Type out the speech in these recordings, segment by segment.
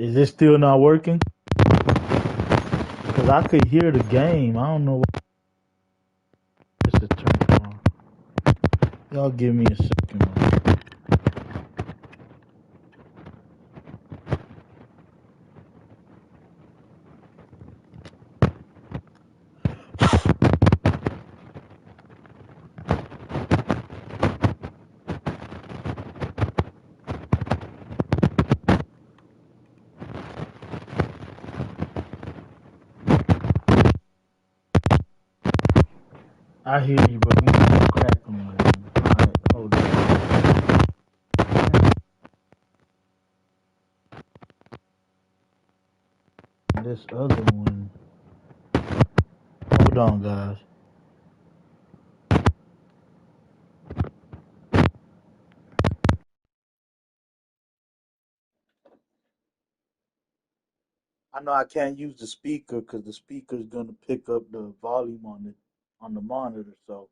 Is it still not working? Because I could hear the game. I don't know what this is turned on. Y'all give me a second. Man. I hear you, but we got a crack on it. Alright, hold on. This other one. Hold on, guys. I know I can't use the speaker because the speaker is gonna pick up the volume on the monitor. So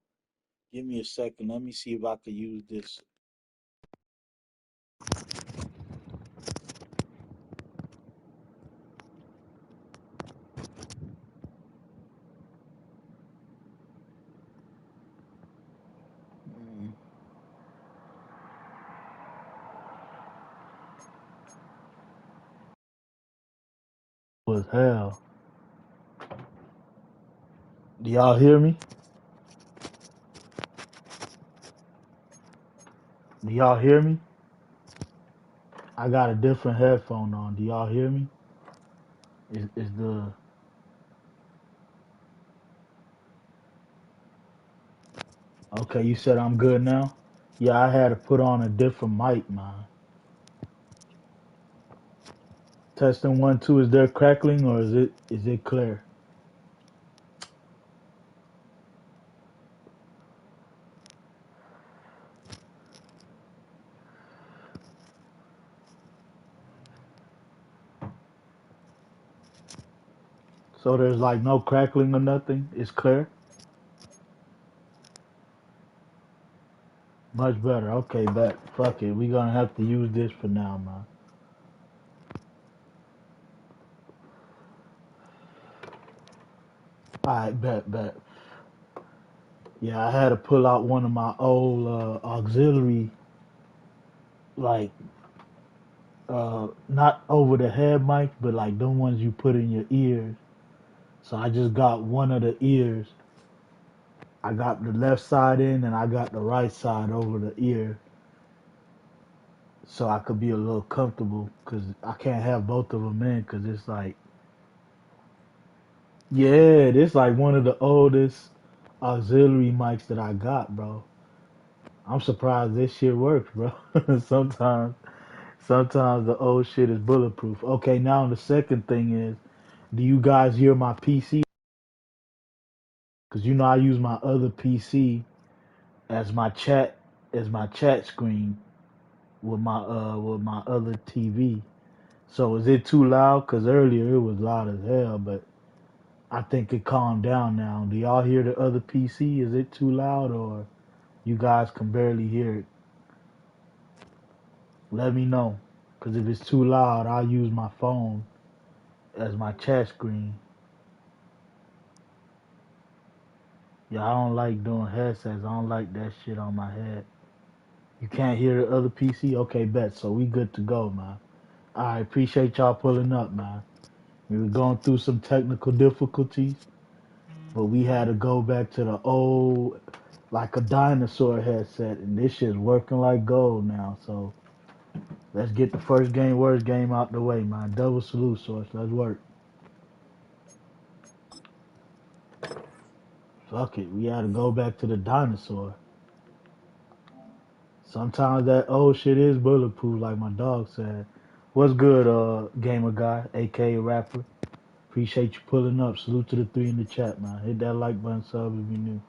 give me a second. Let me see if I can use this. Mm, was hell. Do y'all hear me? Do y'all hear me? I got a different headphone on. Do y'all hear me? Is the okay? You said I'm good now. Yeah, I had to put on a different mic, man. Testing 1 2. Is there crackling or is it clear? So there's like no crackling or nothing. It's clear. Much better. Okay, bet. Fuck it. We gonna have to use this for now, man. Alright, bet. Yeah, I had to pull out one of my old auxiliary, like not over the head mics, but like the ones you put in your ears. So I just got one of the ears. I got the left side in, and I got the right side over the ear, so I could be a little comfortable. Cause I can't have both of them in, cause it's like, yeah, this like one of the oldest auxiliary mics that I got, bro. I'm surprised this shit works, bro. sometimes, sometimes the old shit is bulletproof. Okay, now the second thing is, do you guys hear my PC? Cause you know I use my other PC as my chat screen with my other TV. So is it too loud? Cause earlier it was loud as hell, but I think it calmed down now. Do y'all hear the other PC? Is it too loud or you guys can barely hear it? Let me know. Cause if it's too loud, I'll use my phone as my chat screen. Yeah, I don't like doing headsets. I don't like that shit on my head. You can't hear the other PC? Okay, bet. So we good to go, man. I appreciate y'all pulling up, man. We were going through some technical difficulties, but we had to go back to the old, like a dinosaur headset, and this shit's working like gold now. So let's get the first game, worst game out the way, man. Double salute, Source. Let's work. Fuck it. We had to go back to the dinosaur. Sometimes that old shit is bulletproof, like my dog said. What's good, gamer guy, aka rapper? Appreciate you pulling up. Salute to the three in the chat, man. Hit that like button, sub if you new.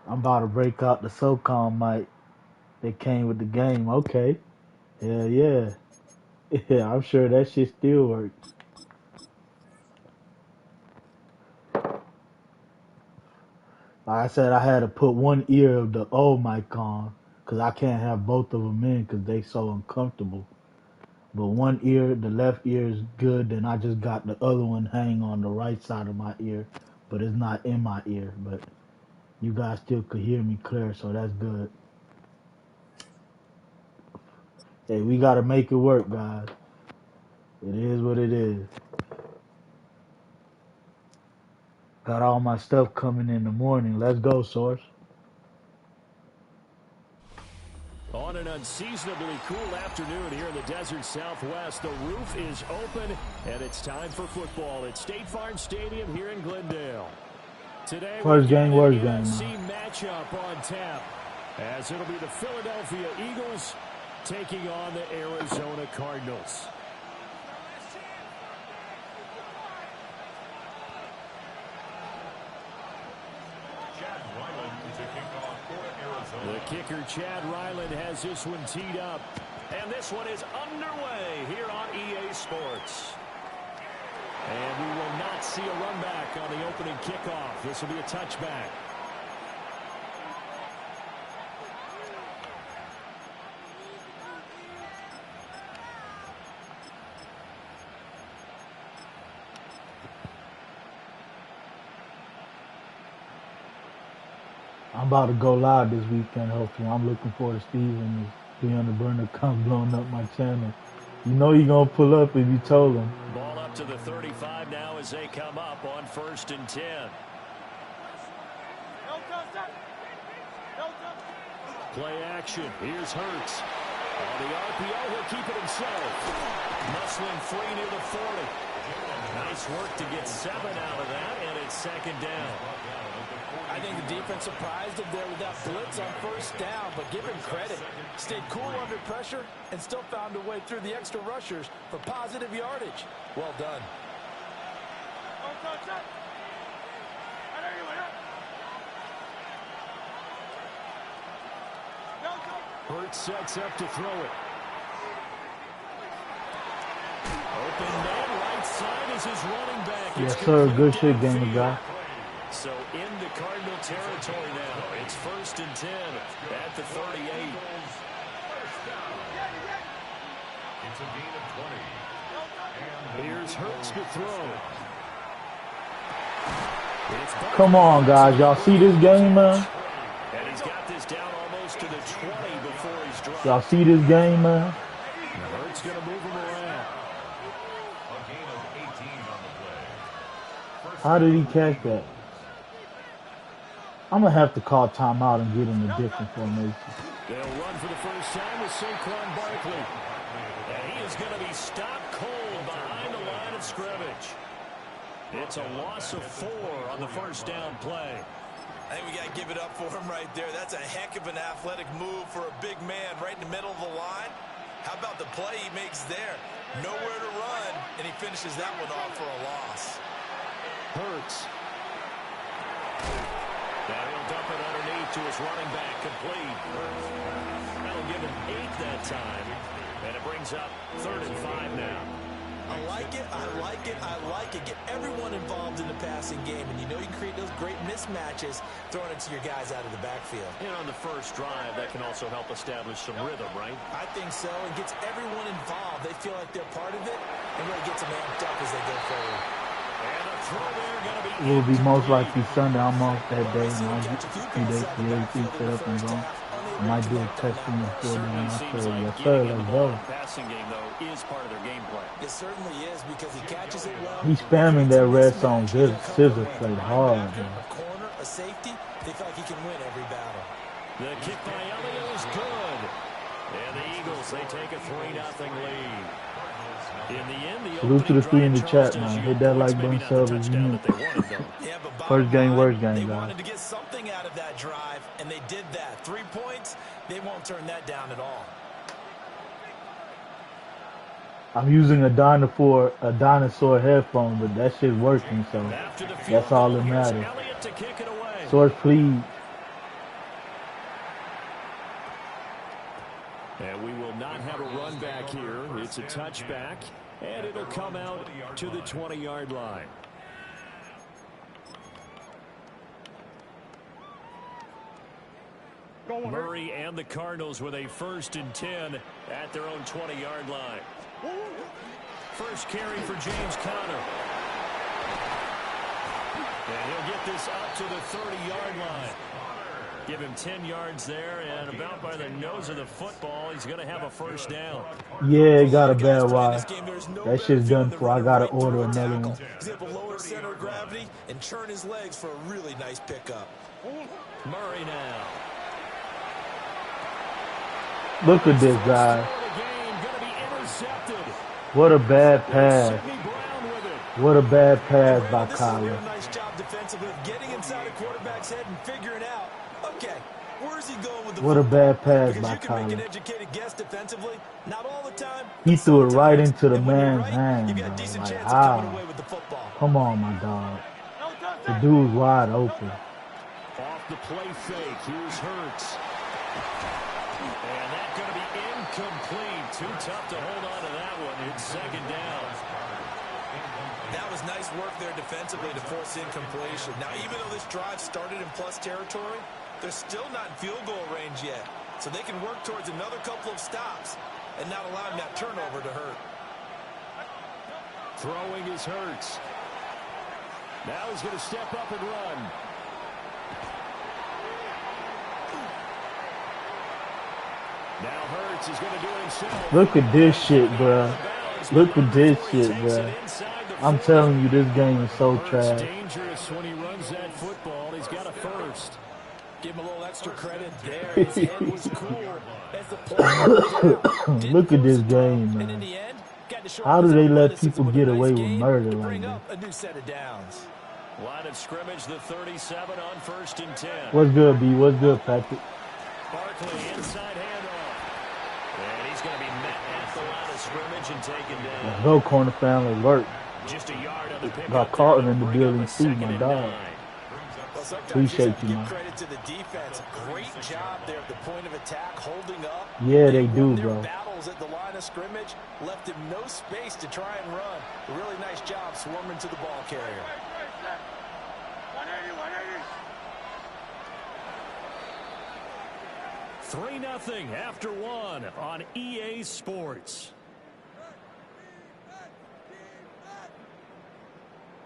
I'm about to break out the SOCOM mic that came with the game. Okay. Hell yeah. Yeah, I'm sure that shit still works. Like I said, I had to put one ear of the old mic on because I can't have both of them in because they so uncomfortable. But one ear, the left ear is good, then I just got the other one hanging on the right side of my ear, but it's not in my ear. But you guys still could hear me clear, so that's good. Hey, we gotta make it work, guys. It is what it is. Got all my stuff coming in the morning. Let's go, Source. On an unseasonably cool afternoon here in the desert Southwest, the roof is open, and it's time for football at State Farm Stadium here in Glendale. Today, First we've got game, an worst game, NFC man. matchup on tap, as it'll be the Philadelphia Eagles taking on the Arizona Cardinals. The kicker, Chad Ryland, has this one teed up. And this one is underway here on EA Sports. And we will not see a run back on the opening kickoff. This will be a touchback. I'm about to go live this weekend, hopefully. I'm looking forward to Steven. His 300 burner comes blowing up my channel. You know you're going to pull up if you told him. Ball up to the 35 now as they come up on 1st and 10. Play action. Here's Hurts. On the RPO, he'll keep it himself. Muscling free near the 40. Nice work to get 7 out of that, and it's 2nd down. I think the defense surprised him there with that blitz on 1st down, but give him credit. Stayed cool under pressure and still found a way through the extra rushers for positive yardage. Well done. Hurts sets up to throw it. Open man, right side is his running back. Yes, sir. Good shit, gamer guy. So into Cardinal territory now. It's 1st and 10 at the 38. It's a gain of 20. Here's Hurts to throw. Come on, guys. Y'all see this game, man? And he's got this down almost to the 20 before he's dropped. Y'all see this game, man? Hurts going to move him around. A gain of 18 on the play. How did he catch that? I'm going to have to call timeout and get in a different formation. They'll run for the first time with Saquon Barkley. And he is going to be stopped cold behind the line of scrimmage. It's a loss of 4 on the 1st down play. I think we got to give it up for him right there. That's a heck of an athletic move for a big man right in the middle of the line. How about the play he makes there? Nowhere to run, and he finishes that one off for a loss. Hurts. Now he'll dump it underneath to his running back, complete. That'll give him 8 that time, and it brings up 3rd and 5 now. I like it, I like it, I like it. Get everyone involved in the passing game, and you know you can create those great mismatches throwing it to your guys out of the backfield. And on the first drive, that can also help establish some rhythm, right? I think so. It gets everyone involved. They feel like they're part of it, and really gets them amped up as they go forward. And a throw there going to be... It will be most likely Sunday. I'm off that day, and I'll get a few days to get everything set up and going. I might do a testing before then. I said, yes, sir, let's go. Passing game, though, is part of their game plan. It certainly is because he catches it well. He's spamming that red zone. This scissor played hard, man. A corner, a safety, they feel like he can win every battle. The kick by Elliott is good. And the Eagles, they take a 3-0 lead. In the end, the Salute to the 3 in the chat, Charleston man. Hit that like button, sub if you new. First game, worst game, They guys. wanted to get something out of that drive, and they did that. 3 points, they won't turn that down at all. I'm using a dinosaur headphone, but that shit's working, so that's all that matters. Source, please. And we will not have a run back here. It's a touchback, and it'll come out to the 20-yard line. Murray and the Cardinals with a 1st and 10 at their own 20-yard line. First carry for James Conner. And he'll get this up to the 30-yard line. Give him 10 yards there, and about by the nose of the football, he's going to have a 1st down. Yeah, got a bad wide. That shit's done for. I got to order another one. He's able to lower center of gravity and churn his legs for a really nice pickup. Murray now. Look at this guy. What a bad pass. What a bad pass by Kyler. Nice job defensively of getting inside a quarterback's head and figuring out, okay, where's he going with the What a bad pass because by you can make an Kyler. educated guess defensively. Not all the time. He threw it right into the And when you're man's right, hand, you got a bro. decent Like, chance of coming away with the football. come on, my dog. The dude's wide open. Off the play fake. Here's Hurts. And that's going to be incomplete. Too tough to hold on to that one. It's 2nd down. That was nice work there defensively to force incompletion. Now, even though this drive started in plus territory, they're still not in field goal range yet. So they can work towards another couple of stops and not allowing that turnover to hurt. Throwing is Hurts. Now he's going to step up and run. Now Hurts is going to do it himself. Look at this shit, bro. Look at this shit, bro. I'm telling you, this game is so trash. Dangerous when he runs that football. He's got a 1st. Give him a little extra credit there. His head was cool as the play. Look at this game, man. How do they let people get away with murder like that? A new set of downs. Line of scrimmage, the 37 on 1st and 10. What's good, B? What's good, Patrick? Barkley inside handoff. And he's going to be met at the line of scrimmage and taken down. Let's go, corner family. Work. Just a yard on the pickup. Got caught in the building too, my dog. Appreciate you, man. Credit to the defense. Great job there at the point of attack, holding up. Yeah, they do, bro. Battles at the line of scrimmage left him no space to try and run. A really nice job swarming to the ball carrier. 3-0 after 1 on EA Sports.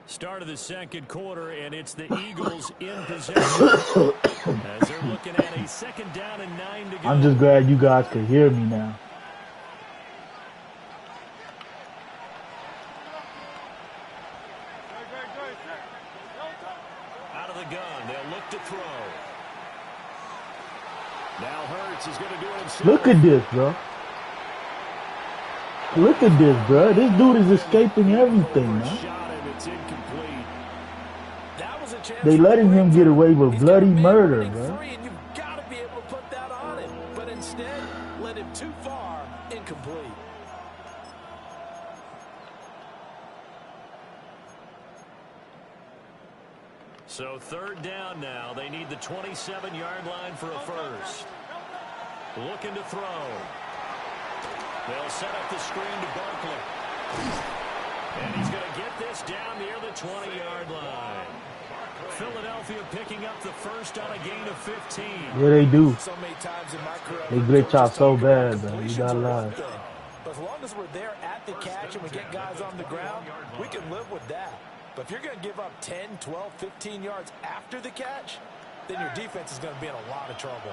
Start of the 2nd quarter, and it's the Eagles in possession as they're looking at a 2nd down and 9 to go. I'm just glad you guys can hear me now. Out of the gun, they'll look to throw. Now Hurts is going to do it himself. Look at this, bro. Look at this, bro. This dude is escaping everything, man. They letting him get away with bloody murder, bro. You've got to be able to put that on him, but instead, let him too far, incomplete. So 3rd down now. They need the 27-yard line for a 1st. Looking to throw. They'll set up the screen to Barkley. And he's going to get this down near the 20-yard line. Philadelphia picking up the 1st on a gain of 15. Yeah, they do. So many times in my career, They glitch out so bad, bro. You gotta lie. But as long as we're there at the catch and we get guys on the ground, we can live with that. But if you're going to give up 10, 12, 15 yards after the catch, then your defense is going to be in a lot of trouble.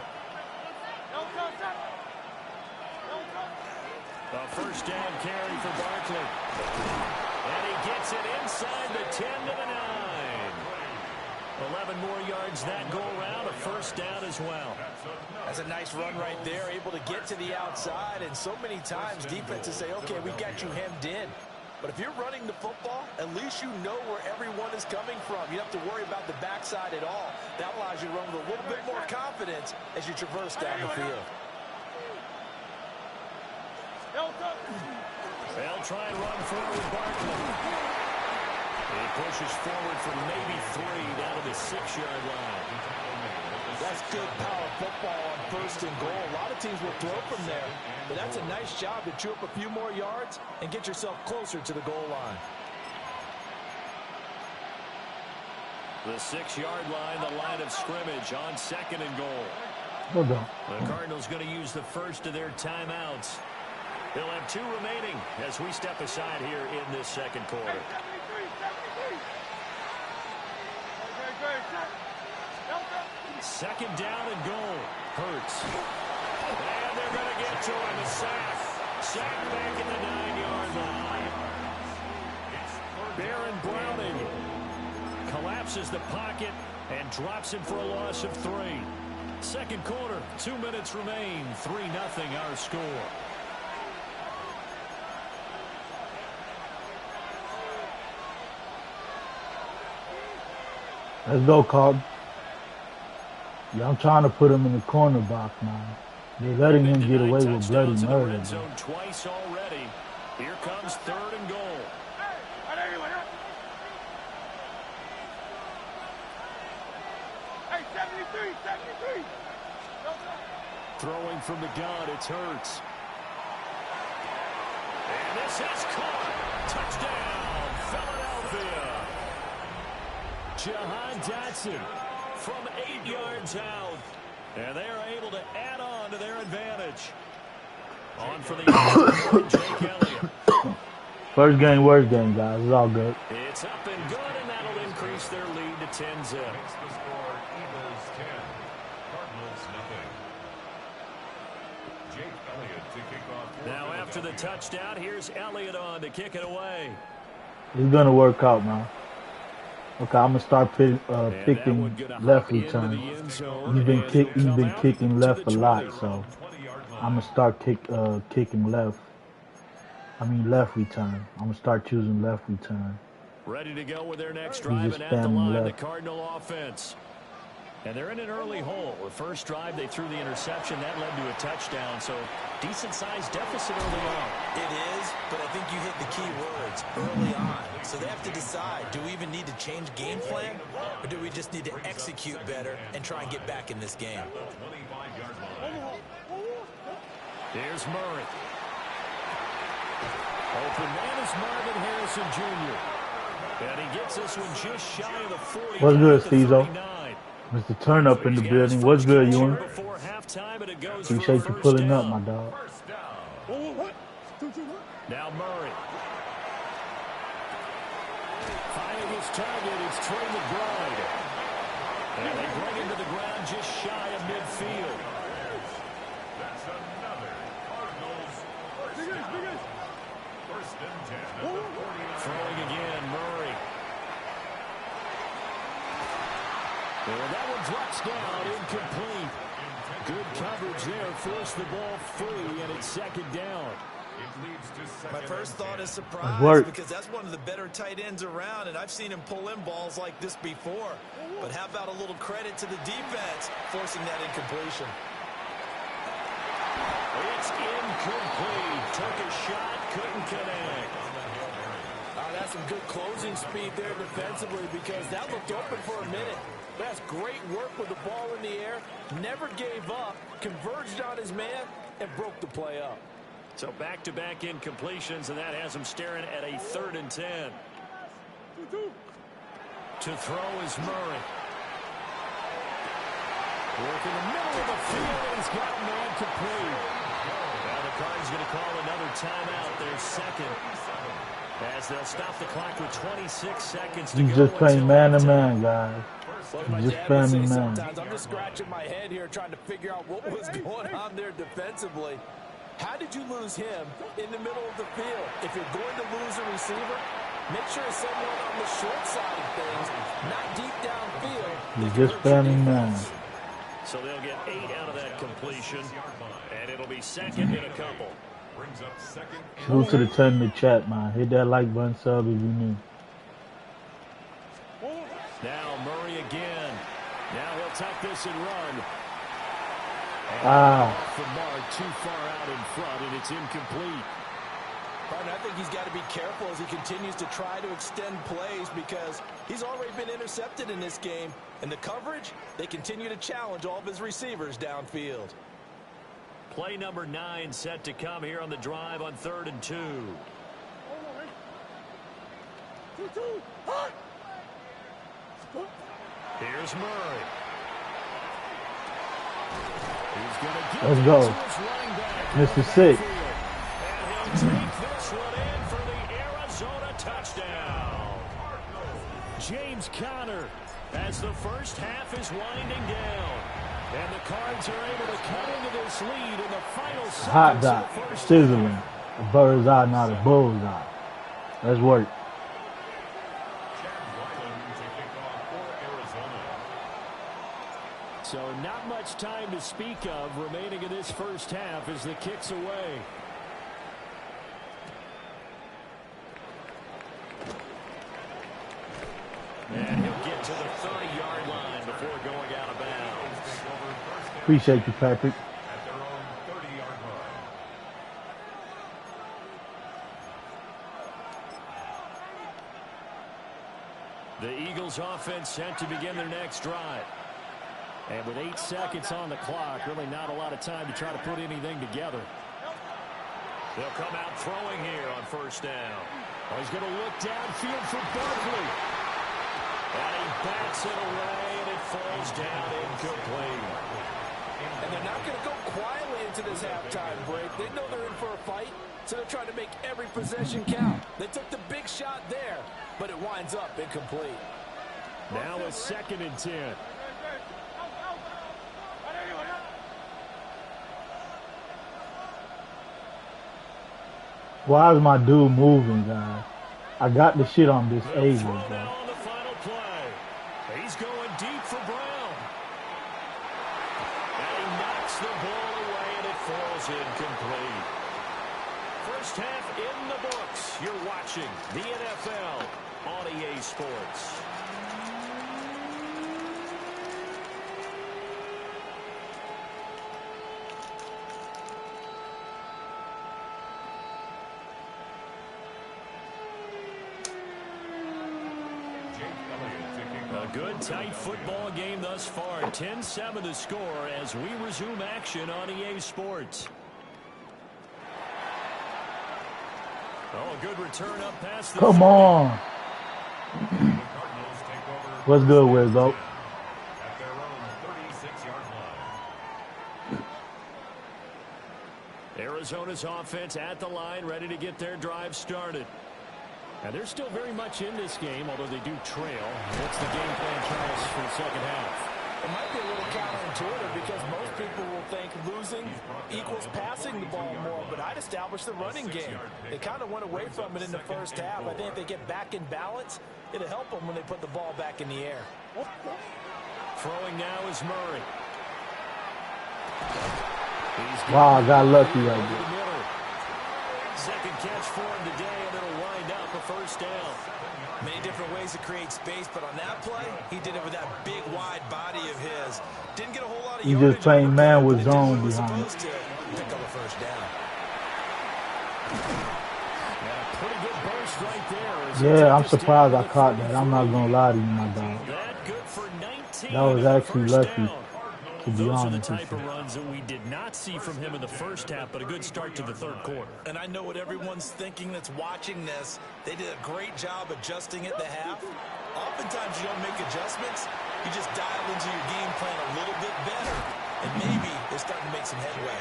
A 1st down carry for Barkley. And he gets it inside the 10 to the 9. 11 more yards that go around, a 1st down as well. That's a nice run right there, able to get to the outside. And so many times defenses say, okay, we've got you hemmed in. But if you're running the football, at least you know where everyone is coming from. You don't have to worry about the backside at all. That allows you to run with a little bit more confidence as you traverse down the field. They'll try and run forward Barkley. He pushes forward for maybe 3 down to the 6-yard line. That's good power football on 1st and goal. A lot of teams will throw from there, but that's a nice job to chew up a few more yards and get yourself closer to the goal line. The 6-yard line, the line of scrimmage on 2nd and goal. Hold on. The Cardinals going to use the first of their timeouts. They'll have 2 remaining as we step aside here in this second quarter. Second down and goal. Hurts. And they're going to get to him. A sack. Sack back at the 9-yard line. Baron Browning collapses the pocket and drops him for a loss of 3. Second quarter, 2 minutes remain. 3-0 our score. Let's go, Carlton. Yeah, I'm trying to put him in the corner box, man. They're letting him get away with bloody murder. Red zone twice already. Here comes 3rd and goal. Throwing from the gun, it's Hurts. And this is caught. Touchdown, Philadelphia. Jahan Dotson from 8 yards out. And they are able to add on to their advantage. On for the Jake Elliott. First game, worst game, guys. It's all good. It's up and good, and that'll increase their lead to 10-zip. Makes the score Eagles 10, Cardinals nothing. Jake Elliott to kick off. Now after the touchdown, here's Elliott on to kick it away. It's going to work out, man. Okay, I'm gonna start picking left return. He's been kicking left a lot, so I'm gonna start kicking left. I mean left return. I'm gonna start choosing left return. Ready to go with their next drive, and at the line, the Cardinal offense. And they're in an early hole. The first drive, they threw the interception. That led to a touchdown, so decent-sized deficit early on. It is, but I think you hit the key words, early on. So they have to decide, do we even need to change game plan, or do we just need to execute better and try and get back in this game? Here's Murray. Open man is Marvin Harrison Jr. And he gets this one just shy of the 40. What's good, Stezo? Mr. Turn Up in the building. What's good, Ewan? Appreciate you pulling up, my dog. Now Murray. Finding his target, it's Trey McBride. And they bring him to the ground just shy of midfield. That's another Cardinals first and 10. Throwing again, Murray. And that one drops down, incomplete. Good coverage there, forced the ball free, and it's second down. My first thought is surprise, because that's one of the better tight ends around, and I've seen him pull in balls like this before. But how about a little credit to the defense forcing that incompletion? It's incomplete. Took a shot, couldn't connect. That's some good closing speed there defensively, because that looked open for a minute. That's great work with the ball in the air. Never gave up, converged on his man, and broke the play up. So back-to-back incompletions, and that has him staring at a 3rd and 10. To throw is Murray. Work in the middle of the field, and he's got a man complete. Now the Cardinals going to call another timeout, their second. As they'll stop the clock with 26 seconds to go. He's just playing man-to-man, guys. He's just playing man. I'm just scratching my head here trying to figure out what was going on there defensively. How did you lose him in the middle of the field? If you're going to lose a receiver, make sure it's someone on the short side of things, not deep downfield. He's just playing man. So they'll get 8 out of that completion, and it'll be second in a couple. Go to the 10 in the chat, man. Hit that like button, sub if you new. Now Murray again. Now he'll tuck this and run. And off the mark, too far out in front, and it's incomplete. I think he's got to be careful as he continues to try to extend plays, because he's already been intercepted in this game. And the coverage, they continue to challenge all of his receivers downfield. Play number 9 set to come here on the drive on 3rd and 2. Here's Murray. He's going to give Let's it go. to his running back. Mr. Six. And he'll take this one in for the Arizona touchdown. James Conner, as the first half is winding down. And the Cards are able to cut into this lead in the final Hot seconds of dot. the first Sizzling. half. A bird's eye, not a bull's eye. Let's work. So not much time to speak of remaining in this first half as the kick's away. And he'll get to the 30-yard line before going out of bounds. Appreciate you, Patrick. At their own 30-yard line. The Eagles offense set to begin their next drive. And with 8 seconds on the clock, really not a lot of time to try to put anything together. They'll come out throwing here on first down. Oh, he's going to look downfield for Barkley. And he bats it away, and it falls down incomplete. And they're not going to go quietly into this halftime break. They know they're in for a fight, so they're trying to make every possession count. They took the big shot there, but it winds up incomplete. Now a 2nd and 10. Why is my dude moving, guys? I got the shit on disabled, Throw bro. now on the final play. He's going deep for Brown. And he knocks the ball away, and it falls incomplete. First half in the books. You're watching the NFL on EA Sports. A good, tight football game thus far. 10-7 the score as we resume action on EA Sports. Oh, a good return up past the Come on. What's good, Wizzo? At their own 36-yard line. Arizona's offense at the line, ready to get their drive started. And they're still very much in this game, although they do trail. What's the game plan, Charles, for the second half? It might be a little counterintuitive because most people will think losing equals passing the ball more, but I'd establish the running game. They kind of went away from it in the first half. I think if they get back in balance, it'll help them when they put the ball back in the air. Throwing now is Murray. Wow, I got lucky right there. Second catch for him today, and it'll wind up a first down. Many different ways to create space, but on that play, he did it with that big, wide body of his. Didn't get a whole lot of You yardage just playing on the man play, with but it did zone what it was behind it. supposed to. Pick up a first down. And a pretty good burst right there. Yeah, I'm surprised I caught that. I'm not gonna lie to you, my dog. That good for 19. That was actually first lucky, down. to be Those are the honest with type you. of runs that we did not see from him in the first half, but a good start to the third quarter. And I know what everyone's thinking that's watching this. They did a great job adjusting at the half. Oftentimes you don't make adjustments. You just dial into your game plan a little bit better, and maybe they're starting to make some headway.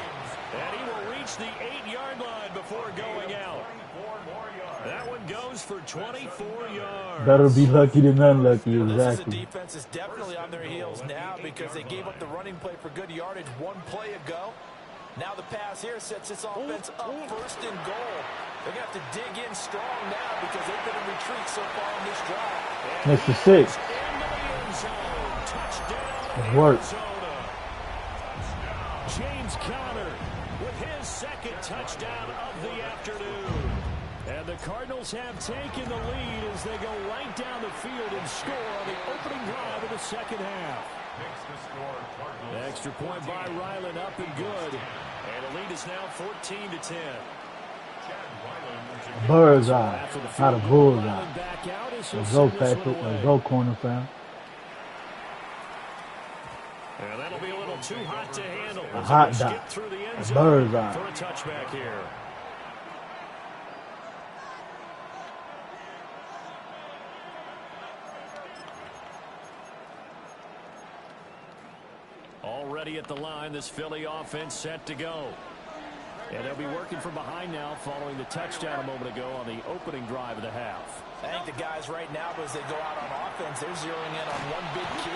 And he will reach the 8-yard line before going out. That one goes for 24 yards. Better be lucky than unlucky, This is a exactly. defense that's definitely on their heels now because they gave up the running play for good yardage one play ago. Now the pass here sets this offense up first and goal. They're going to have to dig in strong now because they've been in retreat so far in this drive. Mr. Six. Into the end zone. Touchdown, It worked. Arizona. James Conner with his second touchdown of the afternoon. And the Cardinals have taken the lead as they go right down the field and score on the opening drive of the second half. Makes the score Cardinals. Extra point by Ryland, up and good. And the lead is now 14-10. Bird's eye, not a bull's eye. Ryland back out as he'll Let's go, send this Patrick. one away. Let's go, corner fam. And that'll be a little too hot to handle. A as hot they dot. skip through the end A zone bird's eye. for a touchback here. Already at the line, this Philly offense set to go. And they'll be working from behind now following the touchdown a moment ago on the opening drive of the half. I think the guys right now, as they go out on offense, they're zeroing in on one big key.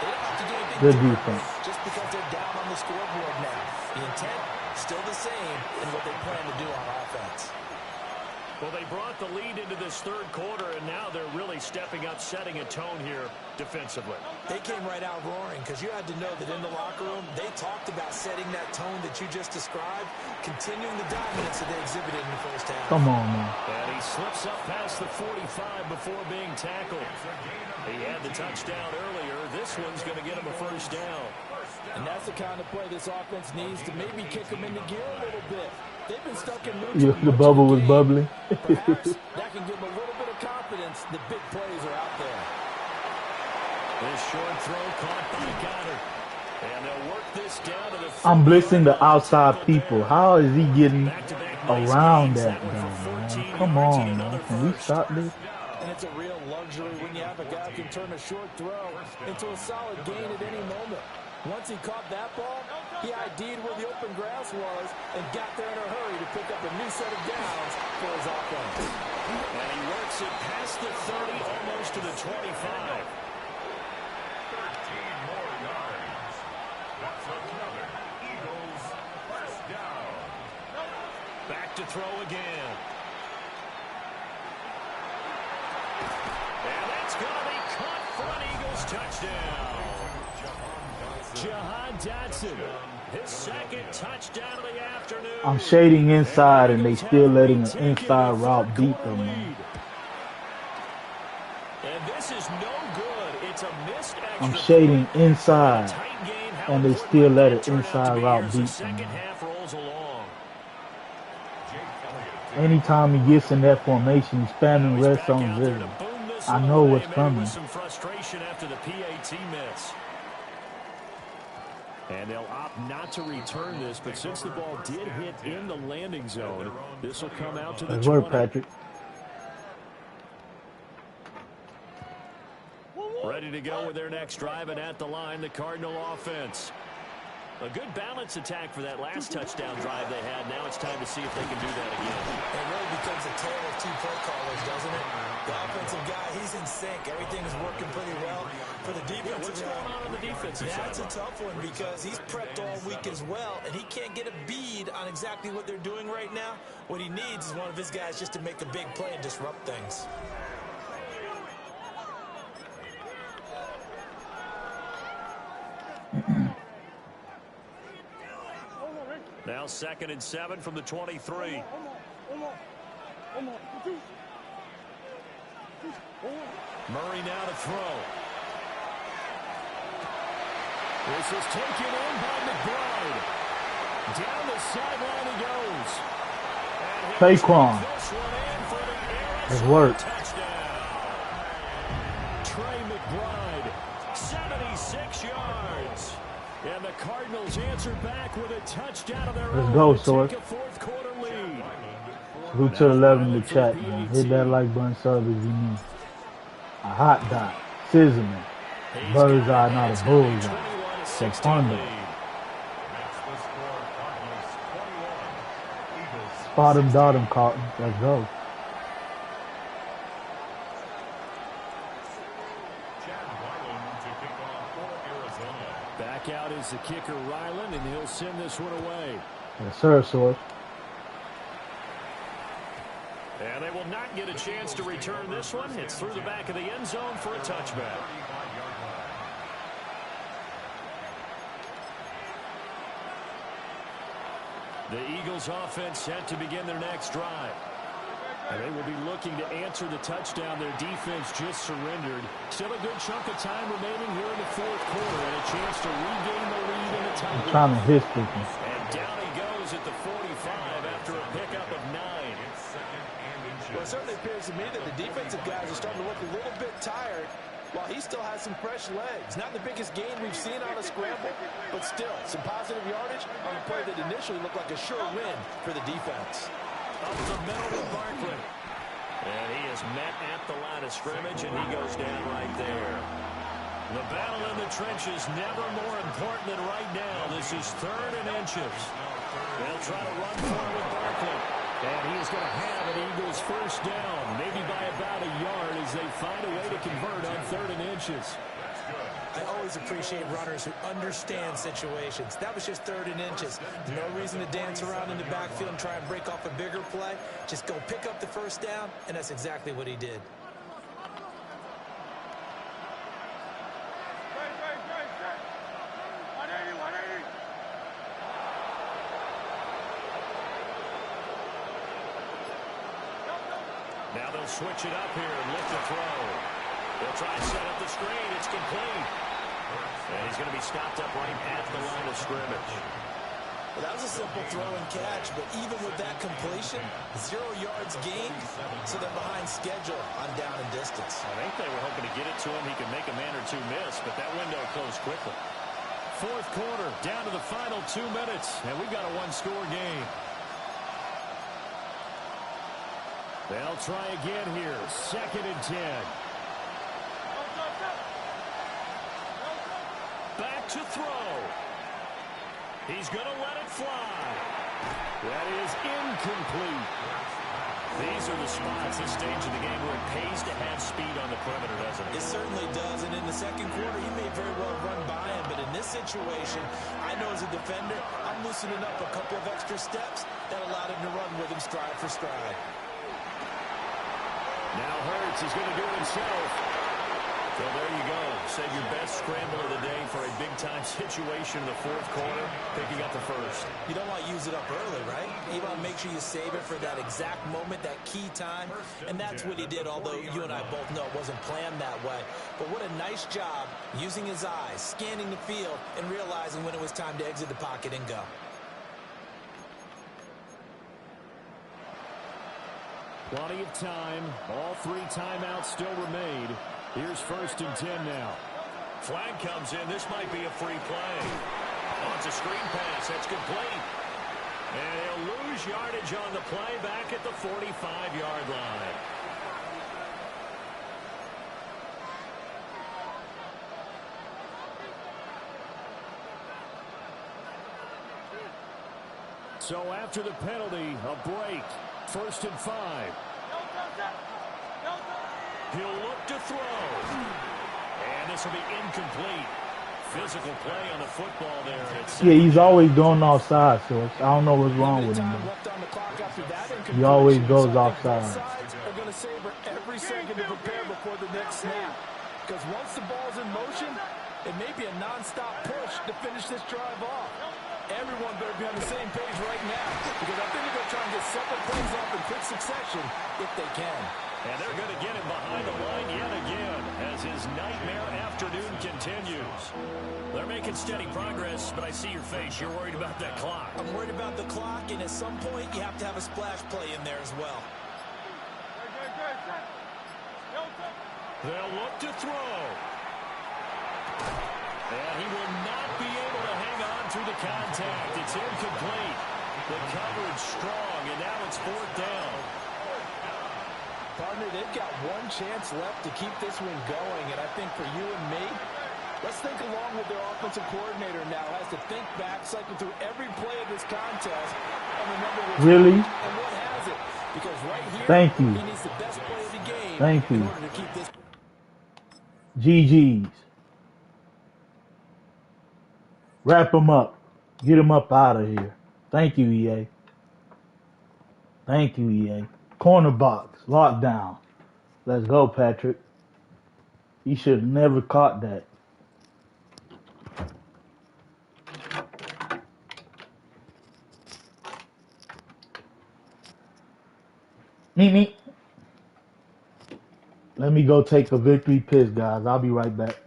They don't have to do anything Good different defense. just because they're down on the scoreboard now. The intent, still the same in what they plan to do on offense. Well, they brought the lead into this third quarter, and now they're really stepping up, setting a tone here defensively. They came right out roaring because you had to know that in the locker room, they talked about setting that tone that you just described, continuing the dominance that they exhibited in the first half. Come on, man. And he slips up past the 45 before being tackled. He had the touchdown earlier. This one's going to get him a first down. And that's the kind of play this offense needs to maybe kick them into gear a little bit. They've been stuck in Yeah, the bubble was bubbling. Perhaps that can give them a little bit of confidence. The big plays are out there. This short throw caught by Goddard. And they'll work this down to the I'm blitzing the outside people. How is he getting around that, though, man? Come on, man. Can we stop this? And it's a real luxury when you have a guy who can turn a short throw into a solid gain at any moment. Once he caught that ball, he ID'd where the open grass was and got there in a hurry to pick up a new set of downs for his offense. And he works it past the 30, almost to the 25. 13 more yards. That's another Eagles first down. Back to throw again. And that's going to be caught for an Eagles touchdown. Jahan Dotson, his second touchdown of the afternoon. I'm shading inside, and they still letting an inside route beat them, man. And this is no good. It's a missed extra. I'm shading inside, and they still let an inside route beat them, man. Half rolls along. Anytime he gets in that formation, he's spamming red zone zero. I know what's coming. Some frustration after the PAT miss. And they'll opt not to return this, but since the ball did hit in the landing zone, this will come out to the 20. Nice work, Patrick. Ready to go with their next drive, and at the line, the Cardinal offense. A good balance attack for that last touchdown drive they had. Now it's time to see if they can do that again. It really becomes a tale of two play callers, doesn't it? The offensive guy, he's in sync. Everything is working pretty well. For the defensive what's going on the defensive side? That's a tough one because he's prepped all week as well, and he can't get a bead on exactly what they're doing right now. What he needs is one of his guys just to make a big play and disrupt things. Now 2nd and 7 from the 23. Murray now to throw. This is taken in by McBride. Down the sideline he goes. Saquon. It worked. Trey McBride, 76 yards. And the Cardinals answer back with a touchdown of their own. Let's go, Sword. Take a fourth quarter lead. Salute to 11 in the chat, man. Hit that like button, sub if you need. A hot dot. Sizzling. Bird's eye, not a bullseye. Secondo. Spot him, dot him, Carlton. Let's go. Back out is the kicker, Ryland, and he'll send this one away. Yes, sir, Sword. And they will not get a chance to return this one. It's through the back of the end zone for a touchback. The Eagles offense set to begin their next drive. And they will be looking to answer the touchdown their defense just surrendered. Still a good chunk of time remaining here in the fourth quarter and a chance to regain the lead in the title. I'm trying to hit this. And down he goes at the 45 after a pickup of 9. Well, it certainly appears to me that the defensive guys are starting to look a little bit tired while he still has some fresh legs. Not the biggest gain we've seen on a scramble, but still some positive yardage on a play that initially looked like a sure win for the defense. Up the middle with Barkley. And he is met at the line of scrimmage, and he goes down right there. The battle in the trenches never more important than right now. This is 3rd and inches. They'll try to run for it with Barkley. And he is going to have an Eagles first down, maybe by about a yard as they find a way to convert on 3rd and inches. I always appreciate runners who understand situations. That was just 3rd and inches. No reason to dance around in the backfield and try and break off a bigger play. Just go pick up the first down, and that's exactly what he did. Now they'll switch it up here and look to throw. They'll try and set up the screen. It's complete. And he's going to be stopped up right at the line of scrimmage. Well, that was a simple throw and catch, but even with that completion, 0 yards gained, so they're behind schedule on down and distance. I think they were hoping to get it to him. He could make a man or two miss, but that window closed quickly. 4th quarter, down to the final 2 minutes, and we've got a one-score game. They'll try again here. 2nd and 10. Back to throw. He's going to let it fly. That is incomplete. These are the spots, this stage of the game, where it pays to have speed on the perimeter, doesn't it? It certainly does, and in the 2nd quarter, he may very well run by him, but in this situation, I know as a defender, I'm loosening up a couple of extra steps that allowed him to run with him stride for stride. Now Hurts is going to do it himself. So there you go. Save your best scramble of the day for a big-time situation in the 4th quarter, picking up the first. You don't want to use it up early, right? You want to make sure you save it for that exact moment, that key time, and that's what he did, although you and I both know it wasn't planned that way. But what a nice job using his eyes, scanning the field, and realizing when it was time to exit the pocket and go. Plenty of time. All 3 timeouts still remain. Here's 1st and 10 now. Flag comes in. This might be a free play. Oh, it's a screen pass. That's complete. And he'll lose yardage on the play back at the 45-yard line. So after the penalty, a break. 1st and 5. He'll look to throw. And this will be incomplete. Physical play on the football there. Yeah, he's always going offside, so I don't know what's wrong with him. He always goes offside. Are going to savor every second to prepare before the next snap. Because once the ball's in motion, it may be a non-stop push to finish this drive off. Everyone better be on the same page right now, because I think they're going to try and get several plays off in quick succession if they can. And they're going to get him behind the line yet again as his nightmare afternoon continues. They're making steady progress, but I see your face. You're worried about that clock. I'm worried about the clock, and at some point you have to have a splash play in there as well. They'll look to throw. And he will not be able to hang on through the contact. It's incomplete. The coverage strong, and now it's 4th down. Partner, they've got one chance left to keep this one going, and I think for you and me, let's think along with their offensive coordinator now. Has to think back, cycle through every play of this contest, and remember what's Really? and what has it. Because right here, Thank you. he needs the best play of the game Thank you. in order to keep this. GG's. Wrap him up. Get him up out of here. Thank you, EA. Thank you, EA. Corner box. Lockdown. Let's go, Patrick. He should have never caught that. Me. Let me go take a victory piss, guys. I'll be right back.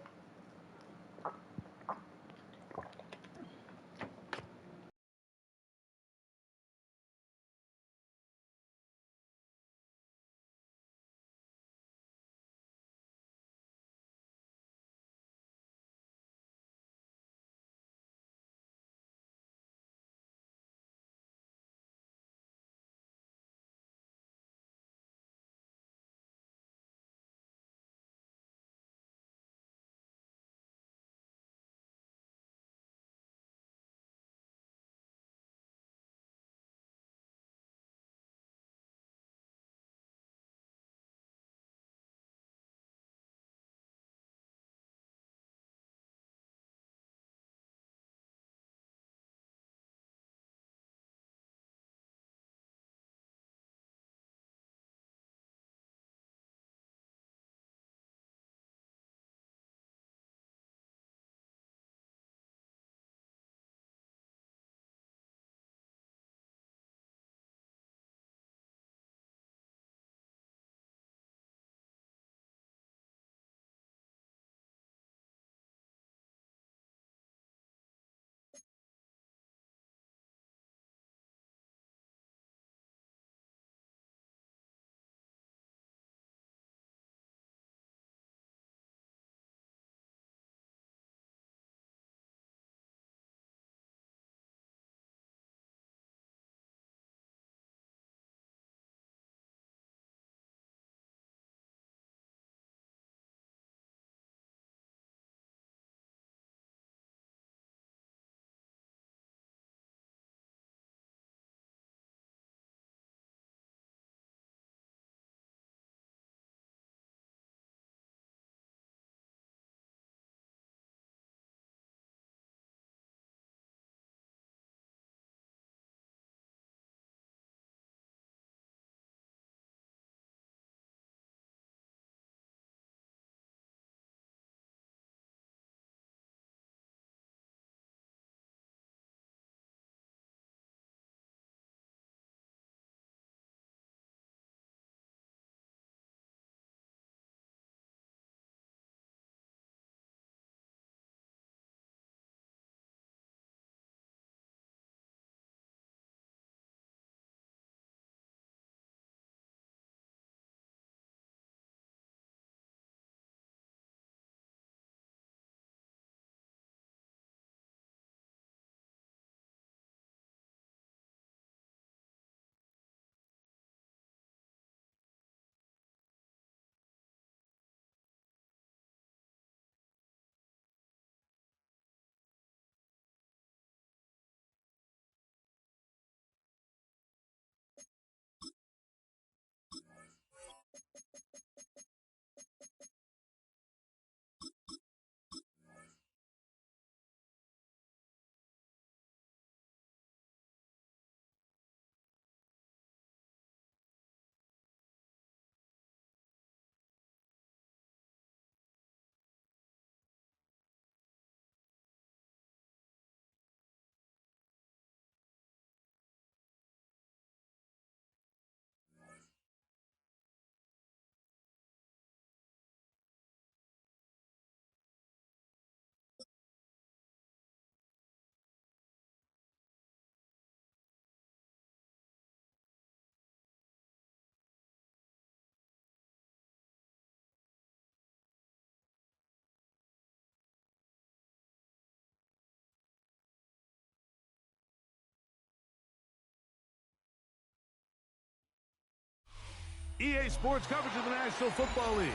EA Sports coverage of the National Football League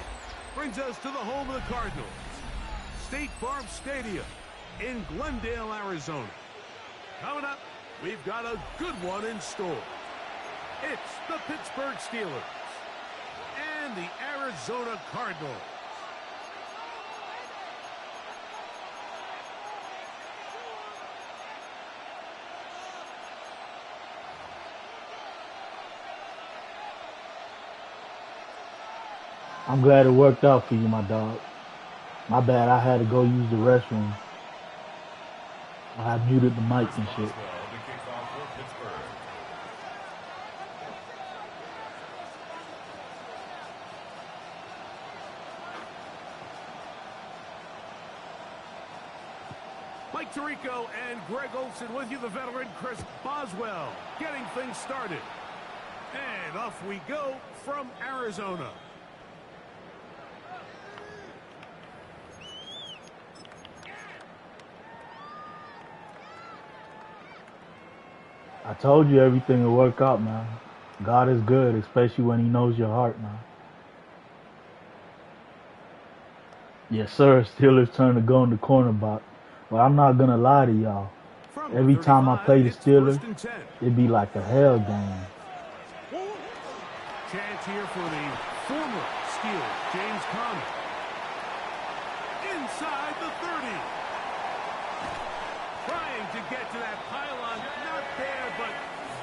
brings us to the home of the Cardinals, State Farm Stadium in Glendale, Arizona. Coming up, we've got a good one in store. It's the Pittsburgh Steelers and the Arizona Cardinals. I'm glad it worked out for you, my dog. My bad, I had to go use the restroom. I had muted the mics and shit. Mike Tirico and Greg Olson with you, the veteran Chris Boswell, getting things started. And off we go from Arizona. I told you everything will work out, man. God is good, especially when he knows your heart, man. Yes, sir. Steelers turn to go in the corner box. But I'm not going to lie to y'all. Every time I play the Steelers, it'd be like a hell game. Chance here for the former Steeler, James Conner. Inside the 30. Trying to get to that pylon. Not there, but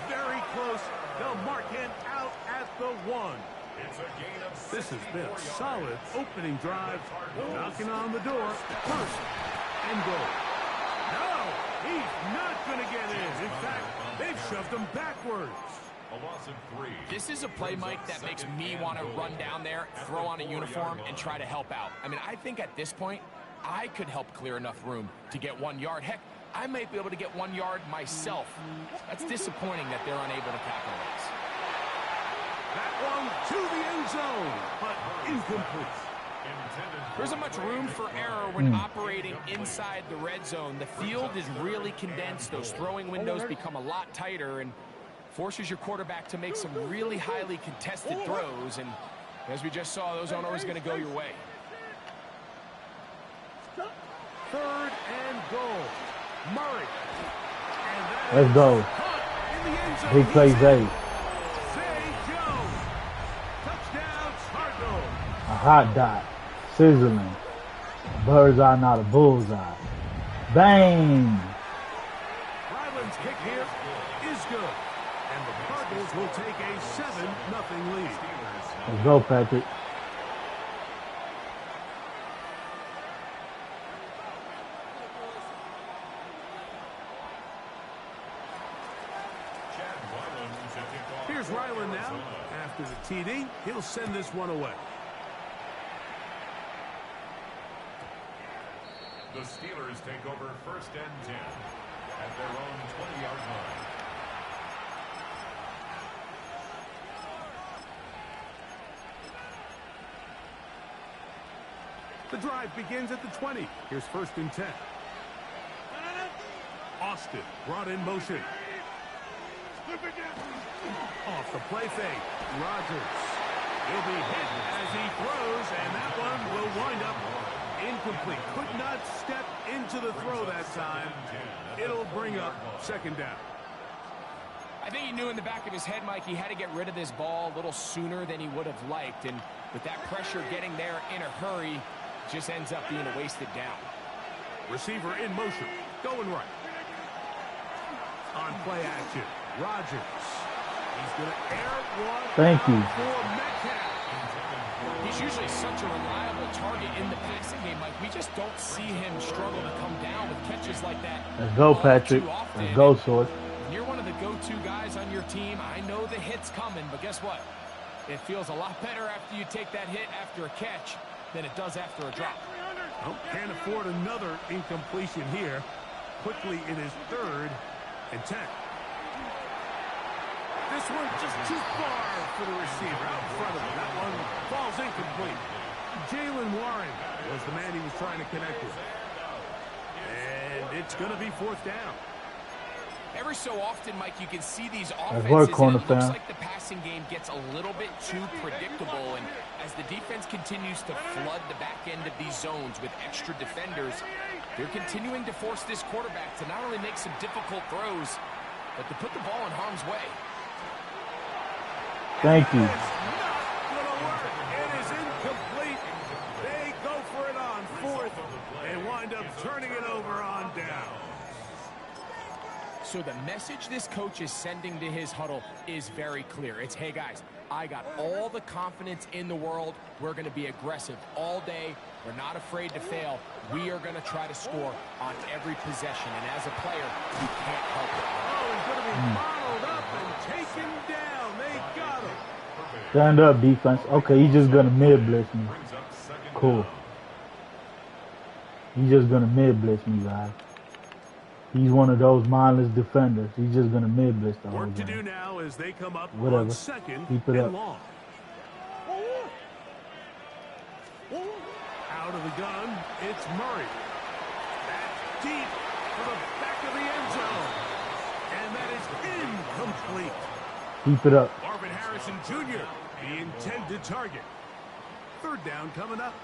very close. They'll mark him out at the 1. This has been a solid opening drive. Knocking on the door. First and goal. No, he's not going to get in. In fact, they've shoved him backwards. A loss of 3. This is a play, Mike, that makes me want to run down there, throw on a uniform, and try to help out. I mean, I think at this point, I could help clear enough room to get 1 yard. Heck, I might be able to get 1 yard myself. That's disappointing that they're unable to capitalize. That one to the end zone, but incomplete. There isn't much room for error when operating inside the red zone. The field is really condensed. Those throwing windows become a lot tighter and forces your quarterback to make some really highly contested throws. And as we just saw, those aren't always going to go your way. Third and goal. Murray. Let's go. Big play, Zay. A hot dot. Sizzling. Bird's eye, not a bullseye. Bang! Ryland's kick here is good. And the Cardinals will take a 7-0 lead. Let's go, Patrick. Here's Ryland now. After the TD, he'll send this one away. The Steelers take over first and 10 at their own 20-yard line. The drive begins at the 20. Here's first and 10. Austin brought in motion. Off the play fake. Rodgers. He'll be hit as he throws, and that one will wind up incomplete. Could not step into the throw that time. It'll bring up second down. I think he knew in the back of his head, Mike, he had to get rid of this ball a little sooner than he would have liked. And with that pressure getting there in a hurry, it just ends up being a wasted down. Receiver in motion. Going right. On play action. Rodgers. He's going to air one. Thank you. For Metcalf. He's usually such a reliable target in the passing game, Mike. We just don't see him struggle to come down with catches like that. Let's go, Patrick. Let's go, Sword. You're one of the go-to guys on your team. I know the hit's coming, but guess what? It feels a lot better after you take that hit after a catch than it does after a drop. Oh, can't afford another incompletion here. Quickly, it is 3rd and 10. This one just too far for the receiver out in front of him. That one falls incomplete. Jalen Warren was the man he was trying to connect with. And it's going to be 4th down. Every so often, Mike, you can see these That's work, offenses, and corner it looks fam. like the passing game gets a little bit too predictable. And as the defense continues to flood the back end of these zones with extra defenders, they're continuing to force this quarterback to not only make some difficult throws, but to put the ball in harm's way. Thank you. It's not going to work. It is incomplete. They go for it on fourth. They wind up turning it over on down. So the message this coach is sending to his huddle is very clear. It's, hey, guys, I got all the confidence in the world. We're going to be aggressive all day. We're not afraid to fail. We are going to try to score on every possession. And as a player, you can't help it. Oh, he's going to be bottled up and taken down. They got him. Stand up, defense. Okay, he's just gonna mid blitz me. Cool. He's just gonna mid blitz me, guys. He's one of those mindless defenders. He's just gonna mid blitz the whole Work to do game. now as they come up Whatever. on second Keep it and up. long. Out of the gun, it's Murray. That's deep for the back of the end zone. And that is incomplete. Keep it up. Marvin Harrison Jr., the intended target. Third down coming up.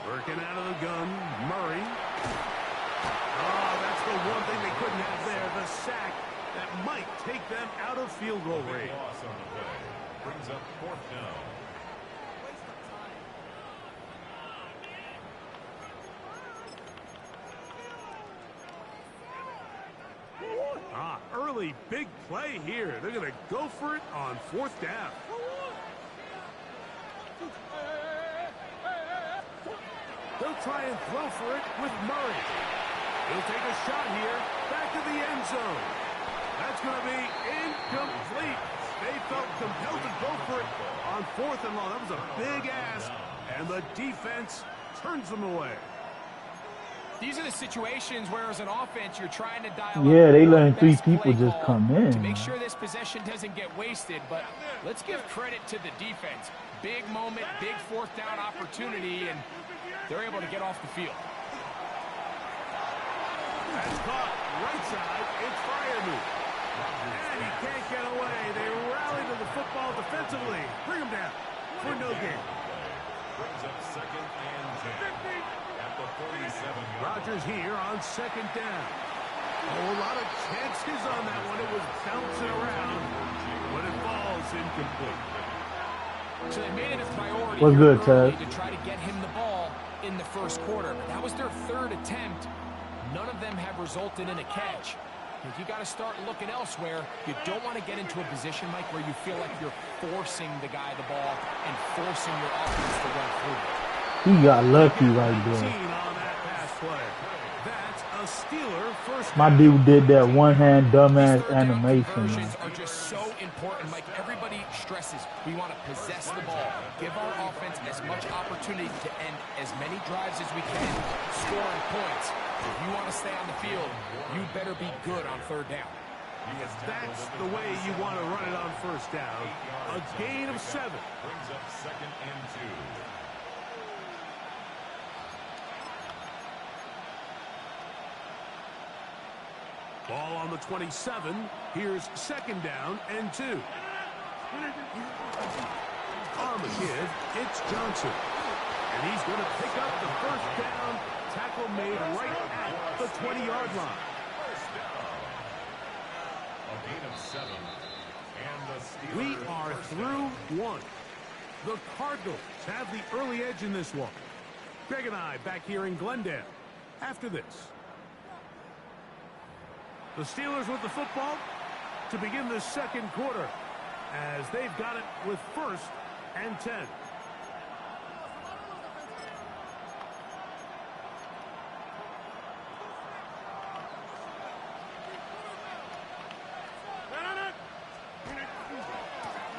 Working out of the gun, Murray. Oh, that's the one thing they couldn't have there, the sack that might take them out of field goal range. Loss on the play. Brings up fourth down. Early big play here. They're going to go for it on fourth down. They'll try and throw for it with Murray. He'll take a shot here. Back to the end zone. That's going to be incomplete. They felt compelled to go for it on fourth and long. That was a big ask, and the defense turns them away. These are the situations where, as an offense, you're trying to dial Yeah, up they the letting three best people play just call come in, to make man. sure this possession doesn't get wasted. But let's give credit to the defense. Big moment, big fourth down opportunity, and they're able to get off the field. That's caught right side. It's Freiermuth. And he can't get away. They rally to the football defensively. Bring him down for no gain. Brings up second and 10. At the 47. Rodgers here on second down. Oh, a lot of chances on that one. It was bouncing around, but it falls incomplete. So they made it a priority What's here good, early Ted? to try to get him the ball in the first quarter. But that was their third attempt. None of them have resulted in a catch. If you got to start looking elsewhere, you don't want to get into a position, Mike, where you feel like you're forcing the guy the ball and forcing your offense to run through it. He got lucky right 19 there. on that pass play. That's a Steeler first My down. dude did that one-hand dumbass These third down animation, man. conversions are just so important, Mike. Everybody stresses we want to possess the ball, give our offense as much opportunity to end as many drives as we can, scoring points. If you want to stay on the field, you better be good on third down. That's the way you want to run it on first down. A gain of 7. Brings up second and 2. Ball on the 27. Here's second down and 2. On the kid, it's Johnson. And he's going to pick up the first down. Tackle made right at the 20-yard line. A gain of 7. And the Steelers. We are through one. The Cardinals have the early edge in this one. Greg and I back here in Glendale after this. The Steelers with the football to begin the second quarter as they've got it with first and 10.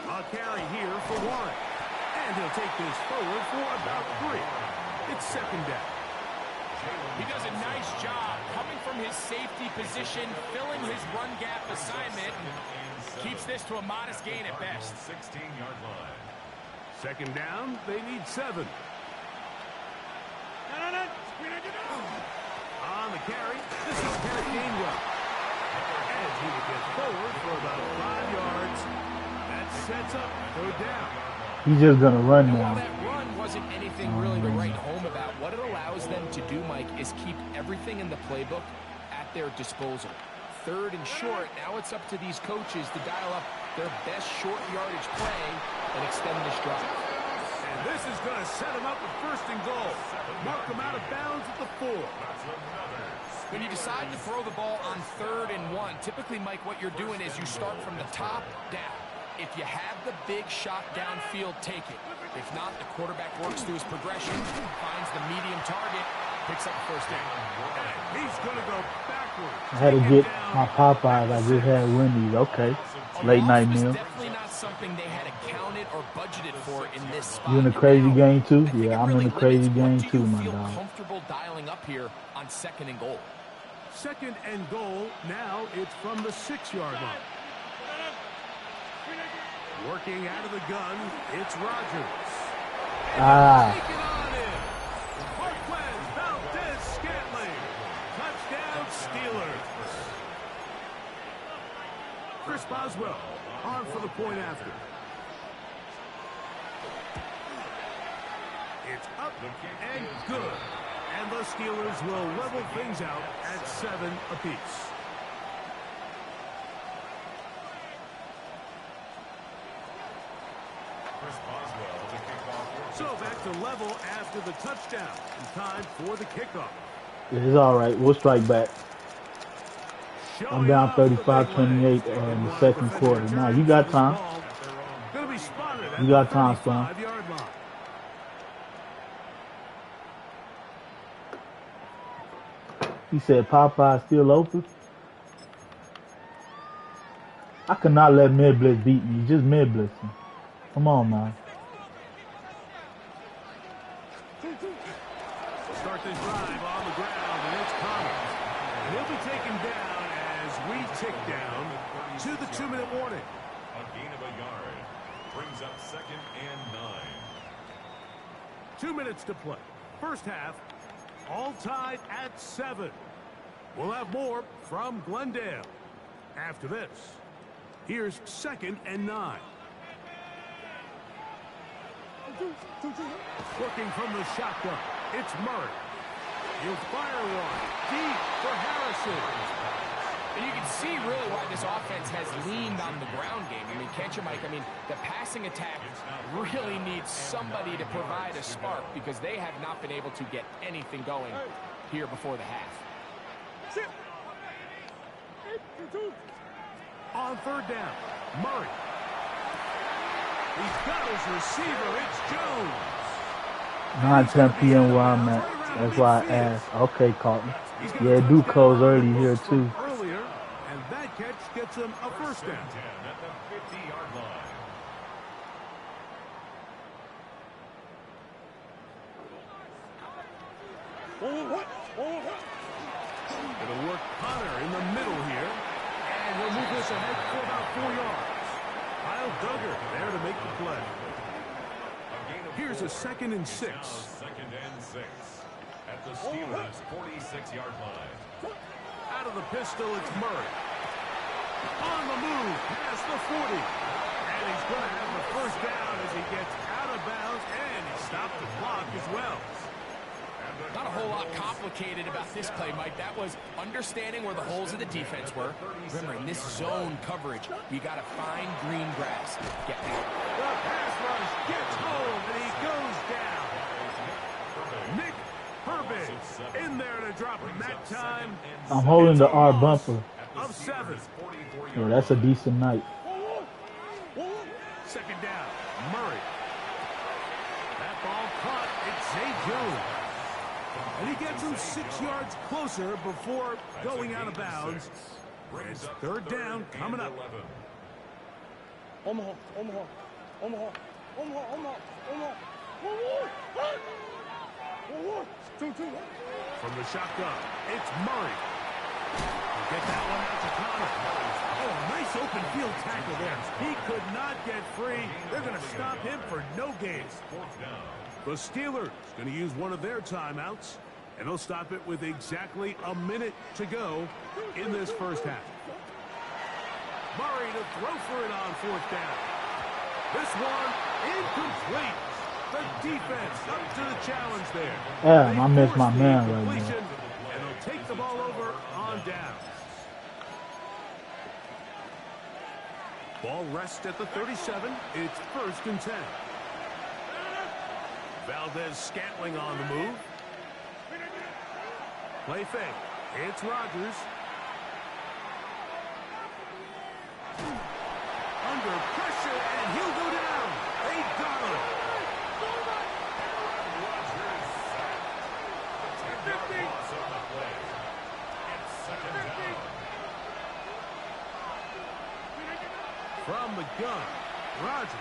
A carry here for Warren. And he'll take this forward for about 3. It's second down. He does a nice job coming from his safety position, filling his run gap assignment, and keeps this to a modest gain at best. 16-yard line. Second down, they need 7. Gainwell. And he will get forward for about 5 yards. That sets up 3rd down. He's just gonna run And while now. that run wasn't anything really to write home about, what it allows them to do, Mike, is keep everything in the playbook at their disposal. 3rd and short, now it's up to these coaches to dial up their best short yardage play and extend this drive. And this is going to set him up with 1st and goal. Mark him out of bounds at the 4. When you decide to throw the ball on 3rd and 1, typically, Mike, what you're doing is you start from the top down. If you have the big shot downfield, take it. If not, the quarterback works through his progression, finds the medium target, picks up the 1st down. And he's going to go backwards. I had to get my Popeyes. I just had Wendy's. Okay. Late night meal. Definitely not something they had accounted or budgeted for in this spot. You in the crazy game too? I think Yeah, it I'm really in the crazy limits game what too, do you my feel dog. comfortable dialing up here on 2nd and goal. 2nd and goal. Now it's from the 6-yard line. Working out of the gun, it's Rodgers. Ah. Taking on him. Marquez Valdez-Scantling. Touchdown, Steelers. Chris Boswell on for the point after. It's up and good. And the Steelers will level things out at 7 apiece. So back to level after the touchdown. And time for the kickoff. It's all right. We'll strike back. I'm down 35-28 in the 2nd quarter. Now you got time. You got time, son. He said Popeye's still open. I cannot let mid-blitz beat me. Just mid-blitzing. Come on, man. Start this drive on the ground, and it's Connors. And he'll be taken down as we tick down to the 2-minute warning. A gain of a yard brings up 2nd and 9. 2 minutes to play. First half, all tied at 7. We'll have more from Glendale after this. Here's 2nd and 9. Working from the shotgun, it's Murray. He'll fire one deep for Harrison. And you can see really why this offense has leaned on the ground game. I mean, can't you, Mike? I mean, the passing attack really needs somebody to provide a spark because they have not been able to get anything going here before the half. On 3rd down, Murray. He's got his receiver. It's Jones. 9:10 p.m. where I'm at. That's why I asked. Okay, Carlton. Yeah, it do close early here too. Earlier, and that catch gets him a 1st down. At the 50-yard line. It'll work Connor in the middle here. And he'll move this ahead for about 4 yards. Kyle Duggar there to make the play. Here's a 2nd and 6. 2nd and 6 at the Steelers' 46-yard line. Out of the pistol, it's Murray. On the move, past the 40. And he's going to have the 1st down as he gets out of bounds, and he stopped the clock as well. Not a whole lot complicated about this play, Mike. That was understanding where the holes of the defense were. Remember, in this zone coverage, you got to find green grass. Get back. The pass rush gets home, and he goes down. Nick Herbig in there to drop him that time. I'm holding the R bumper. Of 7. Yeah, that's a decent night. 2nd down, Murray. That ball caught. It's Zay Jones. And he gets him 6 yards closer before going out of bounds. It's 3rd down coming up. Omaha, Omaha, Omaha, Omaha, Omaha, Omaha. From the shotgun, it's Murray. He'll get that one out to Connor. Oh, nice open field tackle there. He could not get free. They're going to stop him for no gain. The Steelers going to use one of their timeouts And they'll stop it with exactly a minute to go in this first half. Murray to throw for it on fourth down. This one incomplete. The defense up to the challenge there. Damn, I missed my man right now. And they'll take the ball over on down. Ball rests at the 37. It's 1st and 10. Valdez-Scantling on the move. Play fake. It's Rodgers. Under pressure, and he'll go down. They got him. From the gun, Rodgers.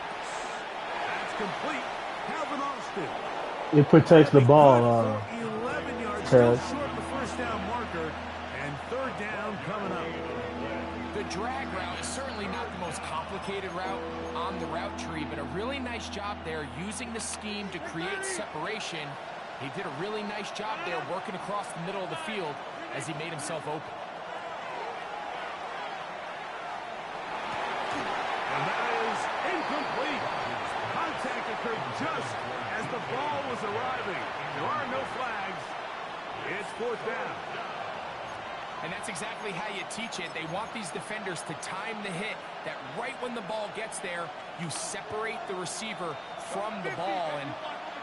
That's complete. Calvin Austin. It protects the ball, 11 yards, Ted. still short of the first down marker, and 3rd down coming up. The drag route is certainly not the most complicated route on the route tree, but a really nice job there using the scheme to create separation. He did a really nice job there working across the middle of the field as he made himself open. And that is incomplete. Contact occurred just as the ball was arriving. There are no flags. It's 4th down. And that's exactly how you teach it. They want these defenders to time the hit, that right when the ball gets there, you separate the receiver from the ball. And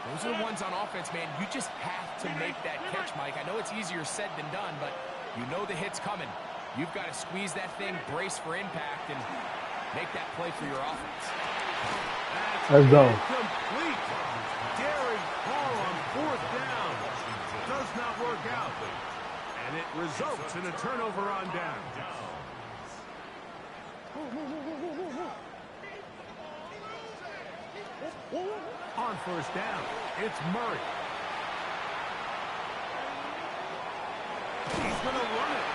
those are the ones on offense, man. You just have to make that catch, Mike. I know it's easier said than done, but you know the hit's coming. You've got to squeeze that thing, brace for impact, and make that play for your offense. Let's go. Complete. Daring Hall on 4th down. Does not work out. And it results in a turnover on down. On 1st down, it's Murray. He's going to run it.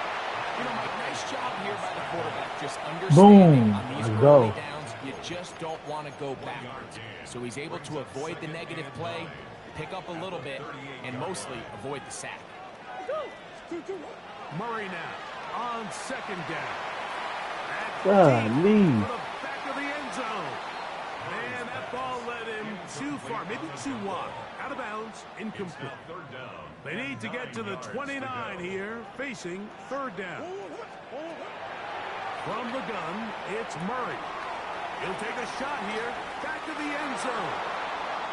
You know, Mike, nice job here by the quarterback, just understanding Boom. on these Let's early go. downs, you just don't want to go backwards. So he's able to avoid the negative play, pick up a little bit, and mostly avoid the sack. Murray now on 2nd down. Golly. To the back of the end zone. Man, that ball led him too far, maybe too wide. Out of bounds, incomplete. They need to get to the 29 here, facing 3rd down. From the gun, it's Murray. He'll take a shot here, back to the end zone.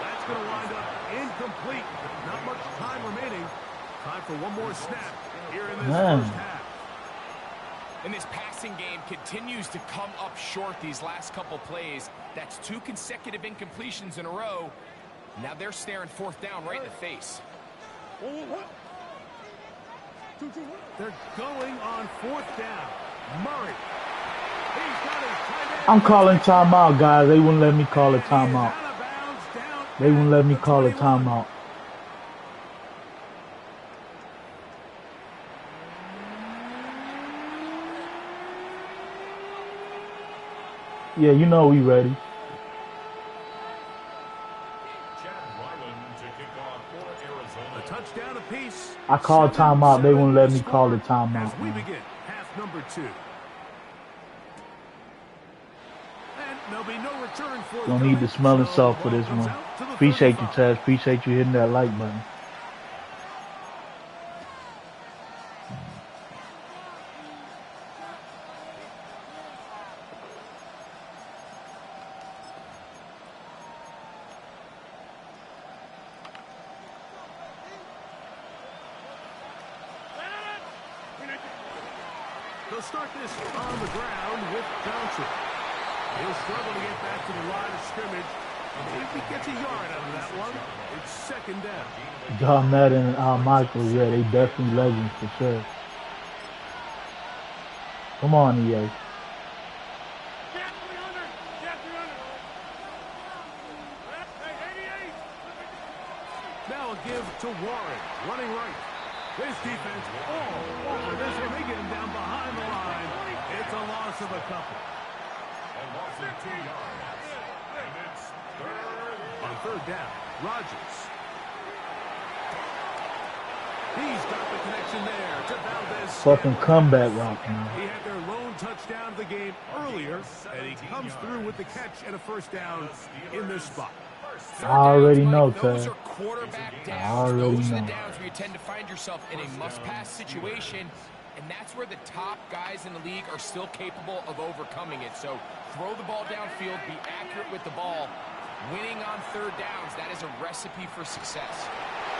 That's going to wind up incomplete. Not much time remaining. Time for one more snap here in this first half. And this passing game continues to come up short these last couple plays. That's 2 consecutive incompletions in a row. Now they're staring 4th down right in the face. They're going on 4th down. Murray. He's got his tight end. I'm calling timeout, guys. They wouldn't let me call a timeout. They wouldn't let me call a timeout. Yeah, you know we ready. A touchdown apiece. I called timeout. They wouldn't let me call the As timeout. we Man. begin half number 2. And there'll be no return for Don't need the smelling salt for this one. Appreciate you, Chaz. Appreciate you hitting that like button. They'll start this on the ground with Johnson. He'll struggle to get back to the line of scrimmage. If he gets a yard out of that one, it's 2nd down. John Madden and Al Michaels, yeah, they definitely legends for sure. Come on, EA. Now a give to Warren, running right. This defense all over this one. They get him down behind the line. It's a loss of a couple. A loss of 2 yards. And it's 3rd. On 3rd down, Rodgers. He's got the connection there to Valdez. Fucking comeback rock, man. He had their lone touchdown of the game earlier, and he comes through with the catch and a first down in this spot. I already know, Those Ted. are quarterback I downs. already Those are the know. downs where you tend to find yourself in a must-pass situation, and that's where the top guys in the league are still capable of overcoming it. So throw the ball downfield, be accurate with the ball. Winning on third downs, that is a recipe for success.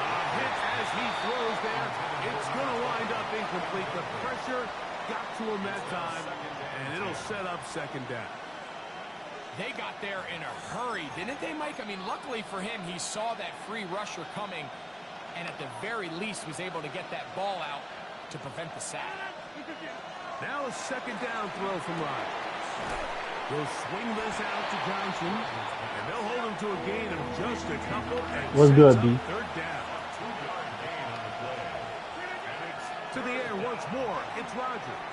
Hit as he throws there. It's going to wind up incomplete. The pressure got to him that time, and it'll set up second down. They got there in a hurry, didn't they, Mike? I mean, luckily for him, he saw that free rusher coming, and at the very least was able to get that ball out to prevent the sack. Now a second down throw from Ryan. He'll swing this out to Johnson, and they'll hold him to a gain of just a couple. And What's good, B? Third down. To the air once more. It's Rodgers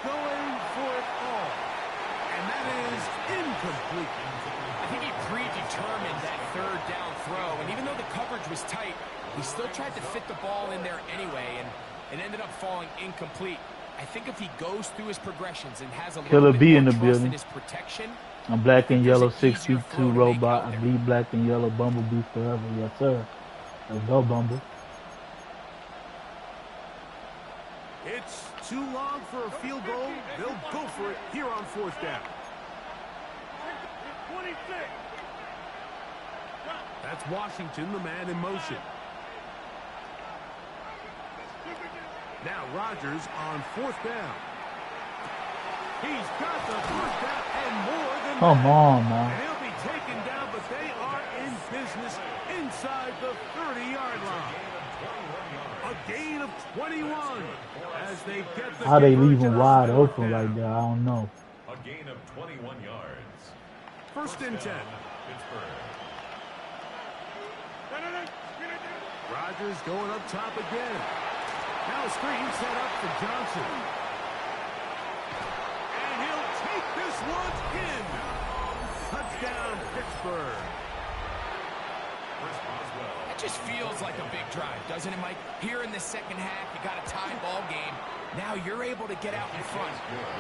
going for it all, and that is incomplete. I think he predetermined that third down throw, and even though the coverage was tight, he still tried to fit the ball in there anyway, and it ended up falling incomplete. I think if he goes through his progressions and has a Killer little B bit in more the trust building. in his protection, I'm black and there's yellow, an easier 6'2" flow to make robot. out I there. bleed black and yellow, Bumblebee forever. Yes, sir. Let's go, Bumble. It's too long for a field goal. They'll go for it here on fourth down. 26. That's Washington, the man in motion. Now Rodgers on fourth down. He's got the first down and more than Come that. on, And man. he'll be taken down, but they are in business inside the 30-yard line. A gain of 21 as they get the How they leave conversion him on wide fourth open down. right there, I don't know. A gain of 21 yards. First and 10. Pittsburgh. Rodgers going up top again. Now a screen set up for Johnson. And he'll take this one in. Touchdown, Pittsburgh. it just feels like a big drive, doesn't it, Mike? Here in the second half, you got a tie ball game. Now you're able to get out in front.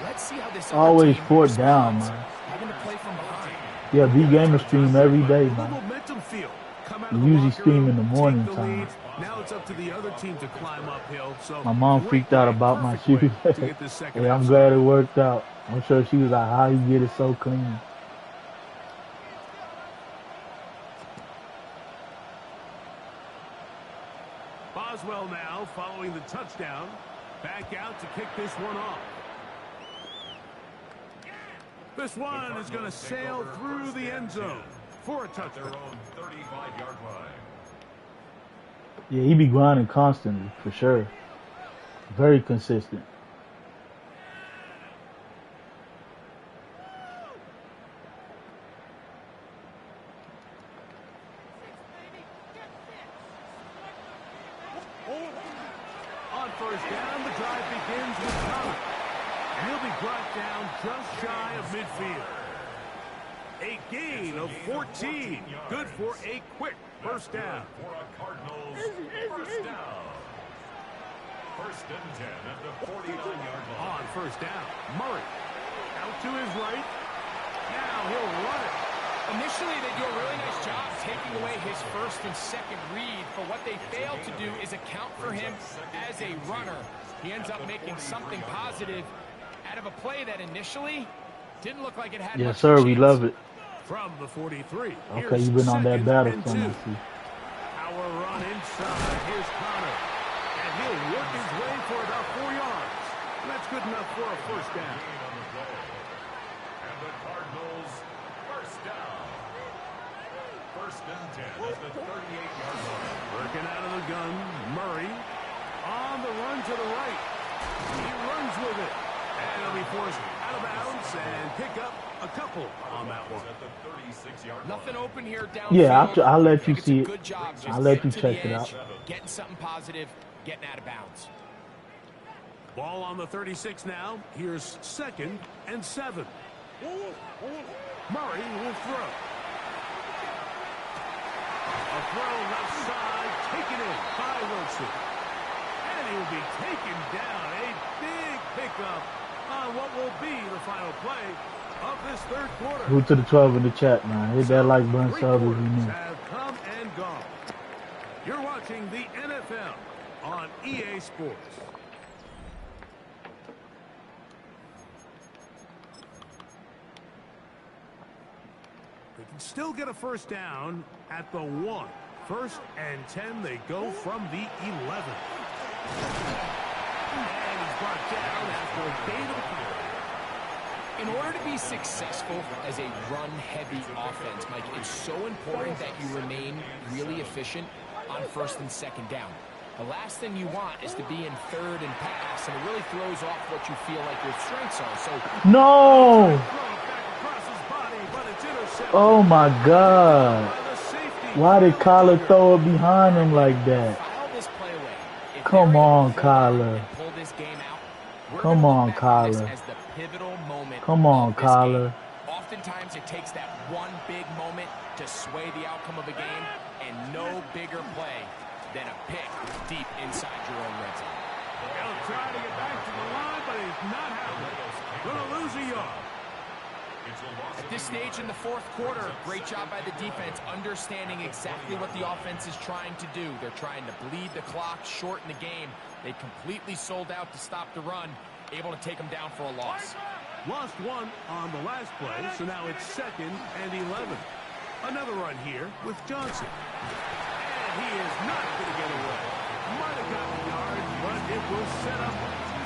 Let's see how this Always team fourth down, responds, man. having to play from behind. Yeah, B-Gamer stream every day, man. Momentum feel. Come out We of the usually locker stream room, in the morning take the time. lead. Now it's up to the other team to climb uphill. So My mom great freaked out way, about my perfect way shoes. to get this second Yeah, I'm half glad started. it worked out. I'm sure she was like, how you get it so clean? Boswell now following the touchdown. Back out to kick this one off. This one is going to sail through the end zone for a At their touchdown. own 35-yard line. Yeah, he be grinding constantly, for sure. Very consistent. On first down, the drive begins with Thomas. And he'll be brought down just shy of midfield. A gain of 14. Good for a quick first down. For a Cardinals first down. First and 10 at the 49-yard line. On first down, Murray. Out to his right. Now he'll run it. Initially, they do a really nice job taking away his first and second read, but what they fail to do is account for him as a runner. He ends up making something positive out of a play that initially didn't look like it had Yes, much sir, we chance. love it. From the 43. Okay, you've been on that second battle and front, I 2. see. Power run inside. Here's Connor. And he'll work his way for about 4 yards. And that's good enough for a first down. Gain on the play. And the Cardinals first down. First and 10 at the 38-yard line. Working out of the gun. Murray on the run to the right. He runs with it. And he'll be forced out of bounds and pick up a couple on that one. At the 36-yard line. Nothing open here downfield. Yeah, I'll let you I think see it's a it. good job just I'll let getting you to check the it edge, out. getting something positive, getting out of bounds. Ball on the 36 now. Here's second and 7. Murray will throw. A throw left side, taken in by Wilson. he will be taken down. A big pickup on what will be the final play of this third quarter. Who to the 12 in the chat, man? Hit that like button, sub if you new. Have come and gone. You're watching the NFL on EA Sports. They can still get a first down at the 1. 1st and 10, they go from the 11. And he's brought down after a gain of a couple. In order to be successful as a run-heavy offense, Mike, it's so important that you remain really efficient on 1st and 2nd down. The last thing you want is to be in 3rd and pass, and it really throws off what you feel like your strengths are. So no! Oh my God! Why did Kyler throw it behind him like that? Come on, Kyler. Come on, Kyler. Come on, Kyler. Oftentimes it takes that one big moment to sway the outcome of a game, and no bigger play than a pick deep inside your own red zone. He'll try to get back to the line, but he's not happening. Gonna lose a yard. At this stage in the 4th quarter, great job by the defense, understanding exactly what the offense is trying to do. They're trying to bleed the clock, shorten the game. They completely sold out to stop the run, able to take them down for a loss. Lost 1 on the last play, so now it's 2nd and 11. Another run here with Johnson. And he is not going to get away. Might have gotten yards, but it will set up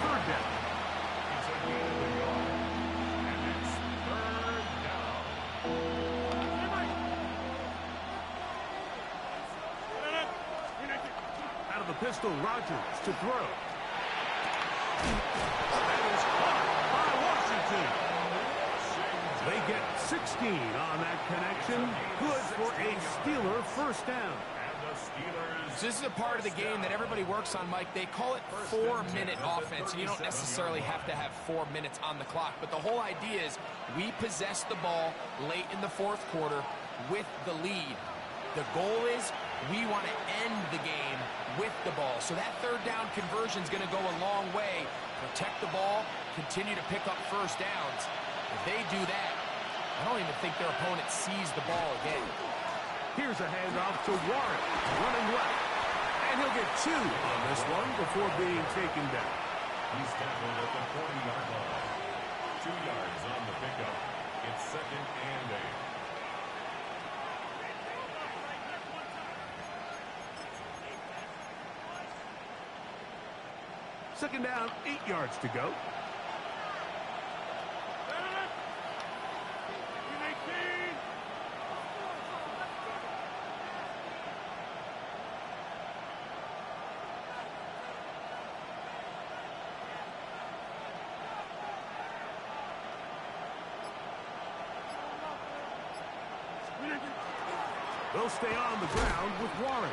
3rd down. It's a gain of a yard. And it's 3rd down. Out of the pistol, Rodgers to throw. That is caught by Washington. They get 16 on that connection. Good for a Steeler 1st down. So this is a part of the game that everybody works on, Mike. They call it 4-minute offense, and you don't necessarily have to have 4 minutes on the clock. But the whole idea is we possess the ball late in the 4th quarter with the lead. The goal is we want to end the game with the ball. So that 3rd down conversion is going to go a long way. Protect the ball, continue to pick up 1st downs. If they do that, I don't even think their opponent sees the ball again. Here's a handoff to Warren, running left. And he'll get 2 on this one before being taken down. He's tackled at the 40-yard line. 2 yards on the pickup. It's 2nd and 8. Second down, 8 yards to go. They'll stay on the ground with Warren.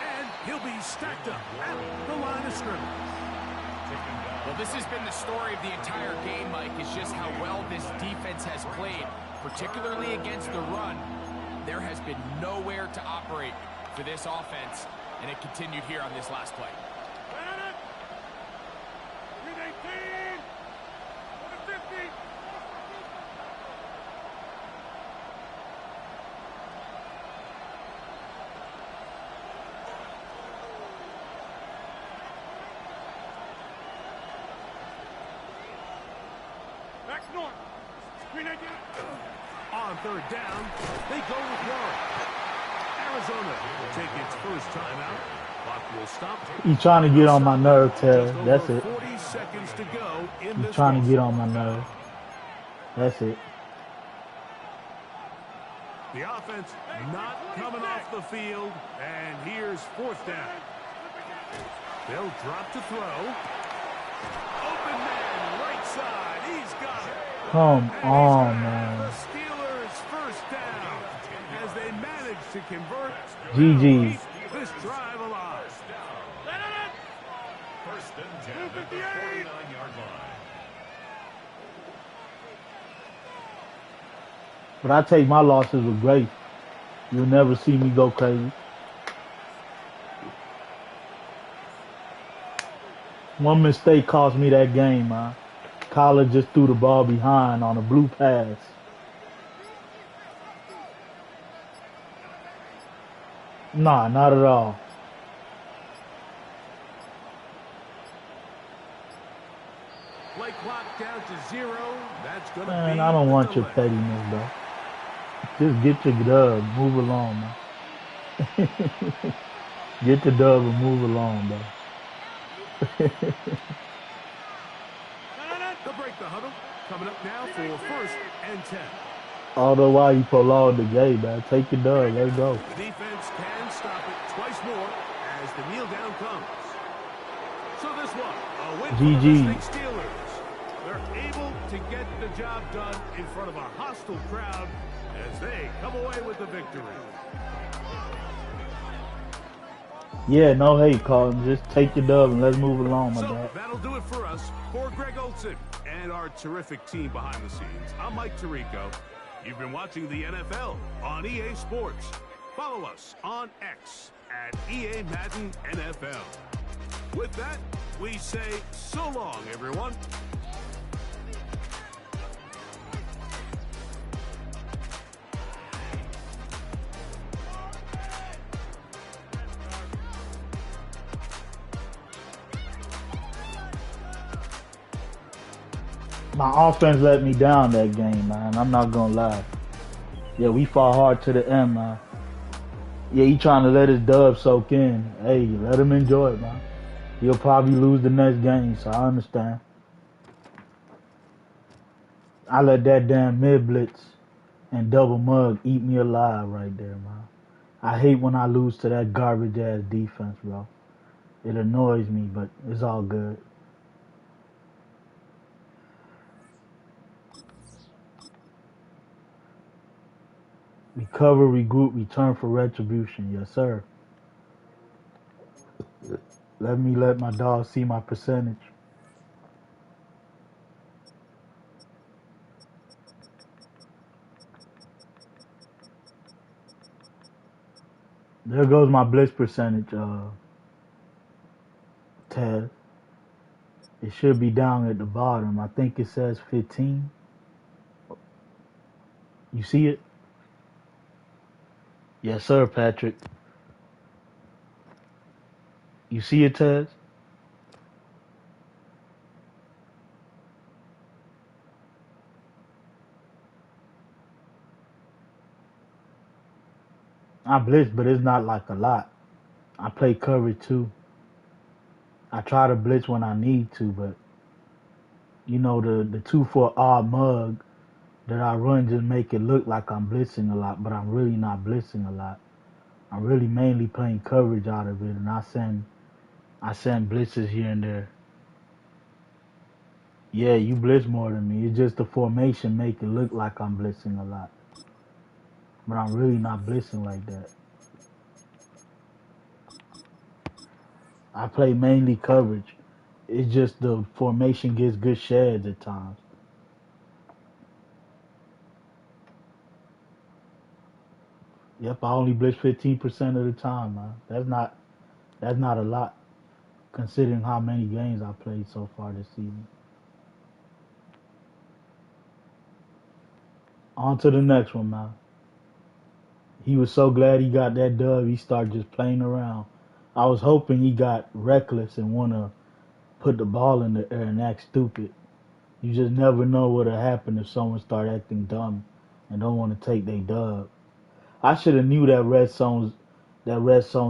And he'll be stacked up at the line of scrimmage. Well, this has been the story of the entire game, Mike, is just how well this defense has played, particularly against the run. There has been nowhere to operate for this offense, and it continued here on this last play. On 3rd down, they go with Warren. Arizona will take its first timeout. Clock will stop. He's trying to get on my nerve, Ted. That's it. 40 seconds to go in He's this trying one. to get on my nerve. That's it. The offense not coming off the field, and here's 4th down. They'll drop to throw. Open man, right side. He's got it. Come And on, he's got man. the Steelers' first down as they manage to convert. GG. Keep this drive alive. 1st and 10 at the 49-yard line. But I take my losses with grace. You'll never see me go crazy. One mistake cost me that game, man. Collar just threw the ball behind on a blue pass. Nah, not at all. Play clock down to 0. That's going to Man, be I don't the want your delay. pettiness, bro. Just get your dub, move along, man. Get the dub and move along, bro. They'll break the huddle. Coming up now for 1st and 10. Although while you prolong the game, man, take your dub, let's go. The defense can stop it twice more as the kneel down comes. So this one, a win for the GG. Pittsburgh Steelers. They're able to get the job done in front of a hostile crowd as they come away with the victory. Yeah, no hate, Colin. Just take your dub and let's move along, my dog. That'll do it for us. For Greg Olson and our terrific team behind the scenes, I'm Mike Tirico. You've been watching the NFL on EA Sports. Follow us on X at EA Madden NFL. With that, we say so long, everyone. My offense let me down that game, man. I'm not gonna lie. Yeah, we fought hard to the end, man. Yeah, he trying to let his dub soak in. Hey, let him enjoy it, man. He'll probably lose the next game, so I understand. I let that damn mid blitz and double mug eat me alive right there, man. I hate when I lose to that garbage ass defense, bro. It annoys me, but it's all good. Recover, regroup, return for retribution. Yes, sir. Let me let my dog see my percentage. There goes my blitz percentage, Ted. It should be down at the bottom. I think it says 15. You see it? Yes, sir, Patrick. You see it, Ted? I blitz, but it's not like a lot. I play coverage too. I try to blitz when I need to, but you know the 2-4 odd mug that I run just make it look like I'm blitzing a lot, but I'm really not blitzing a lot. I'm really mainly playing coverage out of it, and I send blitzes here and there. Yeah, you blitz more than me. It's just the formation make it look like I'm blitzing a lot, but I'm really not blitzing like that. I play mainly coverage. It's just the formation gets good sheds at times. Yep, I only blitz 15% of the time, man. That's not a lot considering how many games I played so far this season. On to the next one, man. He was so glad he got that dub, he started just playing around. I was hoping he got reckless and wanna put the ball in the air and act stupid. You just never know what'll happen if someone start acting dumb and don't want to take their dub. I should have knew that red zone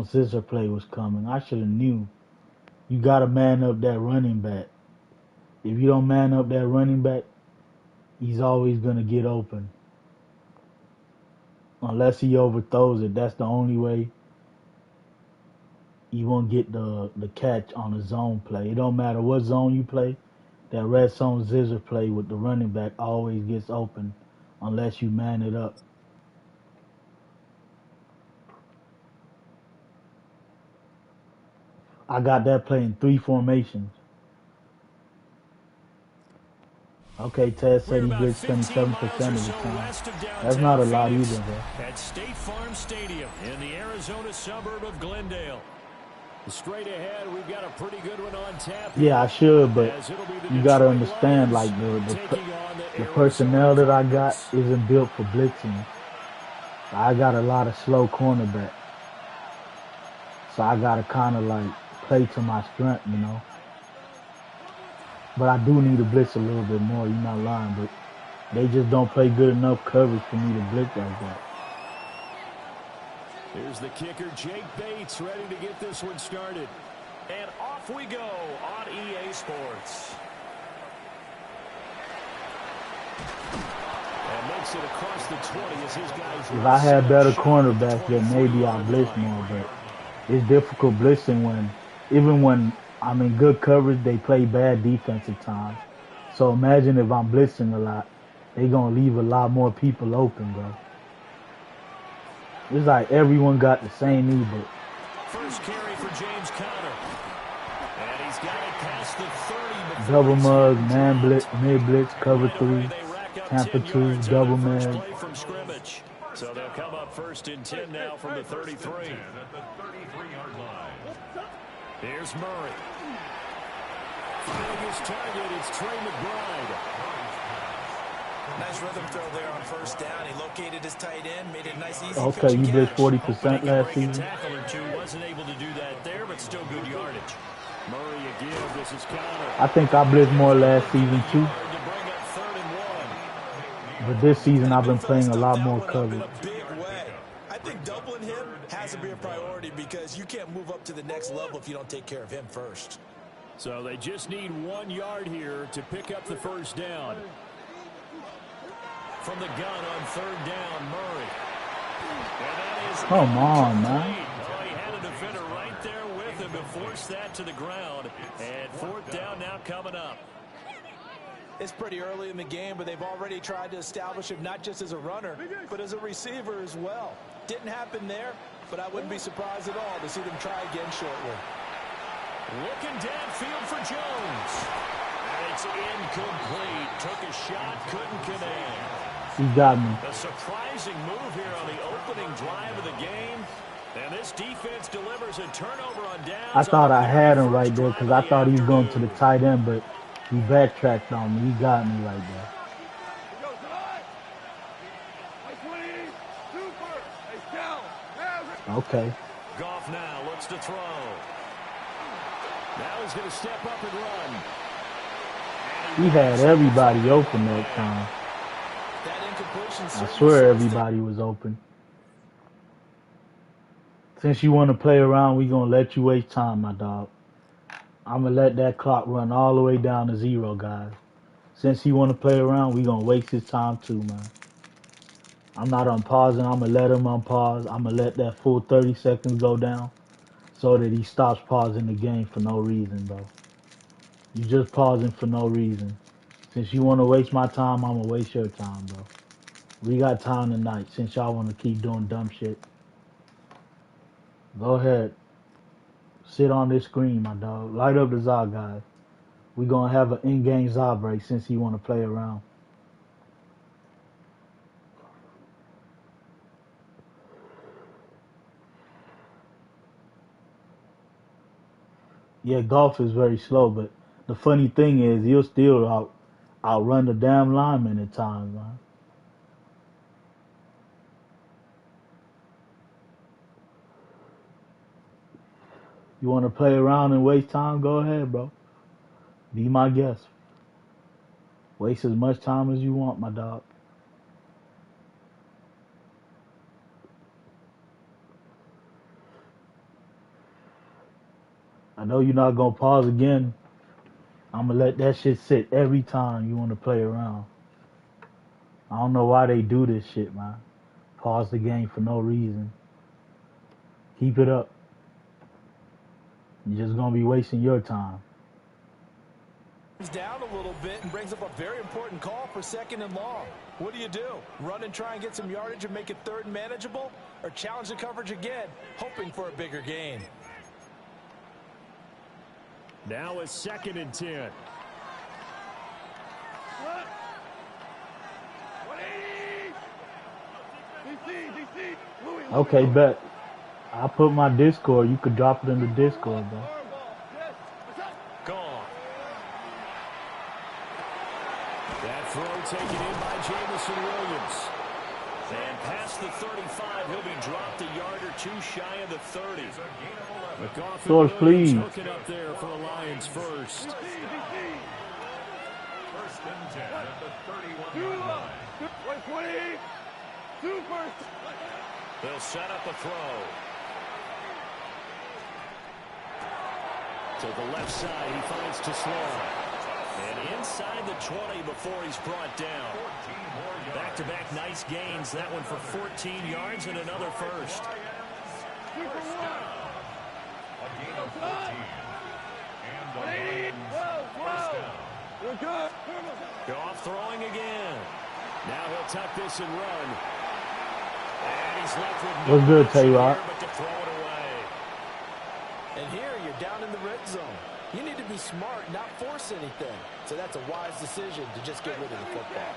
scissor play was coming. I should have knew. You gotta man up that running back. If you don't man up that running back, he's always gonna get open. Unless he overthrows it, that's the only way you won't get the catch on a zone play. It don't matter what zone you play. That red zone scissor play with the running back always gets open unless you man it up. I got that play in 3 formations. Okay, Ted said We're he about blitzed 15 27% miles or of the so time. west of That's downtown not a lot Phoenix either, bro. at State Farm Stadium in the Arizona suburb of Glendale. Straight ahead, we've got a pretty good one on tap. Yeah, I should, but As it'll be the you gotta Detroit understand, Lions like taking on the the Arizona personnel that I got Cardinals. isn't built for blitzing. I got a lot of slow cornerbacks, so I gotta kind of like play to my strength, you know. But I do need to blitz a little bit more. You're not lying, but they just don't play good enough coverage for me to blitz like that. Here's the kicker, Jake Bates, ready to get this one started. And off we go on EA Sports. And makes it across the 20 as his guys. If I had better cornerbacks, then maybe I'll blitz more, but it's difficult blitzing even when I'm in good coverage, they play bad defensive times. So imagine if I'm blitzing a lot, they gonna leave a lot more people open, bro. It's like everyone got the same knee, but first carry for James Conner. And he's got it past the 30. Double mug, man blitz, mid blitz, cover 3, Tampa 2, double man. From scrimmage. So they'll come up 1st and 10 now from the 33. At the 33-yard line. Here's Murray. Finding his target, it's Trey McBride. Nice rhythm throw there on 1st down. He located his tight end, made it nice, easy. Okay, you blitzed 40% last season. Tackle or two, wasn't able to do that there, but still good yardage. Murray again, this is Conner. I think I blitzed more last season too. But this season I've been playing a lot more coverage. I think doubling him has to be a priority because you can't move up to the next level if you don't take care of him first. So they just need 1 yard here to pick up the 1st down. From the gun on 3rd down, Murray. And that is Come on, man. Oh, he had a defender right there with him to force that to the ground. And 4th down now coming up. It's pretty early in the game, but they've already tried to establish him not just as a runner, but as a receiver as well. Didn't happen there, but I wouldn't be surprised at all to see them try again shortly. Looking downfield for Jones. And it's incomplete. Took a shot, couldn't connect. He got me. A surprising move here on the opening drive of the game. And this defense delivers a turnover on downs. I thought I had him right there because I thought he was going to the tight end, but he backtracked on me. He got me right there. Okay. Goff now looks to throw. Now he's going to step up and run. He had everybody open that time. I swear everybody was open. Since you want to play around, we're going to let you waste time, my dog. I'm going to let that clock run all the way down to 0, guys. Since you want to play around, we're going to waste his time too, man. I'm not unpausing. I'm going to let him unpause. I'm going to let that full 30 seconds go down so that he stops pausing the game for no reason, bro. You just pausing for no reason. Since you want to waste my time, I'm going to waste your time, bro. We got time tonight since y'all want to keep doing dumb shit. Go ahead. Sit on this screen, my dog. Light up the ZA, guys. We're going to have an in-game ZA break since he want to play around. Yeah, Goff is very slow, but the funny thing is he'll still outrun the damn lineman at times, man. You want to play around and waste time? Go ahead, bro. Be my guest. Waste as much time as you want, my dog. I know you're not going to pause again. I'm going to let that shit sit every time you want to play around. I don't know why they do this shit, man. Pause the game for no reason. Keep it up. You're just going to be wasting your time. Down a little bit and brings up a very important call for 2nd and long. What do? Run and try and get some yardage and make it 3rd and manageable? Or challenge the coverage again, hoping for a bigger gain? Now a 2nd and 10. Okay, bet. I put my Discord. You could drop it in the Discord, bro. Gone. That throw taken in by Jamison Williams. And past the 35, he'll be dropped a yard or two shy of the 30. McGough and Source, Williams please. hooking up there for the Lions first. First and 10 at the 31-yard line. They'll set up a throw. To the left side, he finds Tesla. And inside the 20 before he's brought down. Back-to-back nice gains. That one for 14 yards and another first. First down. A gain of 14. And the Lions first down. Goff throwing again. Now he'll tuck this and run. And he's left with no What's good, option Tay-Rock? here but to throw it away. And here you're down in the red zone. You need to be smart, not force anything. So that's a wise decision to just get rid of the football.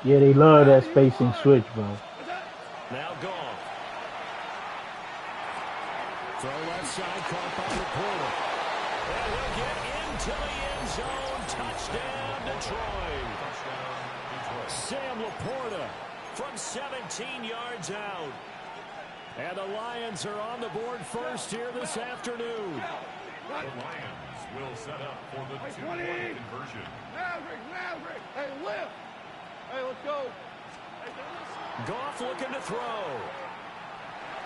Yeah, they love that spacing switch, bro. Now gone. Throw left side, caught by Laporta. And he'll get into the end zone. Touchdown, Detroit. Sam Laporta from 17 yards out. And the Lions are on the board first here this afternoon. The Lions will set up for the two-point conversion. Maverick. Hey, lift. Hey, let's go. Goff looking to throw.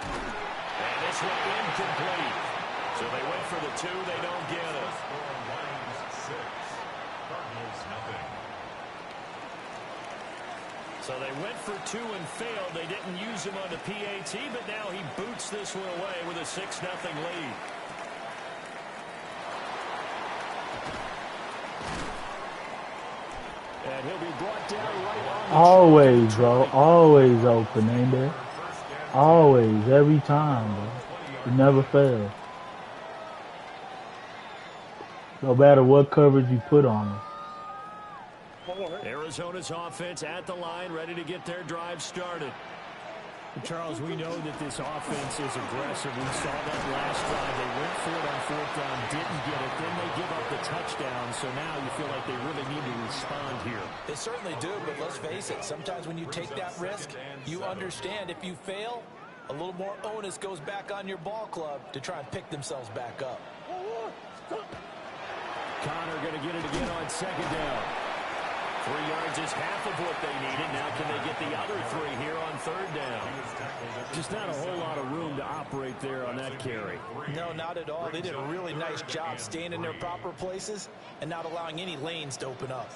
And this one incomplete. So they went for the two. They don't get it. Score Lions 6. Cardinals nothing. So they went for two and failed. They didn't use him on the PAT, but now he boots this one away with a 6-0 lead. And he'll be brought down right on the Always, bro. Always open, ain't there? Always, every time, bro. You never fail. No matter what coverage you put on it. Arizona's offense at the line, ready to get their drive started. Charles, we know that this offense is aggressive. We saw that last drive. They went for it on fourth down, didn't get it. Then they give up the touchdown. So now you feel like they really need to respond here. They certainly do, but let's face it. Sometimes when you take that risk, you understand if you fail, a little more onus goes back on your ball club to try and pick themselves back up. Connor going to get it again on second down. 3 yards is half of what they needed. Now can they get the other 3 here on third down? Just not a whole lot of room to operate there on that carry. No, not at all. They did a really nice job staying in their proper places and not allowing any lanes to open up.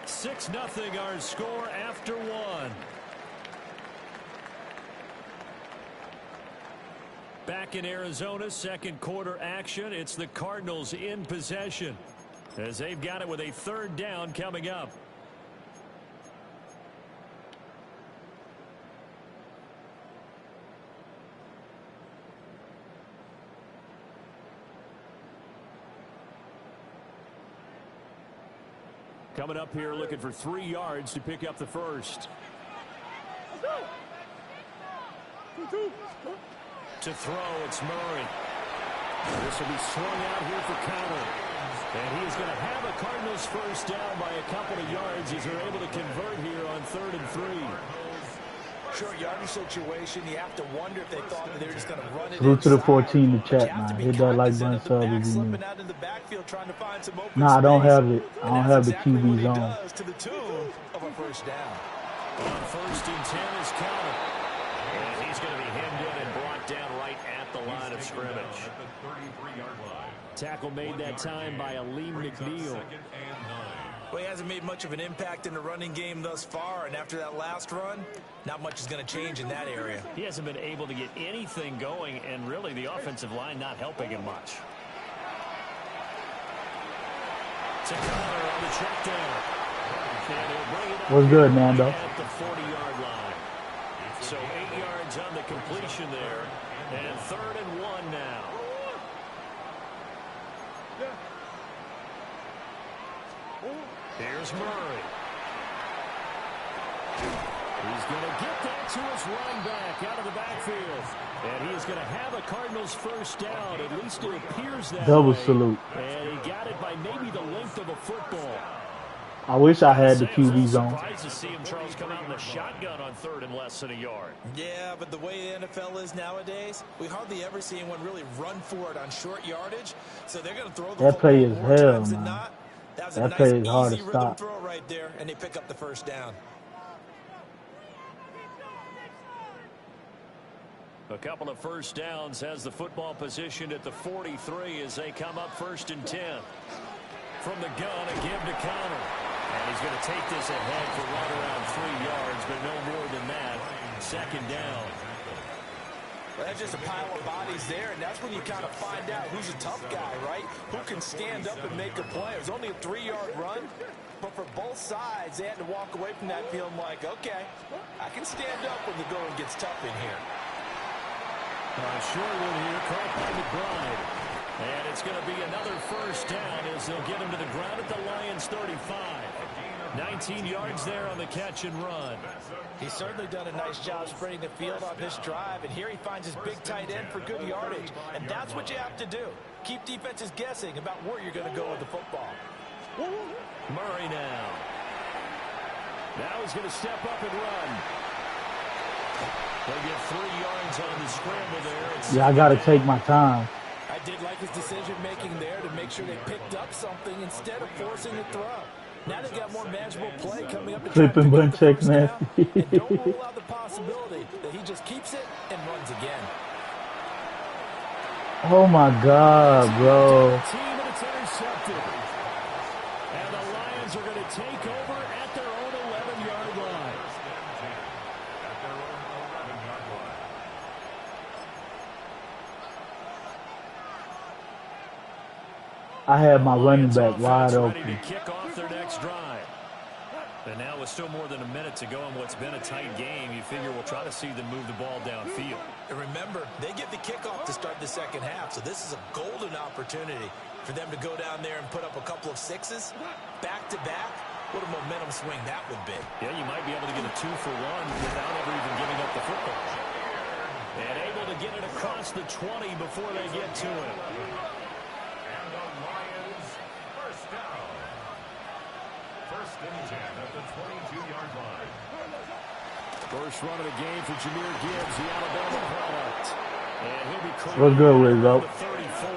6-0 our score after one. Back in Arizona, second quarter action. It's the Cardinals in possession as they've got it with a third down coming up. Coming up here looking for 3 yards to pick up the first. To throw, it's Murray. This will be swung out here for Connor. And he is going to have a Cardinals first down by a couple of yards as they're able to convert here on 3rd and 3. Short yardage situation, you have to wonder if they thought that they were just going to run it Root to the inside. 14 to chat, You have to man. be Hit that like cognizant button, of the sub back if you need. slipping out in the backfield trying to find some open Nah, I don't space. have it. I don't And have the that's exactly what QB he zone. does to the tune of a first down. On 1st and 10 is Connor. And he's going to be hemmed in and brought down right at the line of scrimmage. At the 33-yard line. Tackle made that time by Aleem McNeil. 2nd and 9. Well, he hasn't made much of an impact in the running game thus far, and after that last run, not much is going to change in that area. He hasn't been able to get anything going, and really the offensive line not helping him much. To Connor on the check down. And he'll bring it up What's good, here Nando? at the 40-yard line. So 8 yards on the completion there, and 3rd and 1 now. Here's Murray. He's going to get that to his run back out of the backfield. And he is going to have a Cardinals first down. At least it appears that Double way. salute. And he got it by maybe the length of a football. I wish I had the QB zone. Surprised to see him, Charles, come out in the shotgun on 3rd and less than a yard. Yeah, but the way the NFL is nowadays, we hardly ever see anyone really run for it on short yardage. So they're going to throw the That play is more hell, times than man. not. That was a That nice, play is hard easy to rhythm stop. throw right there, and they pick up the first down. A couple of first downs has the football positioned at the 43 as they come up 1st and 10. From the gun, a give to Connor. And he's going to take this ahead for right around 3 yards, but no more than that. 2nd down. Well, that's just a pile of bodies there, and that's when you kind of find out who's a tough guy, right? Who can stand up and make a play. It was only a 3-yard run, but for both sides, they had to walk away from that feeling like, okay, I can stand up when the going gets tough in here. Short one here, caught by McBride. And it's going to be another first down as they'll get him to the ground at the Lions' 35. 19 yards there on the catch and run. He's certainly done a nice job spreading the field on this drive, and here he finds his big tight end for good yardage. And that's what you have to do. Keep defenses guessing about where you're going to go with the football. Murray now. Now he's going to step up and run. They'll get 3 yards on the scramble there. Yeah, I got to take my time. I did like his decision-making there to make sure they picked up something instead of forcing the throw. Now they've got more manageable play coming up to Flipping try to butt check, down, nasty. and don't rule out the possibility that he just keeps it and runs again. Oh my God, bro. Team and it's intercepted. And the Lions are going to take over at their own 11-yard line. I had my running back wide Ready open. to kick off their next drive. And now with still more than a minute to go in what's been a tight game, you figure we'll try to see them move the ball downfield. And remember, they get the kickoff to start the second half, so this is a golden opportunity for them to go down there and put up a couple of sixes back-to-back. What a momentum swing that would be. Yeah, you might be able to get a 2-for-1 without ever even giving up the football. And able to get it across the 20 before they get to it. And the Lions first down. 1st and 10 at the 22-yard line. First run of the game for Jahmyr Gibbs, the Alabama product. And he'll be What's good, Rizzo? the 34.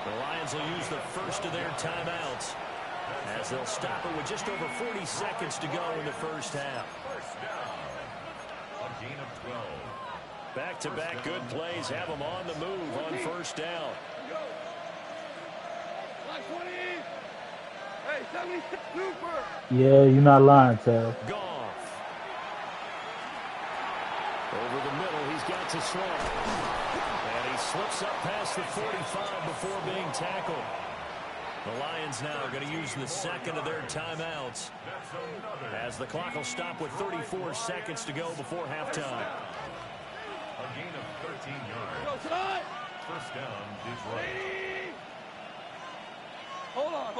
The Lions will use the first of their timeouts as they'll stop it with just over 40 seconds to go in the first half. First down. A gain of 12. Back-to-back good plays have them on the move on first down. Hey, 76 super. Yeah, you're not lying, Ted. Goff. Over the middle, he's got to slip. And he slips up past the 45 before being tackled. The Lions now are going to use the second of their timeouts as the clock will stop with 34 seconds to go before halftime. A gain of 13 yards. First down, Detroit. Hold on.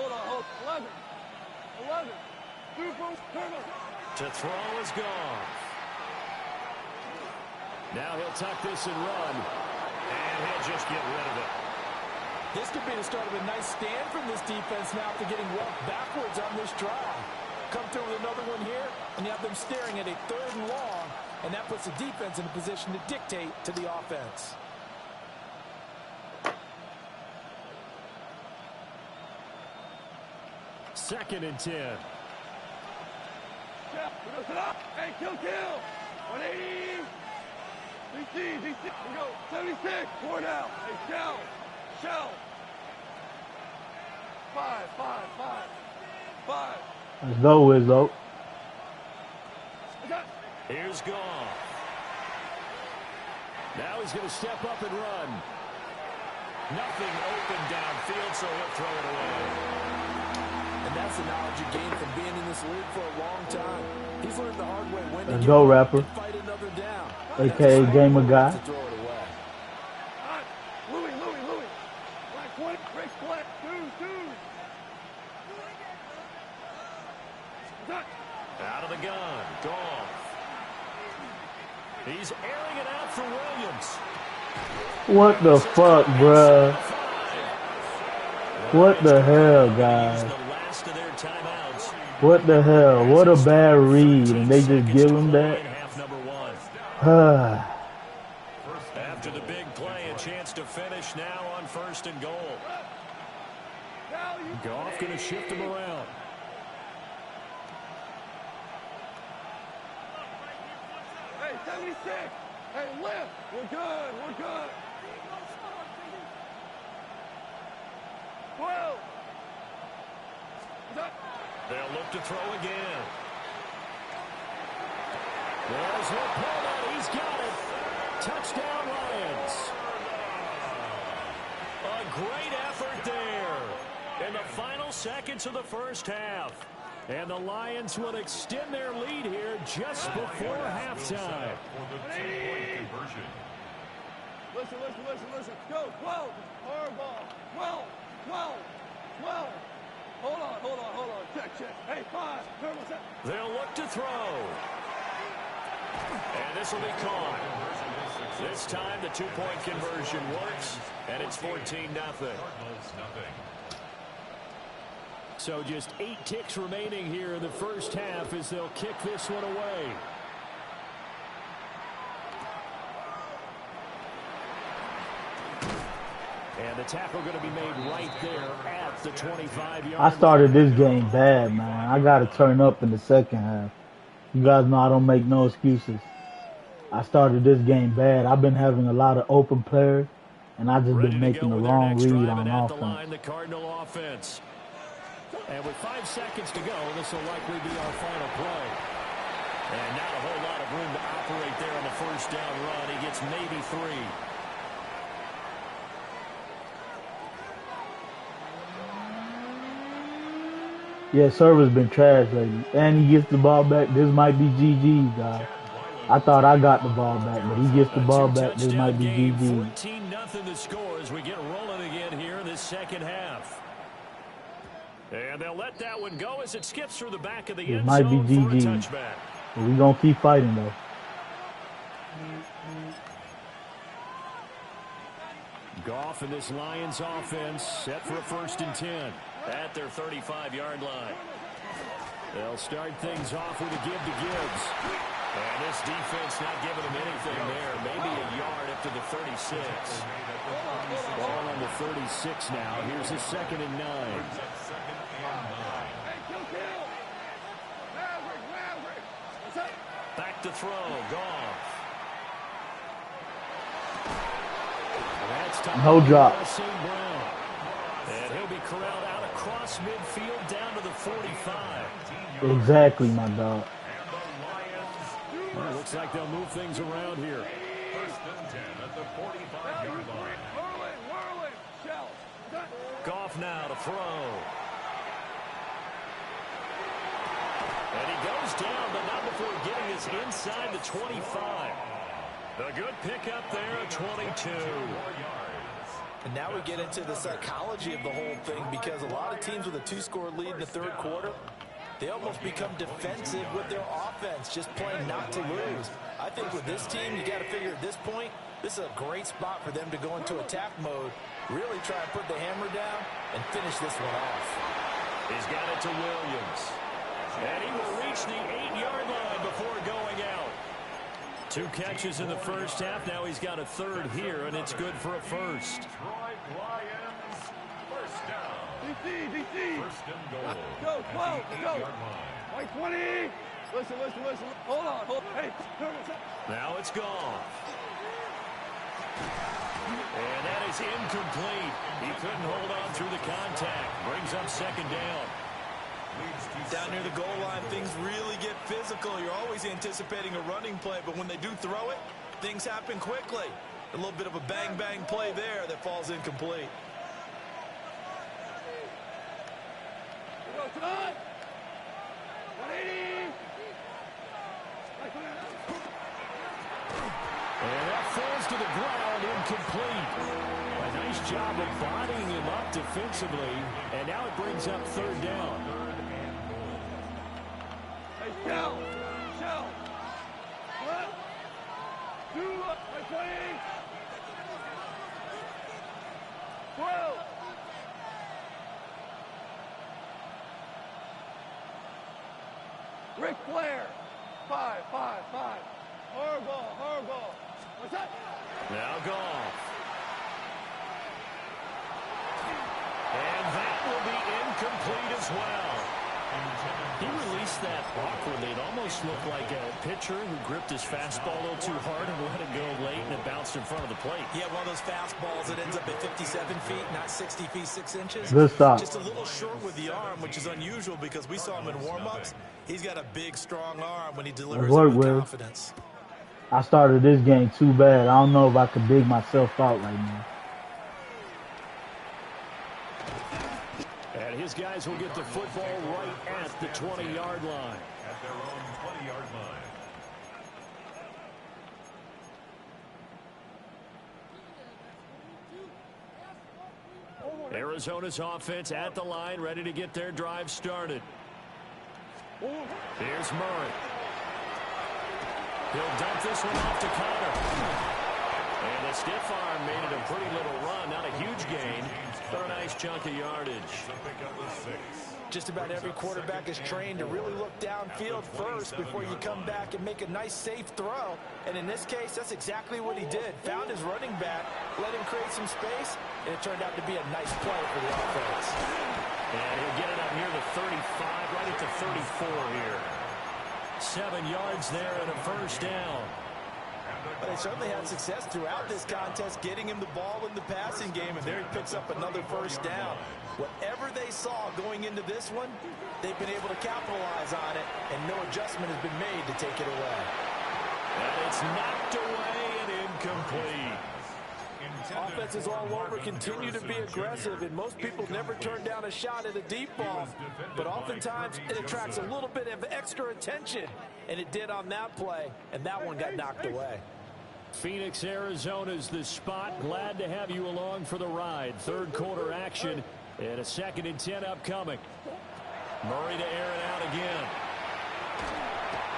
11. 2 turnover. To throw is gone. Now he'll tuck this and run. And he'll just get rid of it. This could be the start of a nice stand from this defense now after getting walked backwards on this drive. Come through with another one here, and you have them staring at a 3rd and long, and that puts the defense in a position to dictate to the offense. Second and 10. Hey, kill. 180. DC. We go. 76. 4 now. Hey, shell. 5. Let's go, Wizzo. Here's Goff. Now he's going to step up and run. Nothing open downfield, so he'll throw it away. And that's the knowledge you gain from being in this league for a long time. He's learned the hard way when to Let's give go, up Rapper. and fight another down. AKA Gamer Guy. To throw it away. Louis. Black 20. Break black. 2. Out of the gun. Goff. He's airing it out for Williams. What the fuck, bruh? What the hell, guys? What the hell? What a bad read, and they just give him that? After the big play, a chance to finish now on 1st and goal. Goff going to shift him around. Hey, 76. Hey, lift. We're good. We're good. 12. They'll look to throw again. There's LovePt3. He's got it. Touchdown, Lions. A great effort there in the final seconds of the first half. And the Lions will extend their lead here just before halftime. Listen. Go, 12. Hard ball. 12. Hold on. Check. Hey, 5. Turtle set. They'll look to throw. And this will be caught. This time the 2-point conversion works, and it's 14-0. So just 8 ticks remaining here in the first half as they'll kick this one away. And the tackle going to be made right there at the 25-yard line. I started this game bad, man. I got to turn up in the second half. You guys know I don't make no excuses. I started this game bad. I've been having a lot of open players, and I've just been making the wrong read on offense. The Cardinal offense. And with 5 seconds to go, this will likely be our final play. And not a whole lot of room to operate there on the first down run. He gets maybe 3. Yeah, Server's been trash lately. And he gets the ball back. This might be GG's, guys. I thought I got the ball back, but he gets the ball back. This might be GG's. 14-0 the score as we get rolling again here in this second half. And they'll let that one go as it skips through the back of the end might be zone for a GG. touchback. But we're going to keep fighting, though. Goff and this Lions offense set for a 1st and 10 at their 35-yard line. They'll start things off with a give to Gibbs. And this defense not giving him anything there. Maybe a yard up to the 36. Ball on the 36 now. Here's his 2nd and 9. Back to throw. Goff. No drop. And he'll be corralled out across midfield down to the 45. Exactly, my dog. Well, it looks like they'll move things around here. 1st and 10 at the 45-yard line. Whirling. Shell. Goff now to throw. And he goes down, but not before getting us inside the 25. A good pickup there at 22. And now we get into the psychology of the whole thing, because a lot of teams with a 2-score lead in the 3rd quarter, they almost become defensive with their offense, just playing not to lose. I think with this team, you got to figure at this point, this is a great spot for them to go into attack mode, really try and put the hammer down and finish this one off. He's got it to Williams. And he will reach the 8-yard line before going out. 2 catches in the first half. Now he's got a 3rd here, and it's good for a 1st. Lions, 1st down. DC. 1st and goal. Go, 12. Go. Line. 20. Listen. Hold on. Hey, turtle set. Now it's gone. And that is incomplete. He couldn't hold on through the contact. Brings up 2nd down. Down near the goal line, things really get physical. You're always anticipating a running play, but when they do throw it, things happen quickly. A little bit of a bang-bang play there that falls incomplete. Go, tonight. 180. And that falls to the ground, incomplete. A nice job of bodying him up defensively, and now it brings up 3rd down. Ric Flair. 5, 5, 5. Hardball. What's that? Now Goff. And that will be incomplete as well. He released that awkwardly. It almost looked like a pitcher who gripped his fastball a little too hard and let it go late, and it bounced in front of the plate. Yeah, one of those fastballs that ends up at 57 feet, not 60 feet, 6 inches. Good stop. Just a little short with the arm, which is unusual because we saw him in warm-ups. He's got a big, strong arm when he delivers it with confidence. I started this game too bad. I don't know if I could dig myself out right now. And his guys will get the football right at the 20-yard line. At their own 20-yard line. Arizona's offense at the line, ready to get their drive started. Here's Murray. He'll dump this one off to Connor. And the stiff arm made it a pretty little run. Not a huge gain, but a nice chunk of yardage. Just about every quarterback is trained to really look downfield first before you come back and make a nice, safe throw. And in this case, that's exactly what he did. Found his running back, let him create some space, and it turned out to be a nice play for the offense. And he'll get it up near the 35, right at the 34 here. 7 yards there and a first down. But they certainly had success throughout this contest, getting him the ball in the passing game, and there he picks up another first down. Whatever they saw going into this one, they've been able to capitalize on it, and no adjustment has been made to take it away. And it's knocked away and incomplete. Offenses all over continue to be aggressive, and most people never turn down a shot at a deep ball. But oftentimes, it attracts a little bit of extra attention, and it did on that play, and that one got knocked away. Phoenix, Arizona's the spot. Glad to have you along for the ride. Third quarter action and a 2nd and 10 upcoming. Murray to air it out again.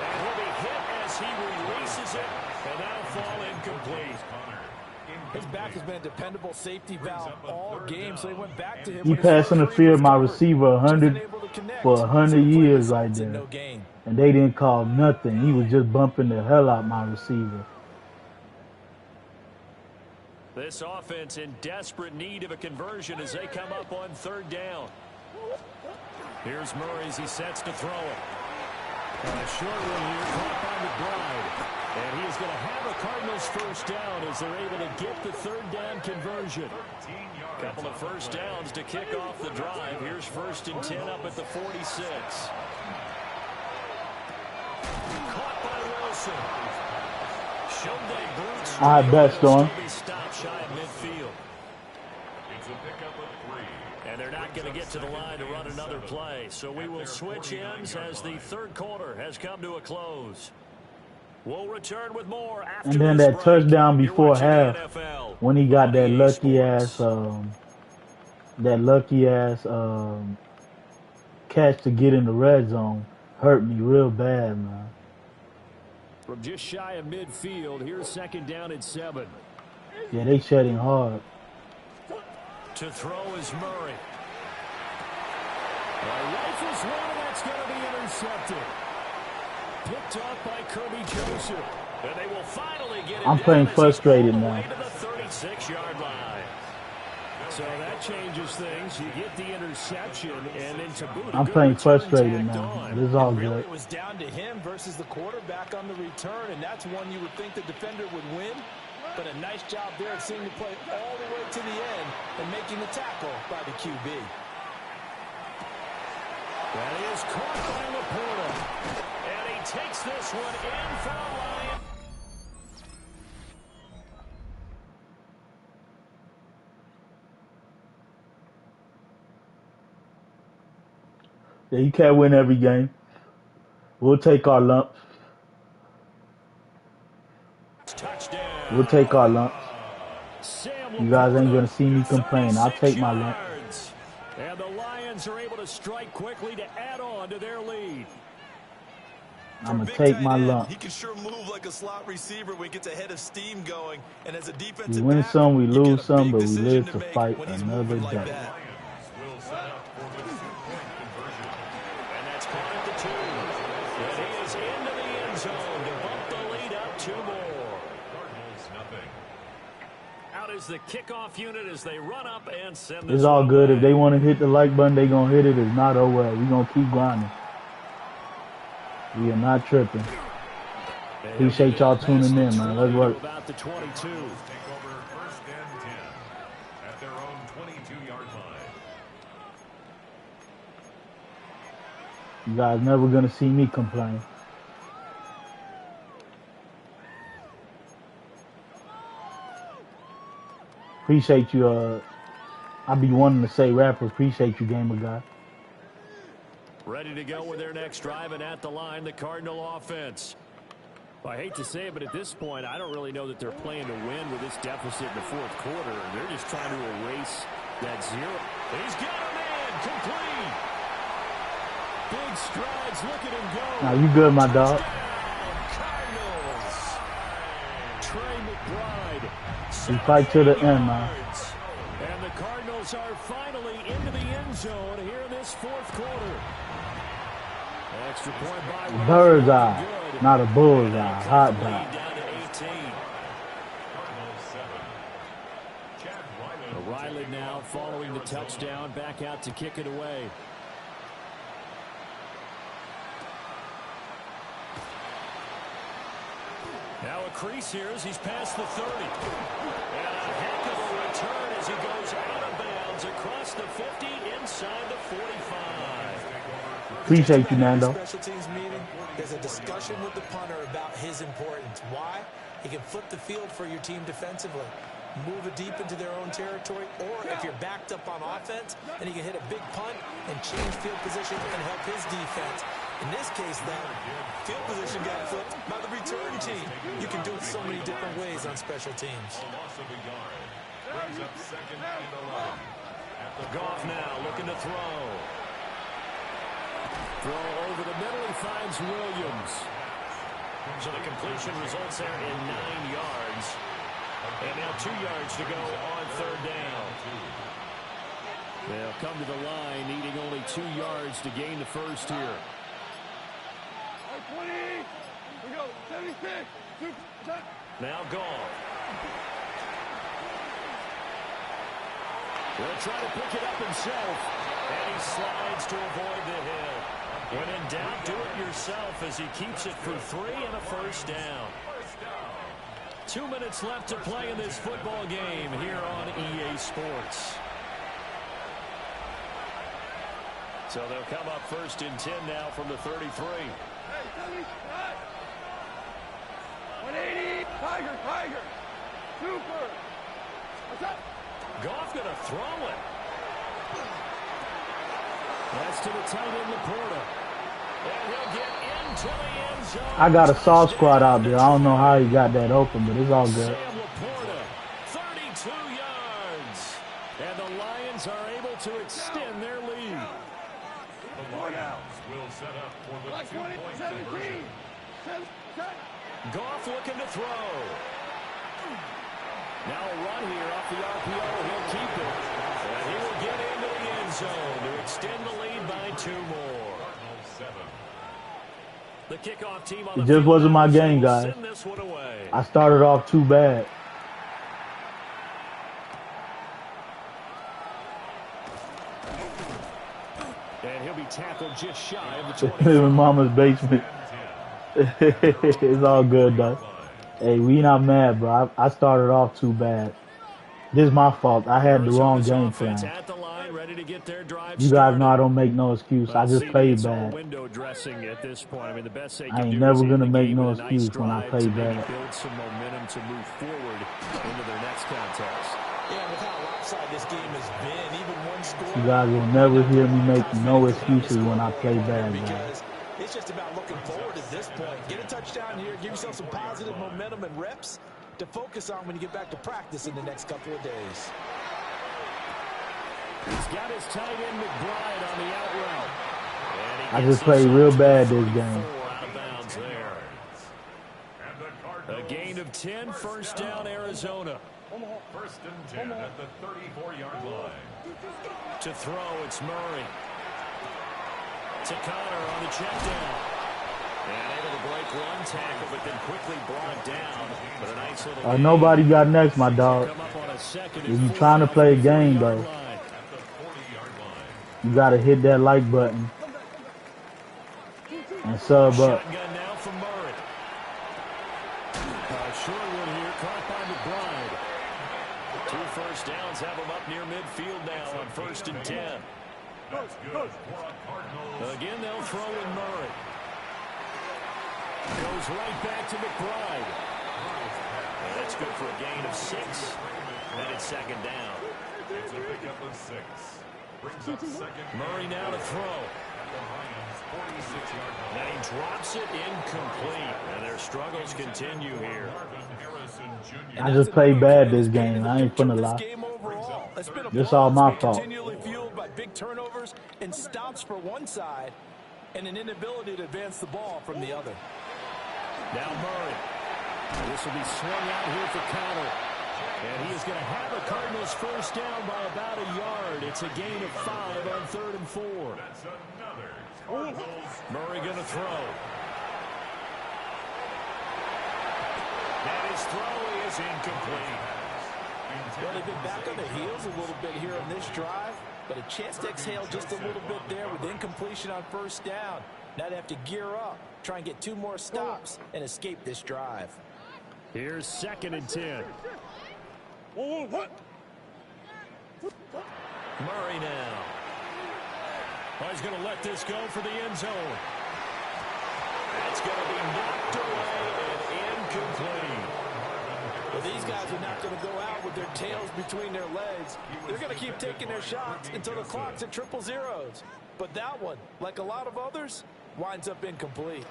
And he'll be hit as he releases it, and that'll fall incomplete. His back has been a dependable safety valve all game, so he went back to him. He passed interfered my receiver 100 for 100 years right there. And they didn't call nothing. He was just bumping the hell out my receiver. This offense in desperate need of a conversion as they come up on 3rd down. Here's Murray as he sets to throw it. A short one here, caught by McBride. And he is going to have a Cardinals first down as they're able to get the 3rd down conversion. Couple of first downs to kick off the drive. Here's 1st and 10 up at the 46. Caught by Wilson. I bet, Storm. Stopped shy of midfield. It's a pickup of 3. And they're not going to get to the line to run another play. So we will switch ends as the 3rd quarter has come to a close. We'll return with more after and then this that break. touchdown before half, NFL when he got that lucky ass catch to get in the red zone, hurt me real bad, man. From just shy of midfield, here's 2nd down and 7. Yeah, they shut him hard. To throw is Murray. Rifles one, and that's going to be intercepted. Picked off by Kirby Joseph. And they will finally get it. I'm playing frustrated now. To the 36-yard line. So that changes things. You get the interception, and then to boot, I'm playing frustrated now. This is all really, good. it was down to him versus the quarterback on the return, and that's one you would think the defender would win. But a nice job there of seeing the play all the way to the end and making the tackle by the QB. That is caught by Laporta. And he takes this one in for a Lion. Yeah, you can't win every game. We'll take our lumps. Touchdown. We'll take our lumps. You guys ain't going to see me complain. I'll take my lump. And the Lions are able to strike quickly to add on to their lead. I'm going to take my lump. He can sure move like a slot receiver when he gets a head of steam going. And as a defensive We win back, some, we you lose get a some, big but we decision live to to make fight when he's another moving like day. that. Will set up for the 2-point conversion. And that's caught at the 2. And he is into the end zone to bump the lead up 2 more. Cardinals nothing. Out is the kickoff unit as they run up and send this It's all good. away. If they want to hit the like button, they going to hit it. If not, oh well. We going to keep grinding. We are not tripping. Appreciate y'all tuning in, man. Let's work. About the 22. Take over 1st and 10 at their own 22-yard line. You guys never going to see me complain. Appreciate you. I be wanting to say rapper. Appreciate you, gamer guy. Ready to go with their next drive, and at the line, the Cardinal offense. Well, I hate to say it, but at this point, I don't really know that they're playing to win with this deficit in the 4th quarter. They're just trying to erase that 0. He's got a man complete. Big strides. Look at him go. Now you good, my dog. Cardinals. Trey McBride. We fight to the end, man. And the Cardinals are finally into the end zone here in this 4th quarter. Extra point by Bird's eye, not a bull's eye. Hot dog. down to 18. Riley now following the touchdown, back out to kick it away. Now a crease here as he's past the 30. And a heck of a return as he goes out of bounds across the 50 inside the 45. Appreciate you, Nando. Special teams meeting, there's a discussion with the punter about his importance. Why? He can flip the field for your team defensively, move it deep into their own territory, or if you're backed up on offense, then he can hit a big punt and change field position and help his defense. In this case, that field position got flipped by the return team. You can do it so many different ways on special teams. Brings up 2nd and 11. Goff now looking to throw. Throw over the middle, he finds Williams. So the completion results there in 9 yards. And now 2 yards to go on 3rd down. They'll come to the line, needing only 2 yards to gain the first here. 20. We go. 76. Now Goff. He'll try to pick it up himself. And he slides to avoid the hit. When in doubt, do it yourself as he keeps it for 3 and a first down. 2 minutes left to play in this football game here on EA Sports. So they'll come up 1st and 10 now from the 33. Hey, 180. Tiger. Super. What's up? Goff going to throw it. That's to the tight end, Laporta. And he'll get into the end zone. I got a soft squad out there. I don't know how he got that open, but it's all good. Sam Laporta, 32 yards. And the Lions are able to extend their lead. The Lions will set up for the 2-point 17. conversion. Goff looking to throw. Now a run here off the RPO. He'll keep it. And he will get into the end zone to extend the lead by 2 more. The kickoff team on It just wasn't my game, guys. send this one away. I started off too bad. And he'll be tackled just shy of the 20. In mama's basement. It's all good, though. Hey, we not mad, bro. I started off too bad. This is my fault. I had the wrong game plan. You guys know I don't make no excuse. I just played bad. Window dressing at this point. I mean, the best they I can ain't do never is gonna end the make game no with a nice excuse when I drive play to maybe bad. build some momentum to move forward into their next contest. Yeah, with how lopsided this game has been, even one score. You guys will never hear me make no excuses when I play bad, guys. Because it's just about looking forward at this point. Get a touchdown here, give yourself some positive momentum and reps to focus on when you get back to practice in the next couple of days. He's got his tight end McBride on the out route. I just played real bad this game. Out of bounds there. A gain of 10, first down Arizona. 1st and 10 at the 34-yard line. To throw, it's Murray. To Connor on the check down. one tackle, but then quickly brought down. But a nice little Nobody got next, my dog. come up on a second If and you trying to 4 play a from the game, 40-yard though, line. you got to hit that like button and sub up. Shotgun now from Murray. Sherwood here, caught by McBride. 2 first downs have him up near midfield now on 1st and 10. Again, they'll throw in Murray. Goes right back to McBride. And that's good for a gain of 6. And it's 2nd down. It's a pickup of 6. Brings up 2nd. Murray now to throw. And he drops it incomplete. And their struggles continue here. I just played bad this game. I ain't finna lie. This all my fault. Continually fueled by big turnovers and stops for one side and an inability to advance the ball from the other. Now Murray. This will be swung out here for Connor. And he is going to have a Cardinals first down by about a yard. It's a gain of 5 on 3rd and 4. That's another Cardinals. Murray going to throw. And his throw is incomplete. Well, they've been back on their heels a little bit here on this drive, but a chance to exhale just a little bit there with incompletion on 1st down. Now they have to gear up, try and get 2 more stops, and escape this drive. Here's 2nd and 10. Murray now. Oh, he's going to let this go for the end zone. That's going to be knocked away and incomplete. Well, these guys are not going to go out with their tails between their legs. They're going to keep taking their shots until the clock's at 0-0s. But that one, like a lot of others, winds up incomplete.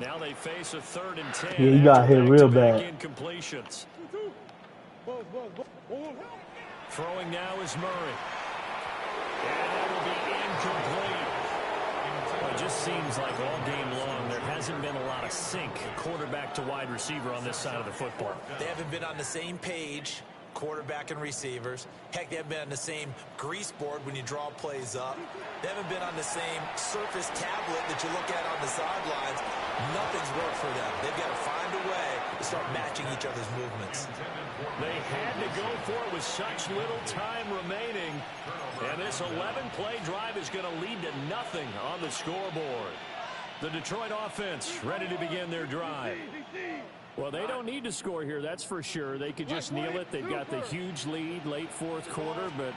Now they face a 3rd and 10. Yeah, you got hit real bad. Incompletions. Throwing now is Murray. And that will be incomplete. Well, it just seems like all game long there hasn't been a lot of sync quarterback to wide receiver on this side of the football. They haven't been on the same page, quarterback and receivers. Heck, they haven't been on the same grease board when you draw plays up. They haven't been on the same surface tablet that you look at on the sidelines. Nothing's worked for them. They've got to find a way to start matching each other's movements. They had to go for it with such little time remaining. And this 11-play drive is going to lead to nothing on the scoreboard. The Detroit offense ready to begin their drive. Well, they don't need to score here, that's for sure. They could just kneel it. They've got the huge lead late 4th quarter, but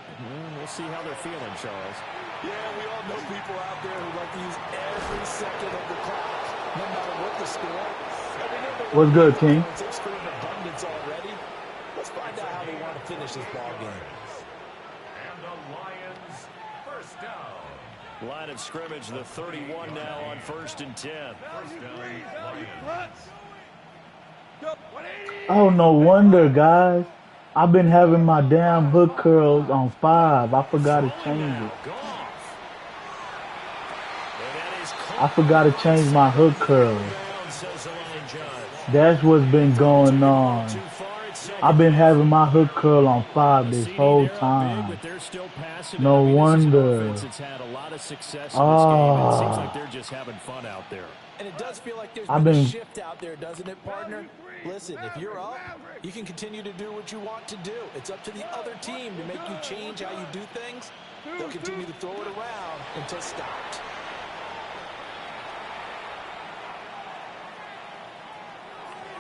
we'll see how they're feeling, Charles. Yeah, we all know people out there who like to use every second of the clock, no matter what the score. What's good, King? It's in abundance already. Let's find out how they want to finish this ball game. And the Lions first down. Line of scrimmage, the 31 now on 1st and 10. First down, Lions. Oh, no wonder, guys. I've been having my damn hook curls on 5. I forgot to change it. I forgot to change my hook curls. That's what's been going on. I've been having my hook curl on 5 this whole time. No wonder. Oh. Seems like they're just having fun out there. And it does feel like there's been a shift out there, doesn't it, partner? Listen, if you're up, you can continue to do what you want to do. It's up to the other team to make you change how you do things. They'll continue to throw it around until stopped.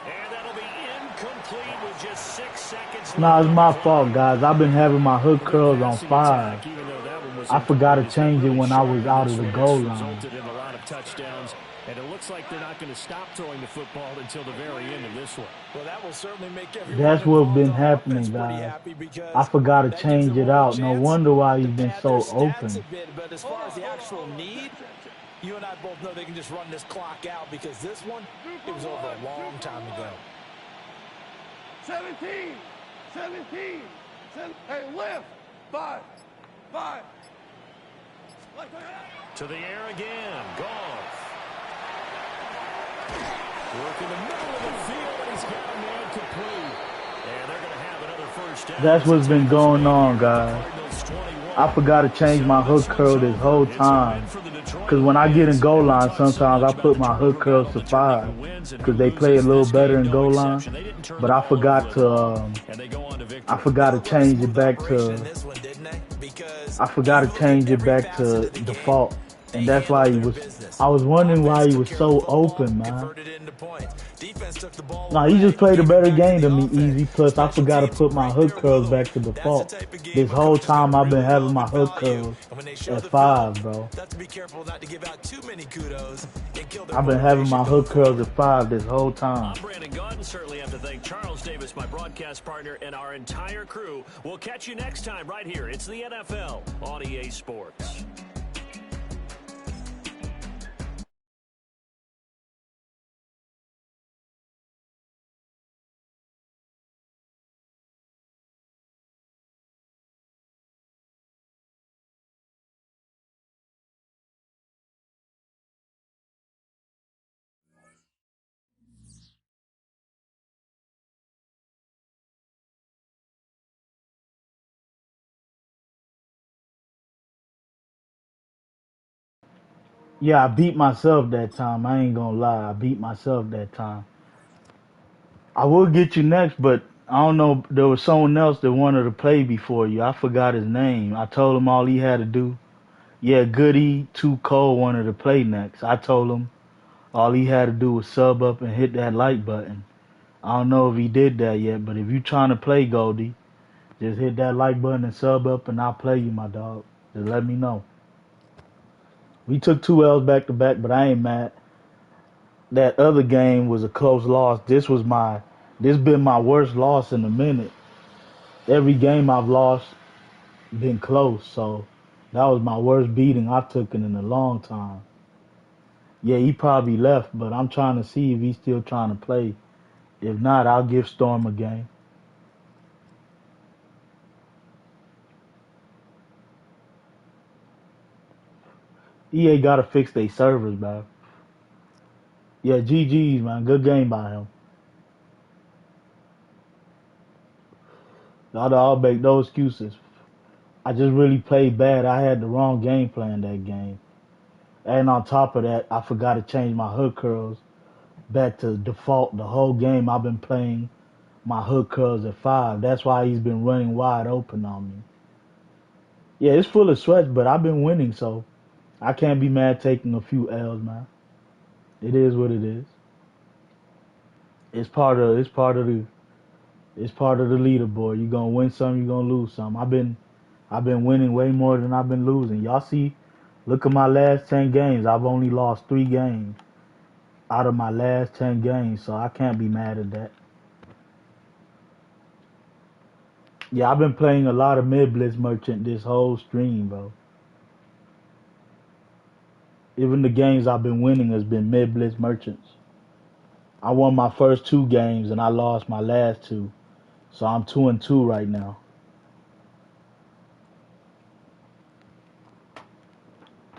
And that'll be incomplete with just 6 seconds. Nah, it's my fault, guys. I've been having my hook curls on 5. I forgot to change it when I was out of the goal line. Resulted in a lot of touchdowns, and it looks like they're not going to stop throwing the football until the very end of this one. Well, that will certainly make everyone That's what's been happening, guys. I forgot to change it out. No wonder why he's been so open. But as far as the actual need, you and I both know they can just run this clock out because this one, it was over a long time ago. 17. Hey, lift. 5. To the air again. Goff. Work in the middle of the field, and he's got a man complete. And they're going to have another first down That's as they what's been take this going one here on, at the guys. Cardinals 21. I forgot to change my So hook this one's curl this over. whole It's a win time. for the Detroit Because when I get in Lions. goal And we line, talked so sometimes I much about put the my hook turnover curls battle to determining who 5 wins and who because they play a loses little this better game. in No goal line. exception. They didn't turn the But I ball over forgot at to all, and they go on to I victory. forgot to Run a change it smooth back operation in to this one, didn't they? Because I if forgot to you look at change it every back facet to of the game, default. they And that's why handled he their was business. I was wondering Offense why he took was care of the so football, open, man. converted it into points. Defense took the ball No, he just away, played a gave it better back to game the than me, offense. Easy. Plus, I Special forgot to teams were put my right hook there with curls them. back to That's the default. type of This game a whole coach is going time to I've been really having love my and hook value. curls And when they show at the film, 5, bro. they have to be careful not to give out too many kudos and kill their I've been having motivation my going hook curls forward. at 5 this whole time. I'm Brandon Gaudin. Certainly have to thank Charles Davis, my broadcast partner, and our entire crew. We'll catch you next time right here. It's the NFL on EA Sports. Yeah, I beat myself that time. I ain't gonna lie. I beat myself that time. I will get you next, but I don't know. There was someone else that wanted to play before you. I forgot his name. I told him all he had to do. Yeah, Goody Too Cold wanted to play next. I told him all he had to do was sub up and hit that like button. I don't know if he did that yet, but if you trying to play Goldie, just hit that like button and sub up, and I'll play you, my dog. Just let me know. We took 2 L's back to back, but I ain't mad. That other game was a close loss. This been my worst loss in a minute. Every game I've lost been close, so that was my worst beating I took in a long time. Yeah, he probably left, but I'm trying to see if he's still trying to play. If not, I'll give Storm a game. EA gotta fix their servers, man. Yeah, GG's, man. Good game by him. I'll make no excuses. I just really played bad. I had the wrong game plan that game. And on top of that, I forgot to change my hook curls back to default. The whole game I've been playing my hook curls at 5. That's why he's been running wide open on me. Yeah, it's full of sweats, but I've been winning, so I can't be mad taking a few L's, man. It is what it is. It's part of the leaderboard. You're gonna win some, you're gonna lose some. I've been winning way more than I've been losing. Y'all see, look at my last 10 games. I've only lost 3 games out of my last 10 games, so I can't be mad at that. Yeah, I've been playing a lot of Mid Blitz Merchant this whole stream, bro. Even the games I've been winning has been Mid Blitz Merchants. I won my first 2 games and I lost my last 2, so I'm 2-2 right now.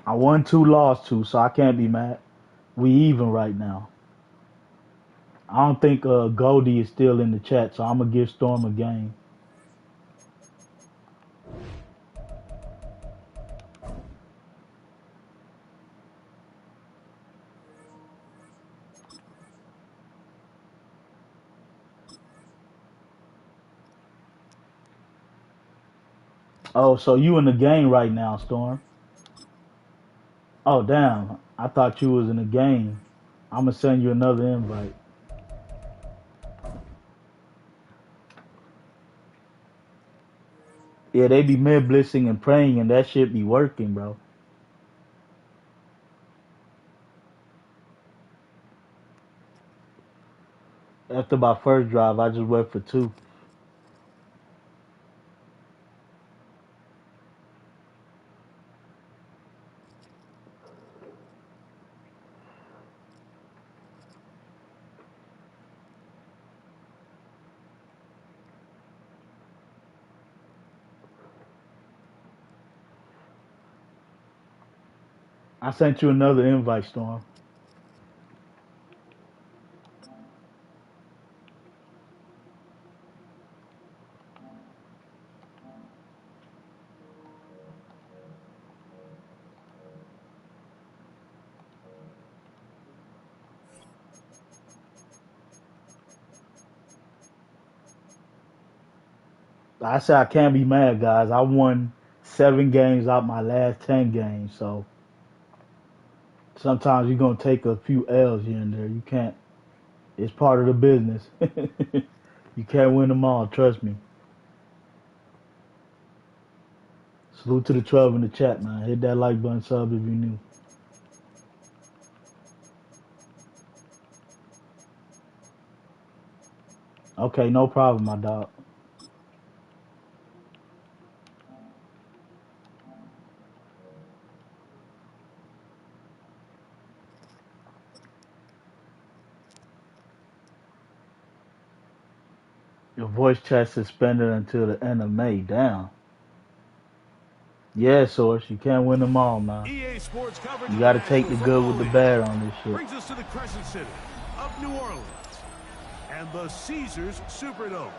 I won 2, lost 2, so I can't be mad. We even right now. I don't think Goldie is still in the chat, so I'm gonna give Storm a game. Oh, so you in the game right now, Storm? Oh, damn. I thought you was in the game. I'm gonna send you another invite. Yeah, they be mid blitzing and praying, and that shit be working, bro. After my first drive, I just went for 2. I sent you another invite, Storm. I say I can't be mad, guys. I won 7 games out my last 10 games, so sometimes you're gonna take a few L's here and there. You can't. It's part of the business. You can't win them all. Trust me. Salute to the 12 in the chat, man. Hit that like button, sub if you're new. Okay, no problem, my dog. Your voice chat suspended until the end of May. Damn. Yeah, Source. You can't win them all, man. EA Sports coverage You of the got to take National the good Football with the League bad on this shit. brings us to the Crescent City of New Orleans and the Caesars Superdome,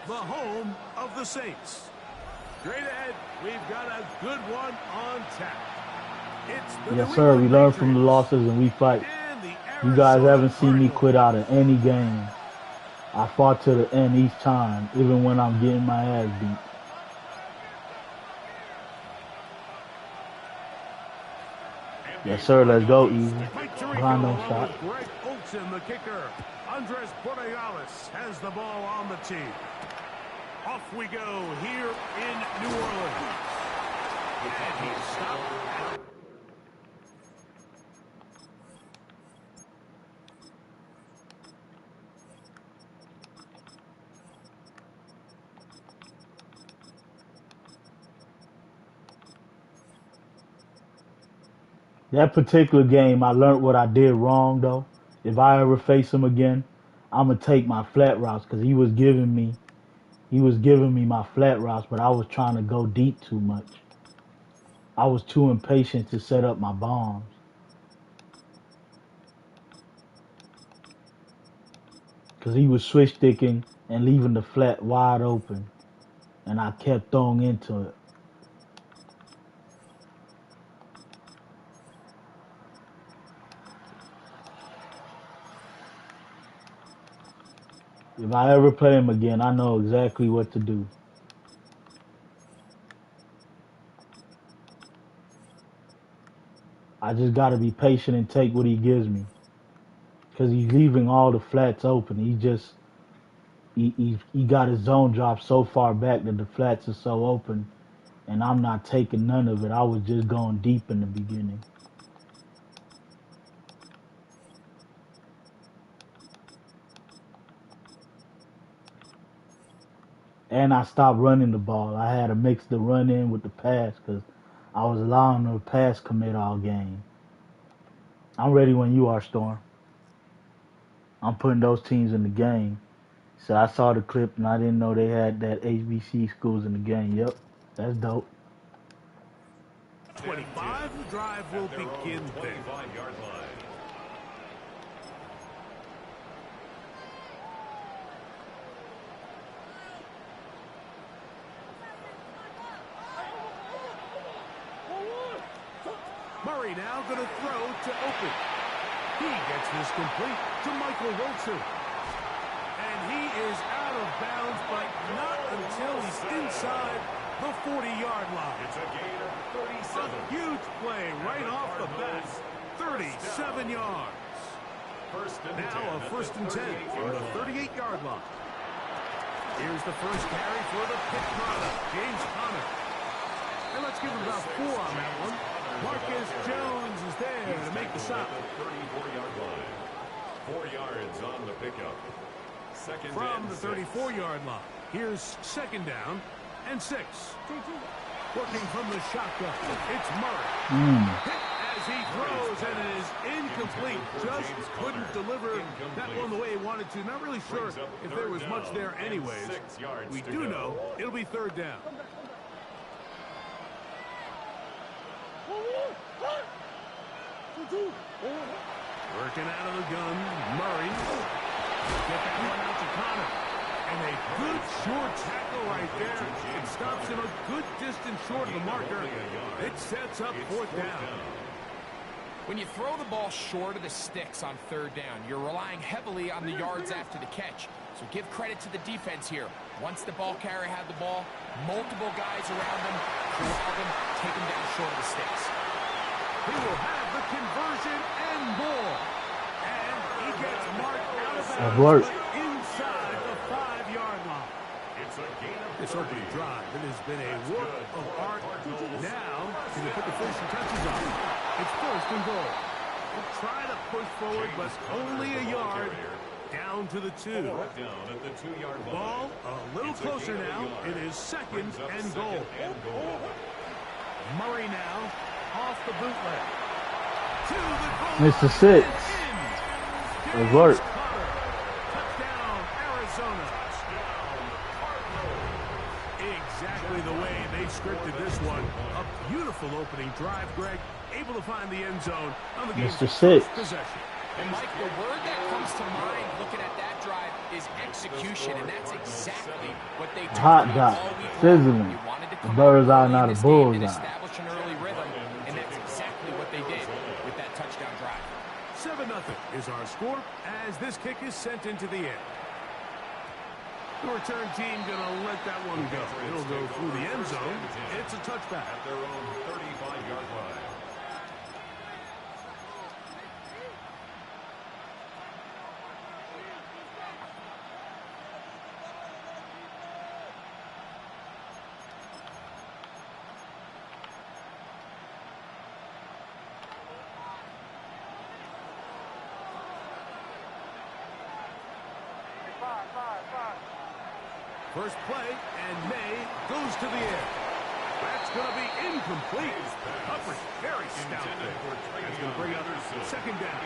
the home of the Saints. Straight ahead, we've got a good one on tap. It's the Yes, New sir. We England learn from the Patriots losses and we fight. and the You guys Arizona haven't seen me quit Cardinals. out of any game. I fought to the end each time, even when I'm getting my ass beat. Yes, sir. Let's go, easy. Mike Tirico Grind on along shot. with Greg Olsen, the kicker. Andres Borregales has the ball on the tee. Off we go here in New Orleans. And he stopped. That particular game, I learned what I did wrong, though. If I ever face him again, I'm gonna take my flat routes because he was giving me my flat routes, but I was trying to go deep too much. I was too impatient to set up my bombs because he was switch sticking and leaving the flat wide open, and I kept throwing into it. If I ever play him again, I know exactly what to do. I just got to be patient and take what he gives me because he's leaving all the flats open. He got his zone drop so far back that the flats are so open, and I'm not taking none of it. I was just going deep in the beginning. And I stopped running the ball. I had to mix the run in with the pass because I was allowing the pass commit all game. I'm ready when you are, Storm. I'm putting those teams in the game. So I saw the clip and I didn't know they had that HBC schools in the game. Yep, that's dope. 25, the drive will begin there. Murray now going to throw to open. He gets this complete to Michael Wilson. And he is out of bounds, but not until he's inside the 40-yard line. It's a gain of 37. A huge play right off the bat. 37 yards. Now a first and 10 from the 38-yard line. Here's the first carry for the Pitt product, James Conner. And let's give him about 4 on that one. Marcus Jones is there to make the stop. 34-yard line. 4 yards on the pickup. Second From the 34-yard line. Here's second down and 6. Working from the shotgun. It's Murray. Hit as he throws, and it is incomplete. Just couldn't deliver that one the way he wanted to. Not really sure if there was much there anyways. We do know it'll be third down. Working out of the gun, Murray. Get that one out to Conner. And a good short tackle right there. It stops him a good distance short of the marker. It sets up fourth down. When you throw the ball short of the sticks on third down, you're relying heavily on the yards after the catch. So give credit to the defense here. Once the ball carrier had the ball, multiple guys around him, corral them, take him down short of the sticks. He will have the conversion and more. And he gets marked out of bounds, but inside the 5-yard line. This opening drive, it has been a work of art. Now, can they put the finishing touches on? It's first and goal. We'll try to push forward, but only a yard. Down to the 2. Ball a little closer now. It is second and goal. Murray now off the bootleg. To the goal. Mr. 6. It worked. Touchdown, Arizona. Exactly the way they scripted this one. A beautiful opening drive, Greg. Able to find the end zone on the game's Mr. 6. possession. And, Mike, the word that comes to mind looking at that drive is execution, and that's exactly what they did Hot dog. all week long. Sizzling. They wanted to The come bird's out eye, early not in a this game and bullseye. establish an early rhythm, and that's exactly what they did with that touchdown drive. 7-0 is our score as this kick is sent into the air. The return team going to let that one go. It'll go through the end zone. It's a touchback. At their own 35-yard line. First play, and May goes to the air. That's going to be incomplete. Coverage very stout there. That's going to bring up second down.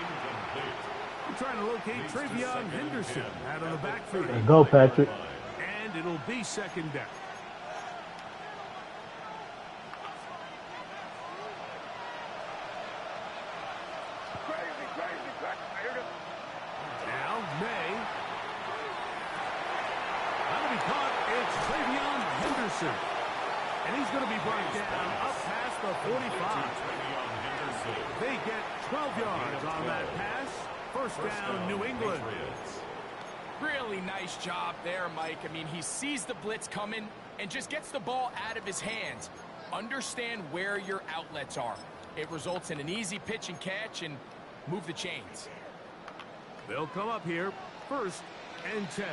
We're trying to locate Travion Henderson out of the backfield. Let's go, Patrick. And it'll be second down. Now, May. That'll be caught. It's Travion Henderson. And he's going to be brought down up past the 45. They get 12 yards on that pass. First down, New England. Really nice job there, Mike. I mean, he sees the blitz coming and just gets the ball out of his hands. Understand where your outlets are. It results in an easy pitch and catch and move the chains. They'll come up here. First and 10.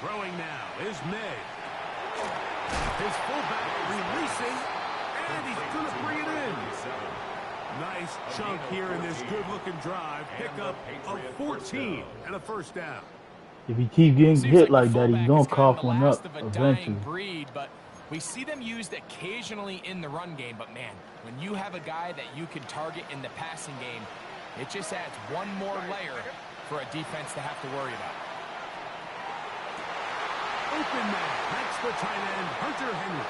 Throwing now is May. His fullback releasing, and he's going to bring it in. Nice chunk here in this good-looking drive. Pickup of 14 and a first down. If he keep getting hit like that, he's fullback gonna is kind cough of the one last up of a dying eventually. breed, but we see them used occasionally in the run game. But man, when you have a guy that you can target in the passing game, it just adds one more layer for a defense to have to worry about. Open man. That's the tight end, Hunter Henry.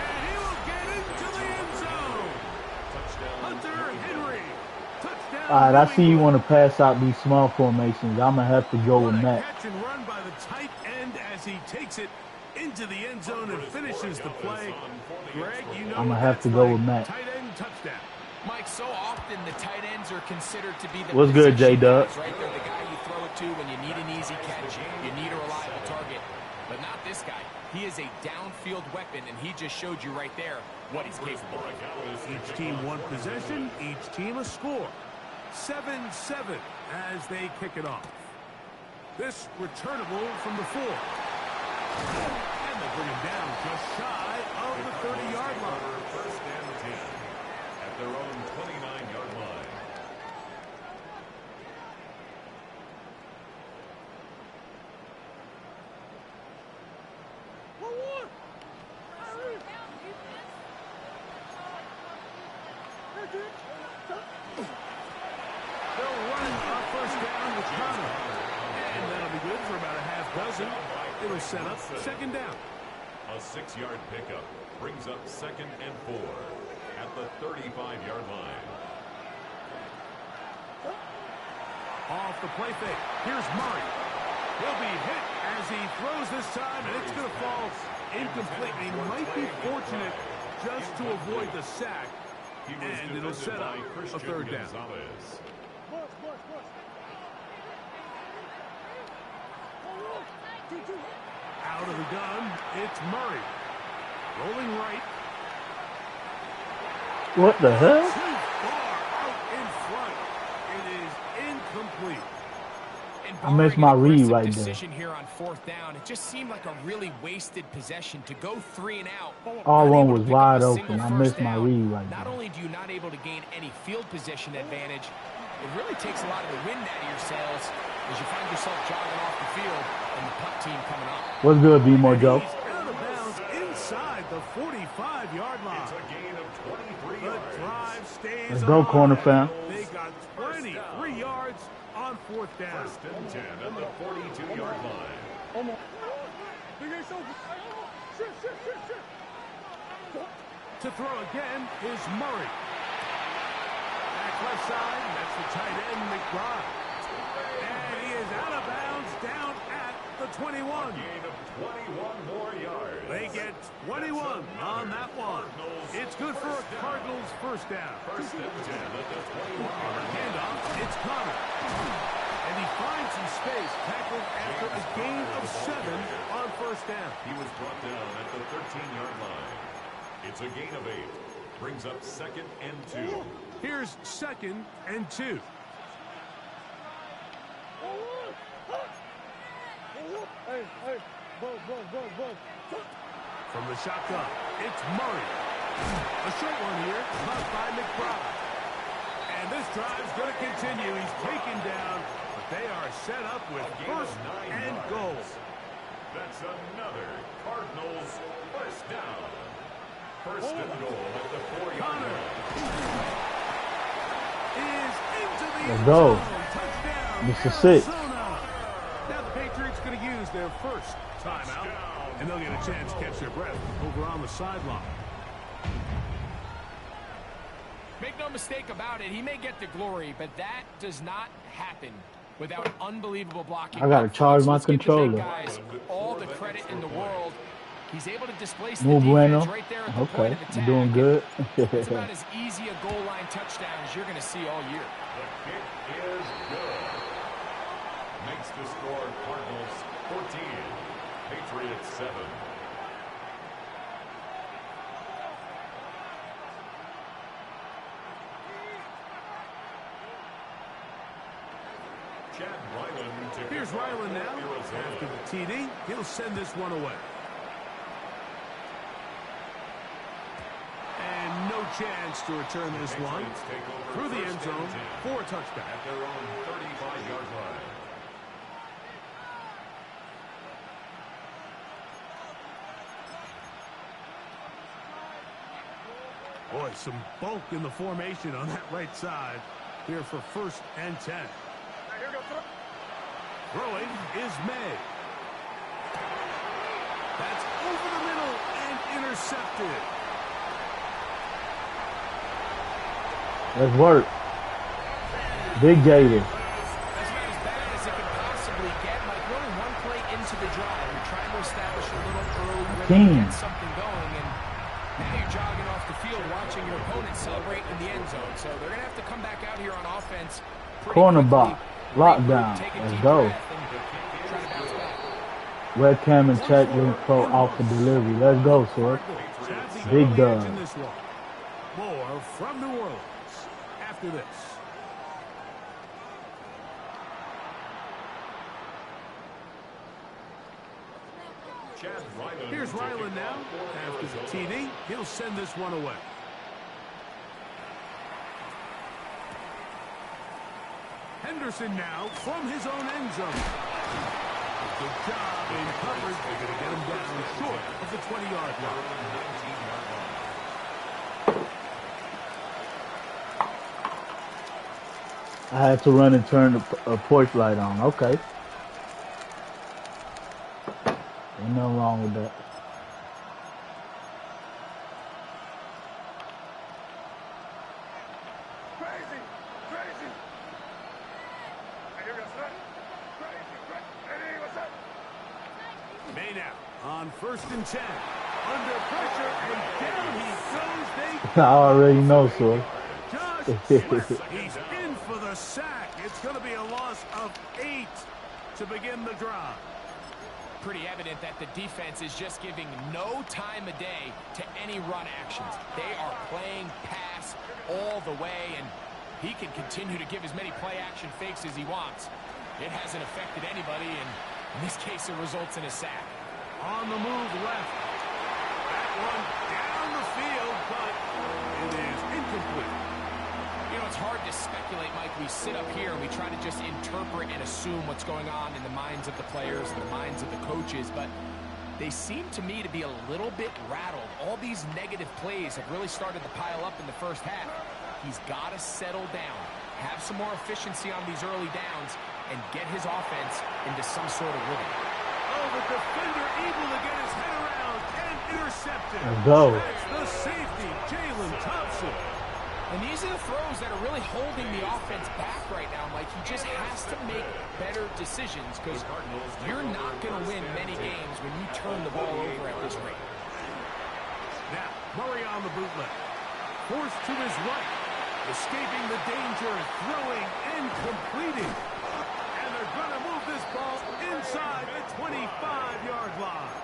And he will get into the end zone. Hunter Henry. Touchdown. All right, I see you want to pass out these small formations. I'm gonna have to go with What a Matt. catch and run by the tight end as he takes it into the end zone and finishes the play. Greg, you know I'm gonna what have that's to go like. with Matt. Tight end touchdown. Mike, so often the tight ends are considered to be the What's good, possession J-Dub? guys, right? They're the guy you throw it to when you need an easy catch, you need a reliable target. But not this guy. He is a downfield weapon, and he just showed you right there what he's capable of. Each team one possession, each team a score. 7-7 as they kick it off. This returnable from the 4. And they bring him down just shy of the 30-yard line. First and 10 at their own 29-yard line. They'll run a first down with Connor. And that'll be good for about a half dozen. It'll set up second down. A 6-yard pickup brings up second and 4 at the 35-yard line. Off the play fake. Here's Murray. He'll be hit as he throws this time, and it's going to fall incomplete. He might be fortunate just to avoid the sack, and it'll set up a third down. Out of the gun, it's Murray. Rolling right. What the hell? Too far out in front. It is incomplete. I missed my read right there. Decision here on fourth down. It just seemed like a really wasted possession to go 3 and out. All one was wide open. I missed my read right there. Not only do you not able to gain any field position advantage, it really takes a lot of the wind out of your sails as you find yourself jogging off the field and the punt team coming up. What's good, B-More Joe? He's out of bounds inside the 45-yard line. It's a gain of 23 The yards. drive stays Let's go, corner fam. They got 23 yards on fourth down. First and 10 at the 42-yard line. To throw again is Murray. Back left side, that's the tight end, McBride. And he is out of bounds down at the 21. Gain of 21 more yards. They get 21 on that one. It's good for a Cardinals first down. First and 10 at the 21-yard line. Handoff, it's Connor. And he finds some space, tackled after a gain of 7 on first down. He was brought down at the 13-yard line. It's a gain of 8. Brings up second and 2. Here's second and 2. From the shotgun, it's Murray. A short one here, caught by McBride. And this drive's going to continue. He's taken down, but they are set up with first and goal. That's another Cardinals first down. First and goal at the 4-yard Connor line. is into the Let's end go. zone. Touchdown, This is 6. Arizona. Now the Patriots going to use their first timeout, and they'll get a chance to catch their breath over on the sideline. Make no mistake about it, he may get the glory, but that does not happen without unbelievable blocking. I gotta charge my Let's give the big controller. guys all the credit in the world. He's able to displace the Muy bueno. defense right there at the point Okay, of attack. you're doing good. It's about as easy a goal line touchdown as you're going to see all year. The kick is good. Makes the score Cardinals 14, Patriots 7. Chad Ryland to Here's kick off Ryland now. for Arizona. After the TD, he'll send this one away. And no chance to return this one. Patriots take over Through the end first and zone 10 for a touchdown. at their own 35-yard line. Boy, some bulk in the formation on that right side here for first and 10. Throwing is May. That's over the middle and intercepted. Let's work. Big Gator. That's about as bad as it could possibly get. Like, we're only one play into the drive. You're trying to establish a little early rhythm, get something going, and now you're jogging off the field watching your opponent celebrate in the end zone. So they're going to have to come back out here on offense. Corner box. Lockdown. Let's go. Webcam and check link pro out for delivery. Let's go, sir. Big dub. More from New Orleans after this. Chad Ryland Here's to kick Ryland now. off for After the Arizona. TD, he'll send this one away. Henderson now from his own end zone. Good job in coverage. They're going to get him down short of the 20-yard line. I had to run and turn the porch light on. Okay. Ain't nothing wrong with that. Crazy! Hey, you guys ready? Crazy! First and 10. Under pressure, and down he goes. I They already know, so. just slipped. He's in for the sack. It's going to be a loss of 8 to begin the drive. Pretty evident that the defense is just giving no time of day to any run actions. They are playing pass all the way, and he can continue to give as many play-action fakes as he wants. It hasn't affected anybody, and in this case, it results in a sack. On the move left. That one down the field, but it is incomplete. You know, it's hard to speculate, Mike. We sit up here and we try to just interpret and assume what's going on in the minds of the players and the minds of the coaches, but they seem to me to be a little bit rattled. All these negative plays have really started to pile up in the first half. He's got to settle down, have some more efficiency on these early downs, and get his offense into some sort of rhythm. Oh, the defender able to get his head around and intercepted. Let's go. That's the safety, Jalen Thompson. And these are the throws that are really holding the offense back right now, Mike. He just has to make better decisions because you're not going to win many games when you turn the ball over at this rate. Now, Murray on the bootleg. Forced to his right. Escaping the danger, throwing and completing. And they're going to move this ball inside the 25-yard line.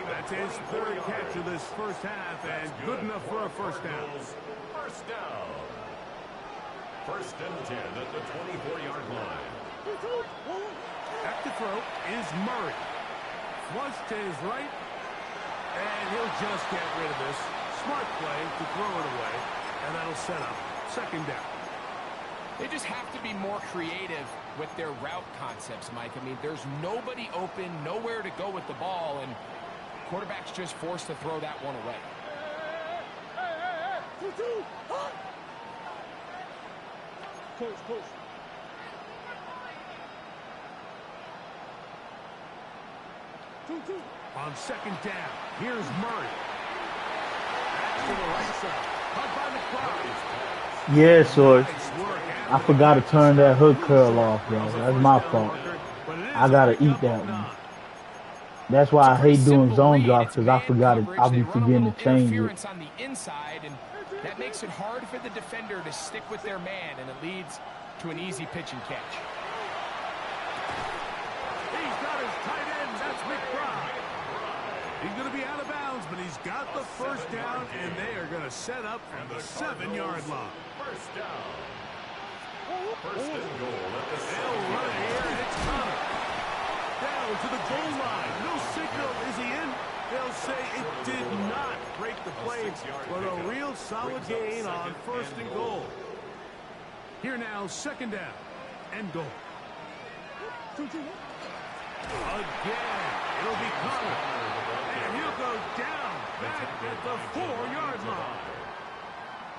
That's his third catch of this first half, and good enough for a first down. First down. First and 10 at the 24-yard line. Back to throw is Murray. Flush to his right, and he'll just get rid of this. Smart play to throw it away, and that'll set up second down. They just have to be more creative with their route concepts, Mike. I mean, there's nobody open, nowhere to go with the ball, and quarterback's just forced to throw that one away. Coach. On second down, here's Murray. Back to the right side. Caught by the crowd. Yeah, Source. I forgot to turn that hook curl off, bro. That's my fault. I gotta eat that one. That's why I hate doing zone drops, because I forgot it. I'll be forgetting to change it. On the inside, and that makes it hard for the defender to stick with their man, and it leads to an easy pitch and catch. He's got his tight end. That's McBride. He's going to be out of bounds, but he's got the first down, and they are going to set up from the 7-yard line. First down. First and goal at the They'll run it here, and it's Connor. Down to the goal line. No signal. Is he in? They'll say it did not break the play, but a real solid gain on first and goal. Here now, second down and goal. Again, it'll be Connor. And he'll go down back at the 4-yard line.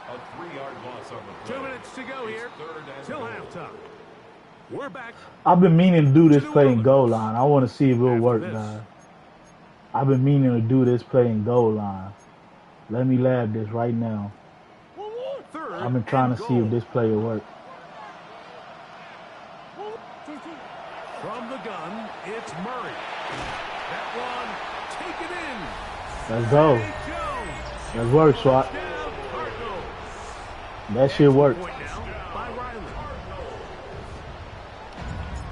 A 3-yard loss on the play. 2 minutes to go here till halftime. We're back. I've been meaning to do this play in goal line. I want to see if it'll work, guys. I've been meaning to do this play in goal line. Let me lab this right now. I've been trying to see if this play will work. From the gun, it's Murray. That one, take it in. Let's go. Let's work, Swat. That shit worked.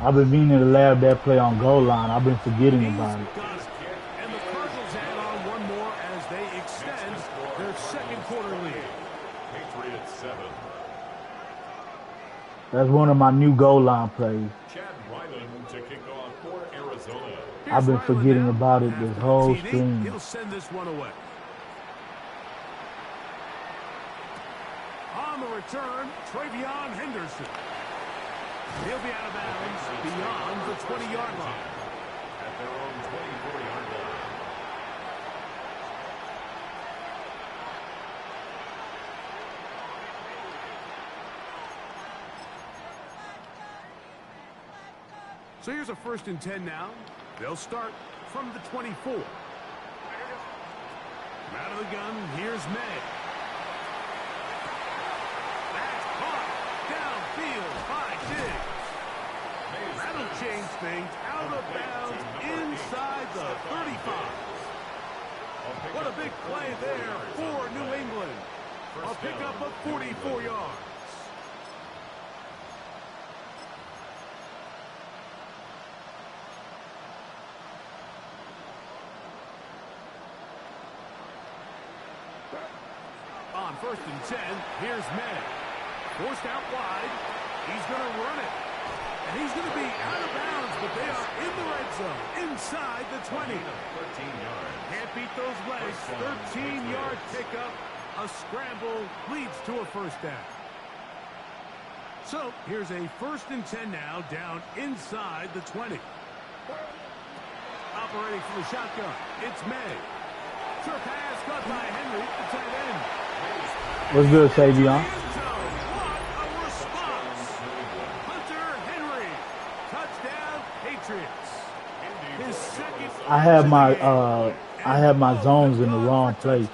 I've been meaning to lab that play on goal line. I've been forgetting about it. And the Cardinals add on one more as they extend their second quarter lead. Patriots 7. That's one of my new goal line plays. Chad Ryland to kick off for Arizona. I've been forgetting about it this whole stream. He'll send this one away. On the return, Travion Henderson. He'll be out of bounds beyond the 20-yard line. At their own 24-yard line. So here's a 1st and 10 now. They'll start from the 24. Out of the gun, here's May. That's caught downfield by Diggs. That'll change things. Out of bounds inside the 35. What a big play there for New England. A pickup of 44 yards. On 1st and 10, here's May. Forced out wide. He's going to run it. And he's going to be out of bounds, but they are in the red zone, inside the 20. Can't beat those legs. 13-yard pickup. A scramble leads to a first down. So here's a 1st and 10 now, down inside the 20. Operating from the shotgun, it's May. Short pass caught by Henry, the tight end. What's good, Savion? What a response! Hunter Henry, touchdown Patriots. His second. I have my zones in the wrong place.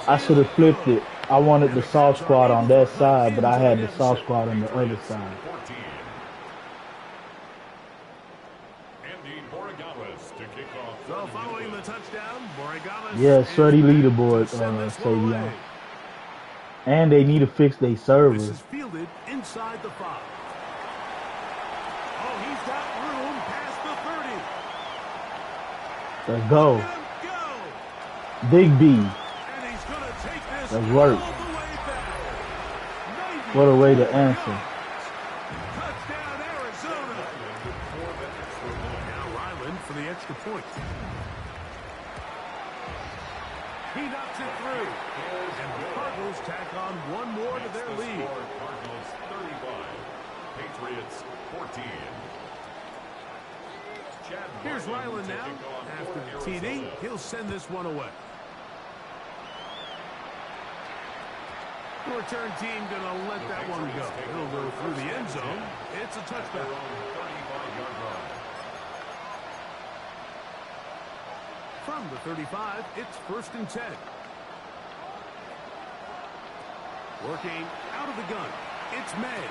I should have flipped it. I wanted the soft squad on that side, but I had the soft squad on the other side. So following the touchdown, yeah, Shreddy leaderboard, Savion. And they need to fix their server. This is fielded inside the 5. Oh, he's got room past the 30. Let's go. Big B. Let's work. What a way to answer. Touchdown, Arizona. Now Ryland for the extra point. He knocks it through. And the Cardinals tack on one more to their lead. Cardinals 35, Patriots 14. Here's Ryland now. After the TD, he'll send this one away. The return team going to let that one go. It'll go through the end zone. It's a touchdown. From the 35, it's 1st and 10. Working out of the gun. It's May.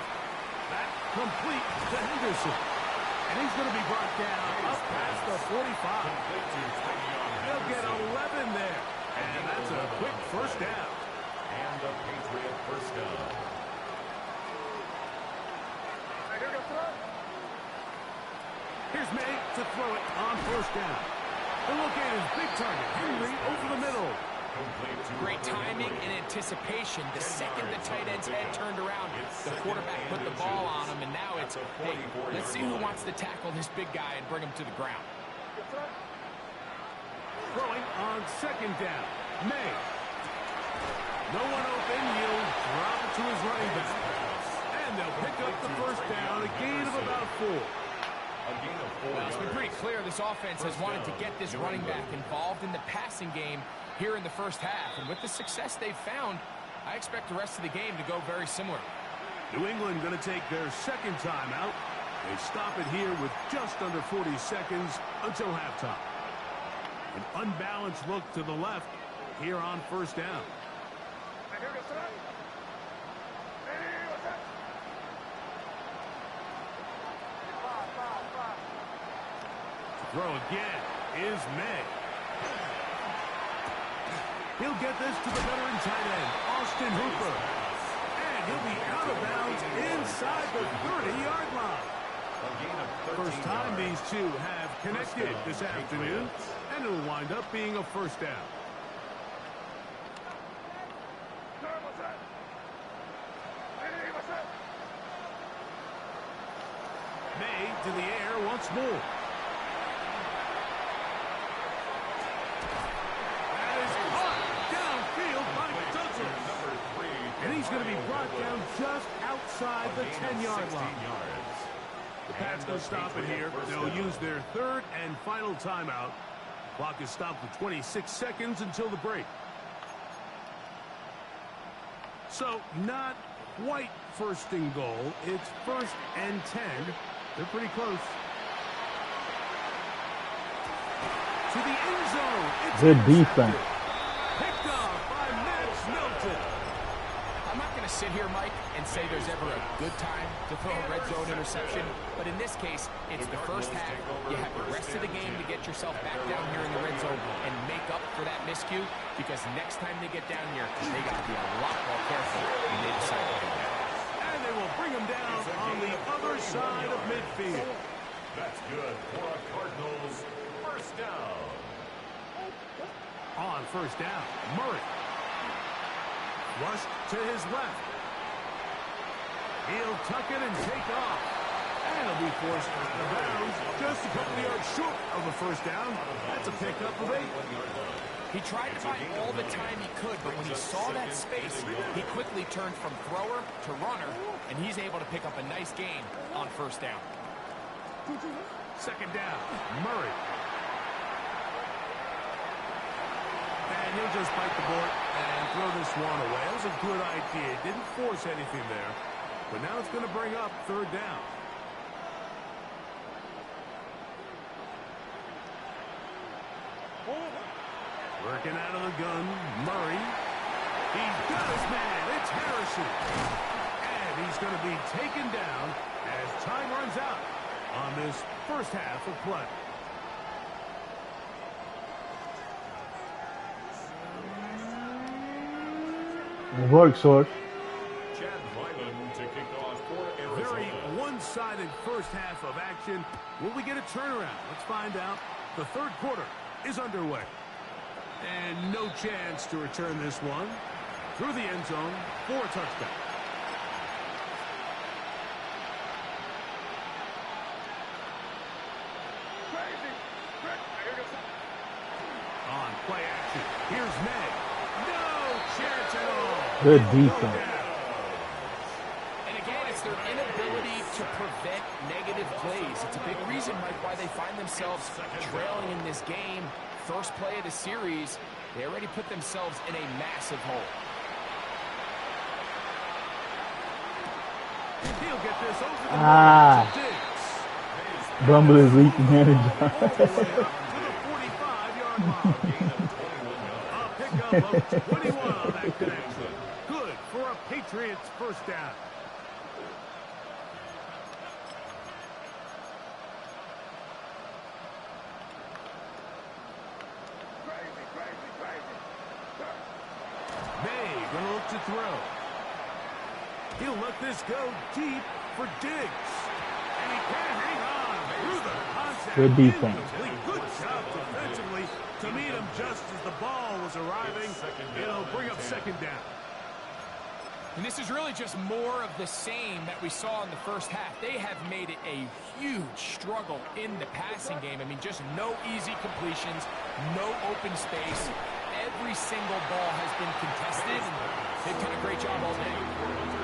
That complete to Henderson. And he's going to be brought down up past the 45. They'll get 11 there. And that's a quick first down. And the Patriot first down. Here's May to throw it on 1st down. The look at his big target, Henry, over the middle. Great timing and anticipation. The second the tight end's head turned around, the quarterback put the ball on him, and now it's, hey, let's see who wants to tackle this big guy and bring him to the ground. Throwing on 2nd down, May. No one open, he'll drop it to his running back. And they'll pick up the first down, a gain of about 4. Well, it's been pretty clear this offense has wanted to get this running back involved in the passing game here in the first half. And with the success they've found, I expect the rest of the game to go very similar. New England going to take their second timeout. They stop it here with just under 40 seconds until halftime. An unbalanced look to the left here on 1st down. Throw again is May. He'll get this to the veteran tight end, Austin Hooper. And he'll be out of bounds inside the 30-yard line. First time these two have connected this afternoon, and it'll wind up being a first down. May to the air once more. And he's going to be brought down just outside the 10-yard line. The Pats going to stop it here. They'll use their 3rd and final timeout. Clock is stopped for 26 seconds until the break. So not quite 1st and goal. It's 1st and 10. They're pretty close. To the end zone. It's good defense. picked off by Max Milton. I'm not going to sit here, Mike, and say there's ever a good time to throw a red zone interception, but in this case, it's the first half. You have the rest of the game to get yourself back down here in the red zone and make up for that miscue, because next time they get down here, they got to be a lot more careful when they decide to do that. And they will bring him down on the other side of midfield. That's good for a Cardinals first down. On first down, Murray. Rushed to his left. He'll tuck it and take off. And he'll be forced out of bounds just a couple yards short of a first down. That's a pickup of 8. He tried to buy all the time he could, but when he saw that space, he quickly turned from thrower to runner, and he's able to pick up a nice gain on first down. Second down, Murray. And he'll just bite the bullet and throw this one away. That was a good idea. Didn't force anything there. But now it's going to bring up third down. Working out of the gun, Murray. He's got his man. It's Harrison. And he's going to be taken down as time runs out on this first half of play. It works, Sorg. Chad Ryland to kick off for Arizona. Very one-sided first half of action. Will we get a turnaround? Let's find out. The third quarter is underway. And no chance to return this one. Through the end zone for a touchdown. On play action, here's May. No chance at all. Good defense. And again, it's their inability to prevent negative plays. It's a big reason, Mike, why they find themselves trailing in this game. First play of the series, they already put themselves in a massive hole. He'll get this over the Diggs. Bumble is leaking energy. To the 45-yard line. A pickup of 21 on that connection. Good for a Patriots first down. May gonna look to throw. He'll let this go deep for Diggs. And he can't hang on through the contact. Good defense. Incomplete. Good job defensively to meet him just as the ball was arriving. It'll bring up second down. And this is really just more of the same that we saw in the first half. They have made it a huge struggle in the passing game. I mean, just no easy completions, no open space. Every single ball has been contested, and they've done a great job all day.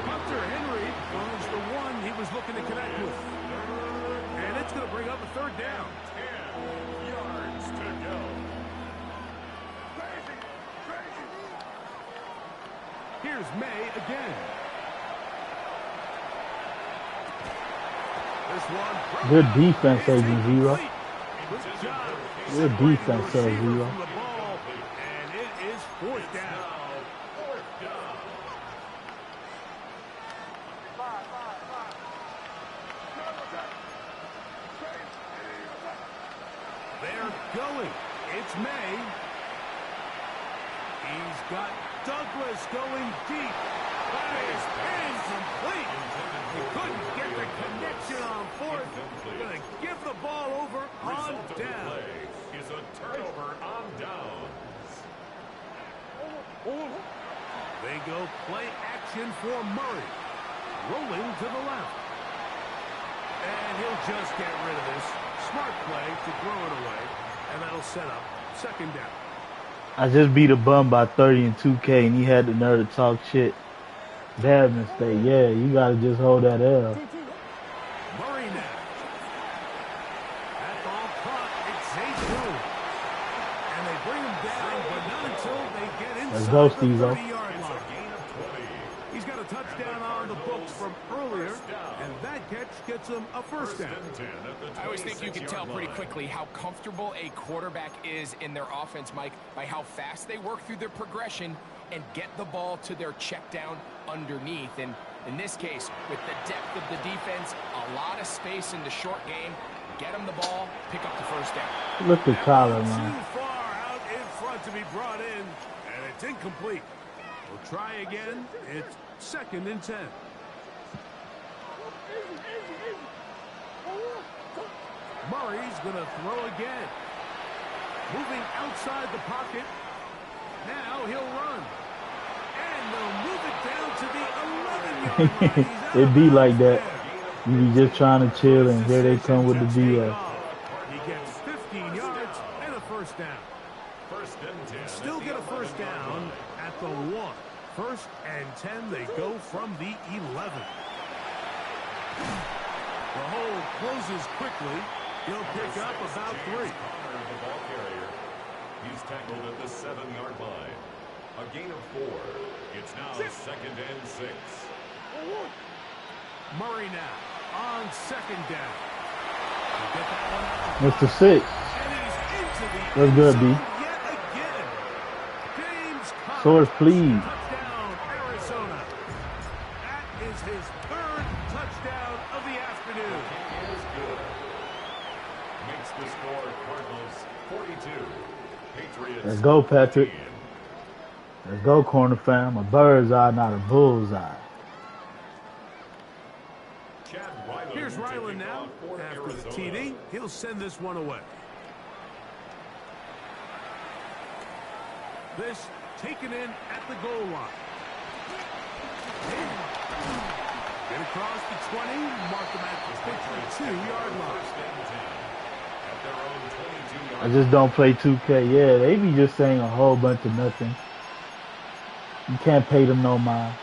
Hunter Henry was the one he was looking to connect with. And it's going to bring up a third down. 10 yards to go. Here's May again. This one. Good defense, Agent Zero. Good job. Good defense, Receiver Zero. from the ball, and it is fourth down. They're going. It's May. He's got Douglas going deep. That is incomplete. He couldn't get the connection on fourth. Going to give the ball over on down. Is a turnover on downs. They go play action for Murray. Rolling to the left. And he'll just get rid of this. Smart play to throw it away. And that'll set up second down. I just beat a bum by 30 in 2K, and he had the nerve to talk shit. Bad mistake. Yeah, you gotta just hold that L. Murray now. That ball caught. It's 8-2. And they bring him down, but not until they get Let's go, inside the Steve-O. 30-yard line. He's got a touchdown on the books from earlier, and that catch gets him a first down. I always think you can tell pretty quickly how comfortable a quarterback is in their offense, Mike, by how fast they work through their progression and get the ball to their check down underneath. And in this case, with the depth of the defense, a lot of space in the short game, get them the ball, pick up the first down. Look at Kyler, man. Too far out in front to be brought in, and it's incomplete. We'll try again. It's 2nd and 10. Murray's going to throw again. Moving outside the pocket. Now he'll run. And they'll move it down to the 11-yard line. It be like that. You be just trying to chill, and here they come with the DL. He gets 15 yards and a first down. Still get a first down at the 1. 1st and 10, they go from the 11. The hole closes quickly. He'll pick up about 3. The ball carrier. He's tackled at the 7-yard line. A gain of 4. It's now 2nd and 6. Murray now on 2nd down. Get that one out. Mr. 6. And he's into the What's good, B? yet again. James Conner. Source, please. Touchdown, Arizona. That is his 3rd touchdown of the afternoon. Is good. Makes the score Cardinals 42. Patriots. Let's go, Patrick. Let's go, corner fam. A bird's eye, not a bullseye. Here's Ryland now. After the TD, he'll send this one away. This taken in at the goal line. Get across the 20, mark them at the 52-yard line. I just don't play 2K. Yeah, they be just saying a whole bunch of nothing. You can't pay them no mind.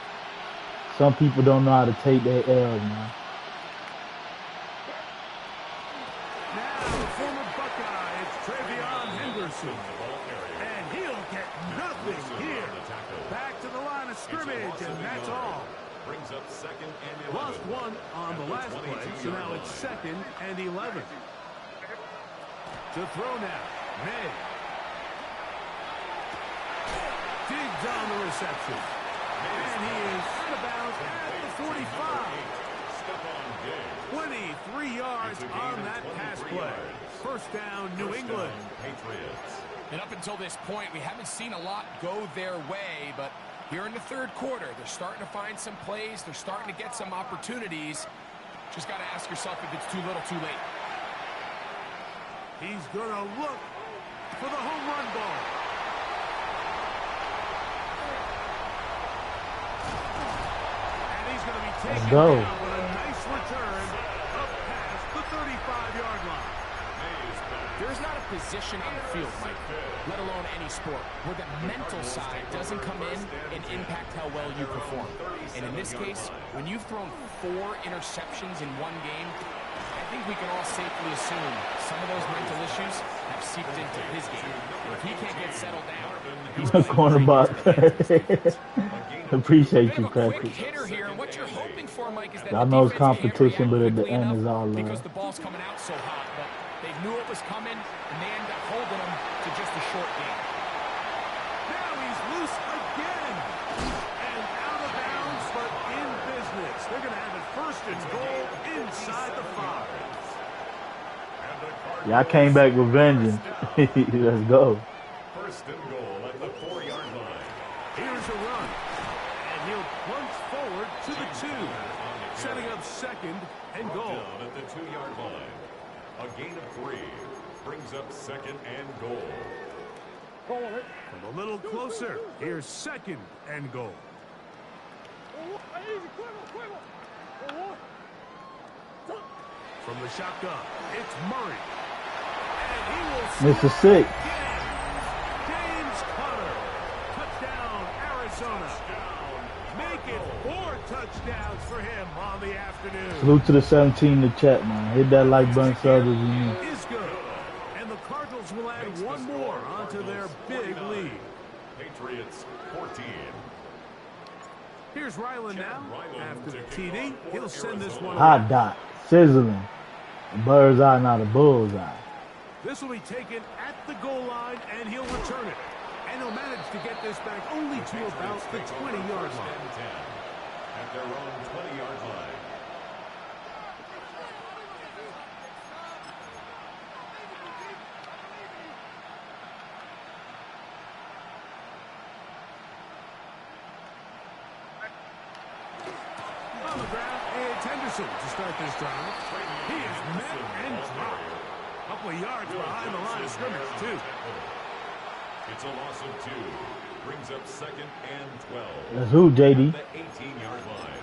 Some people don't know how to take their L's, man. Now, the former Buckeye, it's Travion Henderson. And he'll get nothing here. Back to the line of scrimmage, and that's all. Brings up 2nd and 11. Lost one on the last play, so now it's 2nd and 11. To throw now, May. Digs on the reception. And he is out of bounds at the 45. 23 yards on that pass play. First down, New England. And up until this point, we haven't seen a lot go their way, but here in the 3rd quarter, they're starting to find some plays. They're starting to get some opportunities. Just got to ask yourself if it's too little, too late. He's going to look for the home run ball. And he's going to be taken down with a nice return up past the 35-yard line. There's not a position on the field, Mike, let alone any sport, where the mental side doesn't come in and impact how well you perform. And in this case, when you've thrown 4 interceptions in one game, I think we can all safely assume some of those mental issues have seeped into his game. And if he can't get settled down, he's A cornerback. Appreciate you, a quick Patrick. hitter here, and what you're hoping for, Mike, is that I the know it's defense can't competition, but react at the quickly end enough it's all because love. the ball's coming out so hot, but they knew it was coming, and they end up holding them to just a short game. Now he's loose again. And out of bounds, but in business. They're going to have it 1st and goal inside the 5. Yeah, I came back with vengeance. Let's go. 1st and goal at the 4-yard line. Here's a run. And he'll plunge forward to the 2. Setting up 2nd and goal. Down at the 2-yard line. A gain of 3. Brings up 2nd and goal. From a little closer. Here's 2nd and goal. From the shotgun, it's Murray. And he will Mr. score 6. again. James Conner. Touchdown, Arizona. Make it 4 touchdowns for him on the afternoon. Salute to the 17 in the chat, man. Hit that like button, sub if you need. Is good. And the Cardinals will add one more onto their big lead. Patriots 14. Here's Ryland now. After the TD, he'll send this one away. Hot dot. Sizzling. A bird's eye, not a bullseye. This will be taken at the goal line, and he'll return it. And he'll manage to get this back only to about the 20-yard line. At their own 20-yard line. On the ground, it's Henderson to start this drive. He is met and dropped. A couple of yards behind the line of scrimmage, too. It's a loss of 2. Brings up 2nd and 12. That's who, JD? The 18-yard line.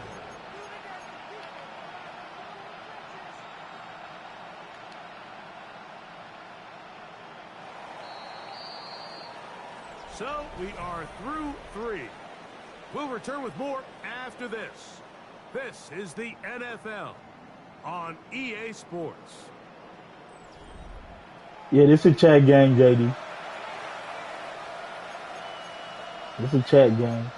So we are through 3. We'll return with more after this. This is the NFL on EA Sports. Yeah, this is a chat game, JD. This is a chat game.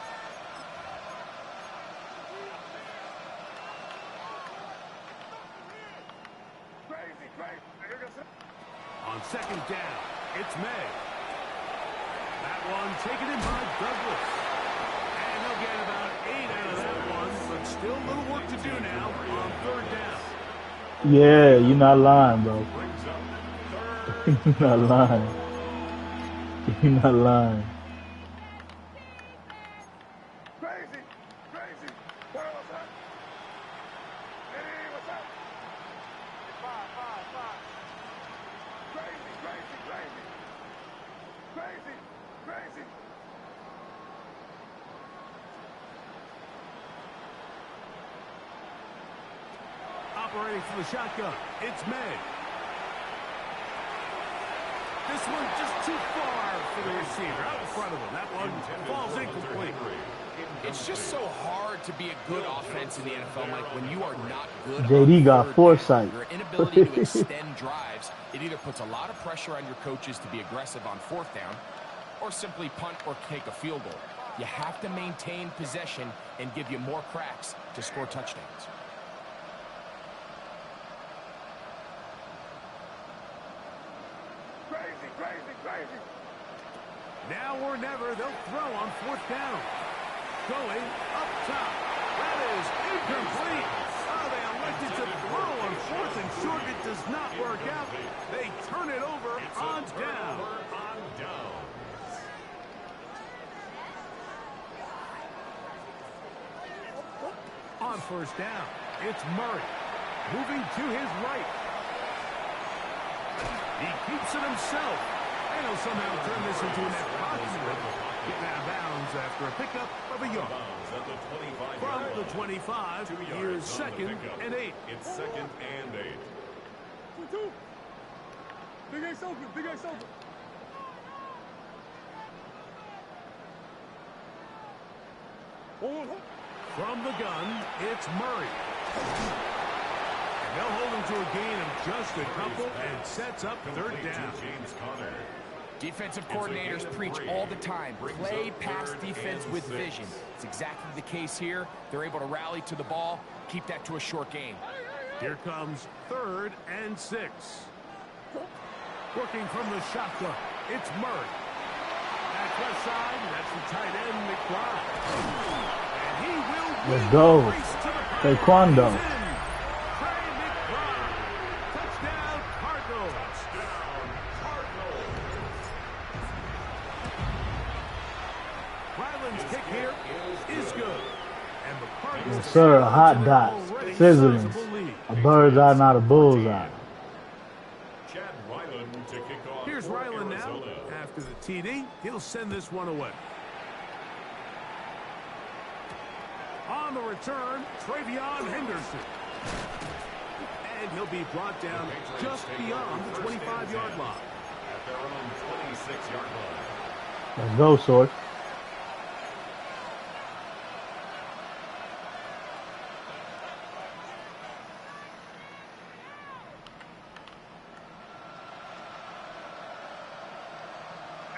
On 2nd down, it's May. That one taken in by Douglas. And they'll get about 8 out of that one, but still a little work to do now on 3rd down. Yeah, you're not lying, bro. You're not lying. You're not lying. Crazy, crazy. What's up? Hey, what's up? 5. Crazy, crazy, crazy. Crazy, crazy. Operating from the shotgun, it's May. This one just too far for the receiver. Out in front of him. That one falls incomplete. It's just so hard to be a good offense in the NFL, Mike, when you are not good. JD got foresight. Your inability to extend drives, it either puts a lot of pressure on your coaches to be aggressive on 4th down or simply punt or take a field goal. You have to maintain possession and give you more cracks to score touchdowns. Crazy, crazy, crazy. Now or never, they'll throw on 4th down. Going up top. That is incomplete. Oh, they elected to throw on 4th and short. It does not work out. They turn it over on down. On 1st down, it's Murray. Moving to his right. He keeps it himself. And he'll somehow turn this into an approximate. Getting out of bounds after a pickup of a yard. From the 25, here's 2nd and 8. It's 2nd and 8. 2. Big Ace open, Big Ace open. From the gun, it's Murray. And they'll hold him to a gain of just a couple and sets up 3rd down. James Conner. Defensive coordinators preach all the time, play pass defense with vision. It's exactly the case here. They're able to rally to the ball, keep that to a short game. Here comes 3rd and 6. Working from the shotgun, it's Murray. Back left side, that's the tight end, McBride. And he will Let's go. Taekwondo. Touchdown, Cardinals. Ryland's kick here is good. And the Cardinals, Yes, sir. A hot dot. Sizzling. A bird's eye, not a bull's eye. Chad Ryland to kick off. Here's Ryland now. After the TD, he'll send this one away. On the return, Travion Henderson. And he'll be brought down just beyond the 25-yard line. At their own 26-yard line. Let's go, Sword.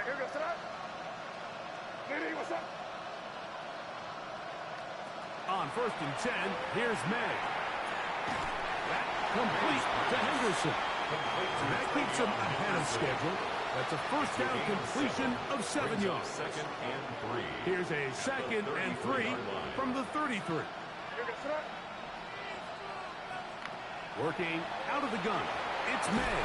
Here goes that. Diddy, what's up? On 1st and 10, here's May. That complete to Henderson. That keeps him ahead of schedule. That's a first down completion of 7 yards. Second and 3. Here's a second and 3 from the 33. Working out of the gun. It's May.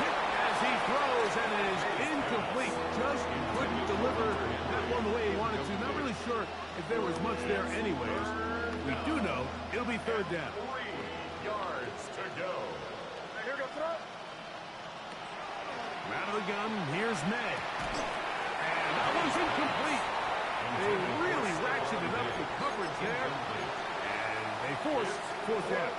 Hit as he throws, and it is incomplete. Just couldn't deliver that one the way he wanted to. Not really sure if there was much there anyways. We do know it'll be third down. 3 yards to go. Out of the gun, here's May. And that one's incomplete. They really ratcheted up the coverage there. And they force fourth down.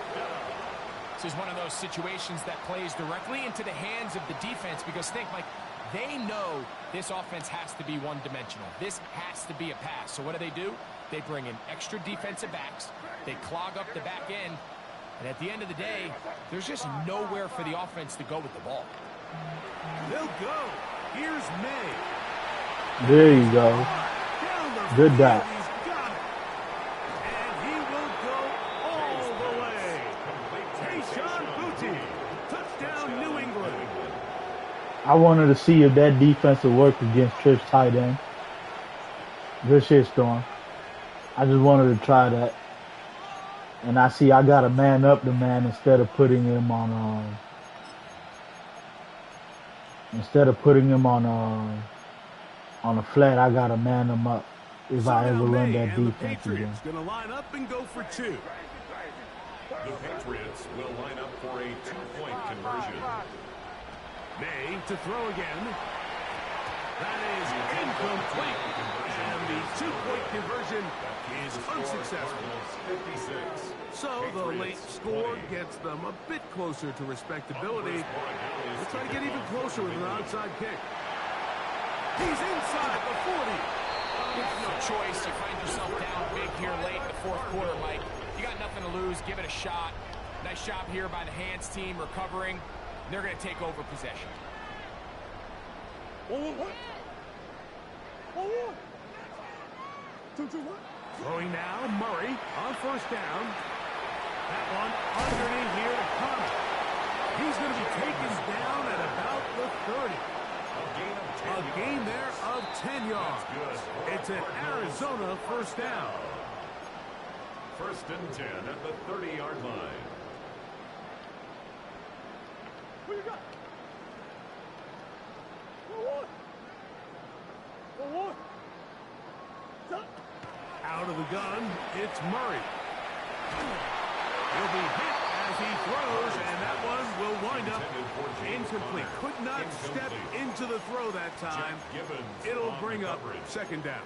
This is one of those situations that plays directly into the hands of the defense because think, Mike, they know this offense has to be one-dimensional. This has to be a pass. So what do? They bring in extra defensive backs. They clog up the back end. And at the end of the day, there's just nowhere for the offense to go with the ball. They'll go. Here's May. There you go. Good dot. He's got it. And he will go all the way. Tayshaun Boutte. Touchdown, New England. I wanted to see if that defense would work against Tripp's tight end. Good shit, Storm. I just wanted to try that. And I see I got to man up the man instead of putting him on a flat. I got to man him up if I ever run that defense again. Going to line up and go for 2. The Patriots will line up for a 2-point conversion. May to throw again. That is incomplete. And the 2-point conversion is unsuccessful. 56. So the late score gets them a bit closer to respectability. Let's try to get even closer with an onside kick. He's inside the 40. You have no choice. You find yourself down big here late in the fourth quarter, Mike. You got nothing to lose. Give it a shot. Nice job here by the hands team recovering. They're going to take over possession. What? Throwing now, Murray on first down. That one underneath here to Connor. He's going to be taken down at about the 30. A gain there of 10 yards. It's an Arizona first down. First and 10 at the 30-yard line. Who you got? Out of the gun, it's Murray. He'll be hit as he throws, and that one will wind up incomplete. Could not step into the throw that time. It'll bring up second down.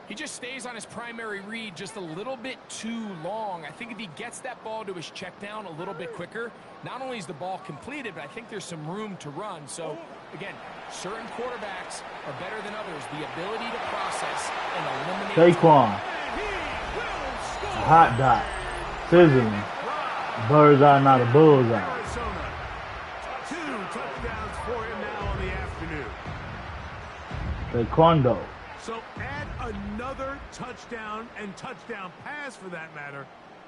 He just stays on his primary read just a little bit too long. I think if he gets that ball to his check down a little bit quicker, not only is the ball completed, but I think there's some room to run. So, again, certain quarterbacks are better than others. The ability to process and eliminate. Saquon. A hot dot. Sizzling. Bird's eye, not a bullseye. Arizona. 2 touchdowns for him now on the afternoon. Taekwondo. So add another touchdown and touchdown pass for that matter.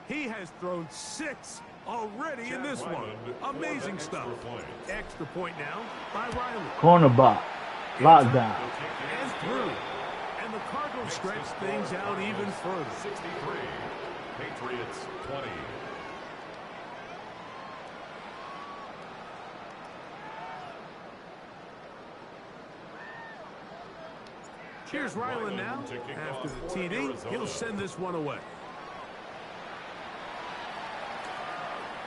He has thrown 6 already in this one. Amazing stuff. Extra point now by Riley. Cornerback. Lockdown. And through. And the Cardinals stretch things out even further. 63. Patriots 20. Here's Ryland now. After the TD, he'll send this one away.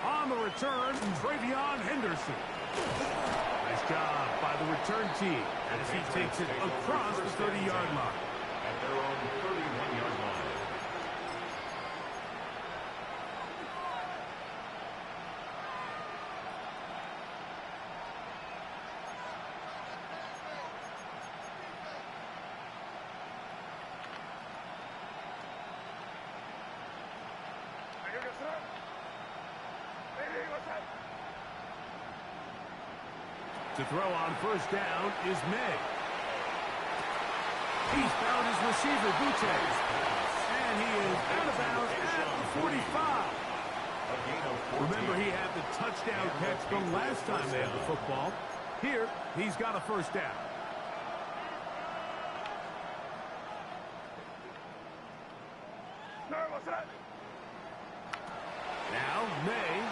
On the return, Travion Henderson. Nice job by the return team as he takes it across the 30-yard line. At their own 31-yard line. To throw on first down is May. He's found his receiver, Boutte. And he is out of bounds at the 45. Remember, he had the touchdown catch the last time they had the football. Here, he's got a first down. Now, May.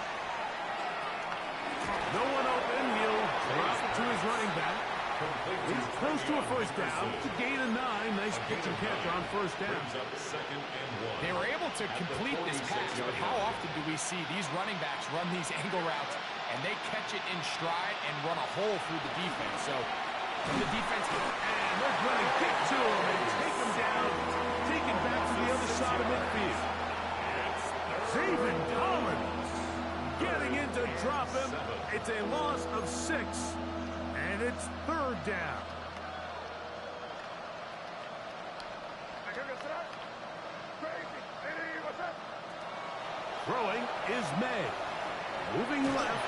No one open. He'll drop it to his running back. He's close to a first down to gain a 9. Nice pitch and catch on first down. They were able to complete this pass, but how often do we see these running backs run these angle routes and they catch it in stride and run a hole through the defense? So, from the defense, and they're going to get to him and take him down, take it back to the other side of midfield. Zayvon Collins getting in to drop him. It's a loss of 6, and it's third down. Throwing is May. Moving left.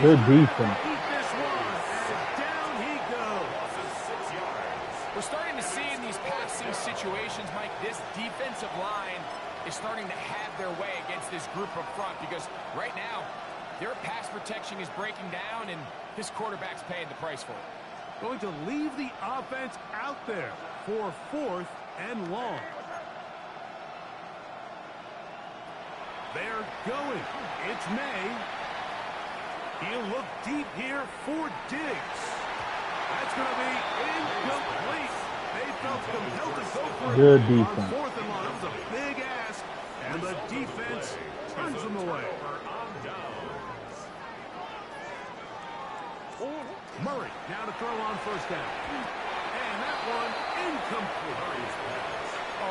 Good defense. Eat this one, and down he goes. 6 yards. we're starting to see in these passing situations, Mike, this defensive line is starting to have their way against this group up front because right now, their pass protection is breaking down, and this quarterback's paying the price for it. Going to leave the offense out there for 4th and long. They're going. It's May. He'll look deep here for Diggs. That's going to be incomplete. They felt compelled to go for it. Good On defense. 4th and long. That was a big ask, and the defense turns them away. Murray now to throw on first down. And that one incomplete.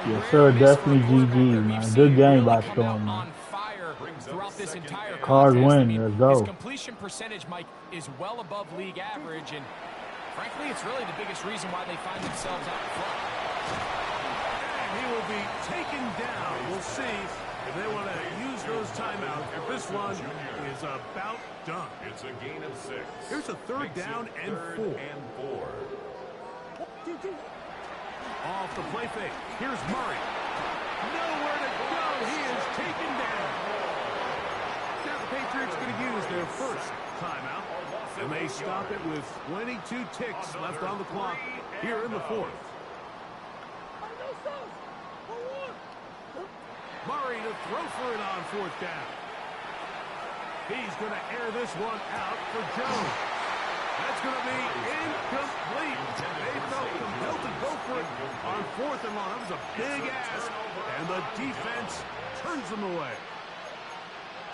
Yes, sir. Definitely GG, man. Good game by Storm, man. Throughout this entire Cards contest. win. Let's go. His completion percentage, Mike, is well above league average, and frankly, it's really the biggest reason why they find themselves out in front. And he will be taken down. We'll see if they want to use those timeouts. If this one is about done. It's a gain of 6. Here's a third down and 4. Off the play fake. Here's Murray. Nowhere to go. He is taken down. Now the Patriots going to use their first timeout. And they stop it with 22 ticks left on the clock here in the 4th. Murray to throw for it on 4th down. He's going to air this one out for Jones. That's going to be incomplete. They felt compelled to go for it on 4th and long. That was a big ask, and the defense turns them away.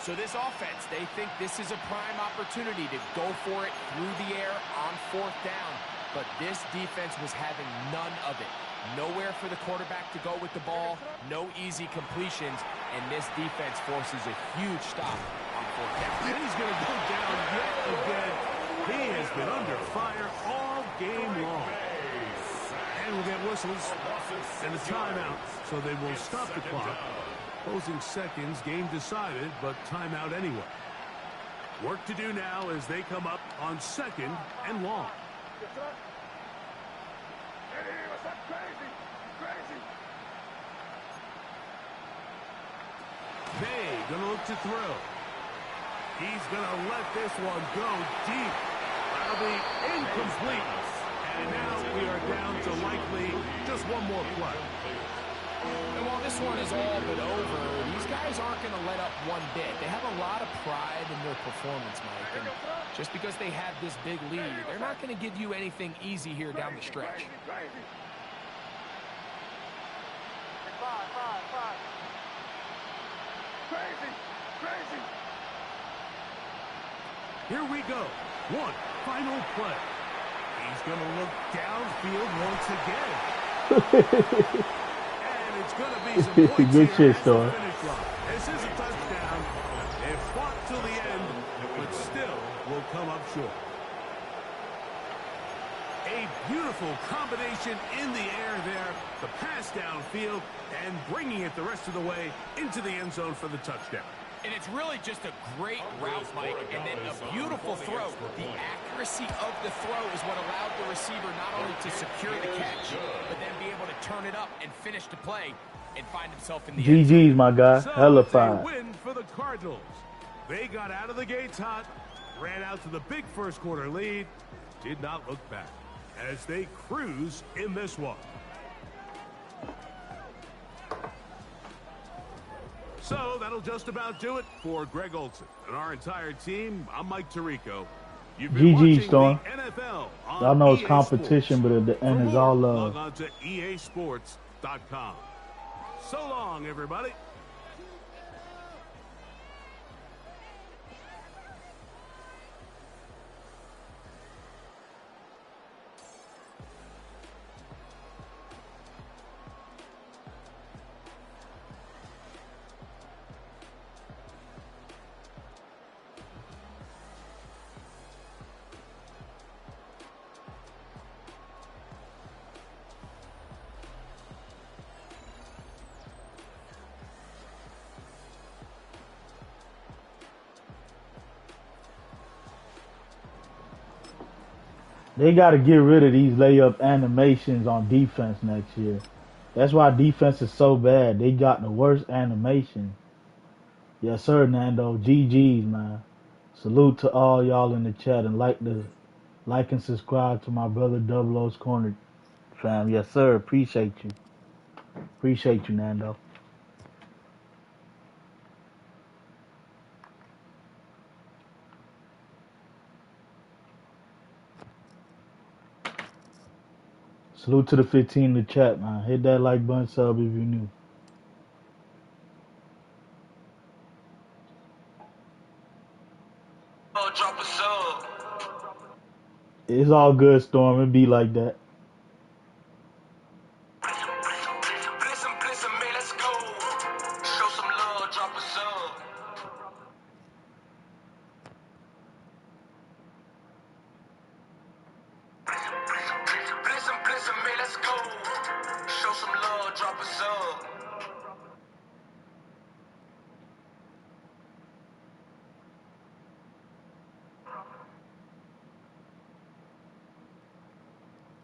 So this offense, they think this is a prime opportunity to go for it through the air on 4th down. But this defense was having none of it. Nowhere for the quarterback to go with the ball, no easy completions, and this defense forces a huge stop on 4th down. And he's going to go down yet again. He has been under fire all game long. And we'll get whistles and a timeout, so they will stop the clock. Closing seconds, game decided, but timeout anyway. Work to do now as they come up on 2nd and long. May gonna look to throw. He's gonna let this one go deep. That'll be incomplete. And now we are down to likely just one more play. And while this one is all but over, these guys aren't going to let up one bit. They have a lot of pride in their performance, Mike. And just because they have this big lead, they're not going to give you anything easy here down the stretch. Here we go. One final play. He's going to look downfield once again. And it's going to be some points Good here shit, at Storm. the finish line. This is a touchdown. They fought till the end, but still will come up short. A beautiful combination in the air there. The pass downfield and bringing it the rest of the way into the end zone for the touchdown. And it's really just a great route, Mike, and then a beautiful throw. The accuracy of the throw is what allowed the receiver not only to secure the catch, but then be able to turn it up and finish the play and find himself in the end zone. GG's, my guy. So Hella it's a fine. win for the Cardinals. They got out of the gates hot, ran out to the big first quarter lead, did not look back as they cruise in this one. So that'll just about do it for Greg Olson and our entire team. I'm Mike Tirico. You've been GG, watching Storm. the NFL on Y'all know it's EA competition, Sports. but at the For end, it's more, all log love. on to easports.com. So long, everybody. They got to get rid of these layup animations on defense next year. That's why defense is so bad. They got the worst animation. Yes, sir, Nando. GG's, man. Salute to all y'all in the chat and like and subscribe to my brother Double O's Corner fam. Yes, sir. Appreciate you. Appreciate you, Nando. Salute to the 15 in the chat, man. Hit that like button, sub if you're new. It's all good, Storm. It be like that.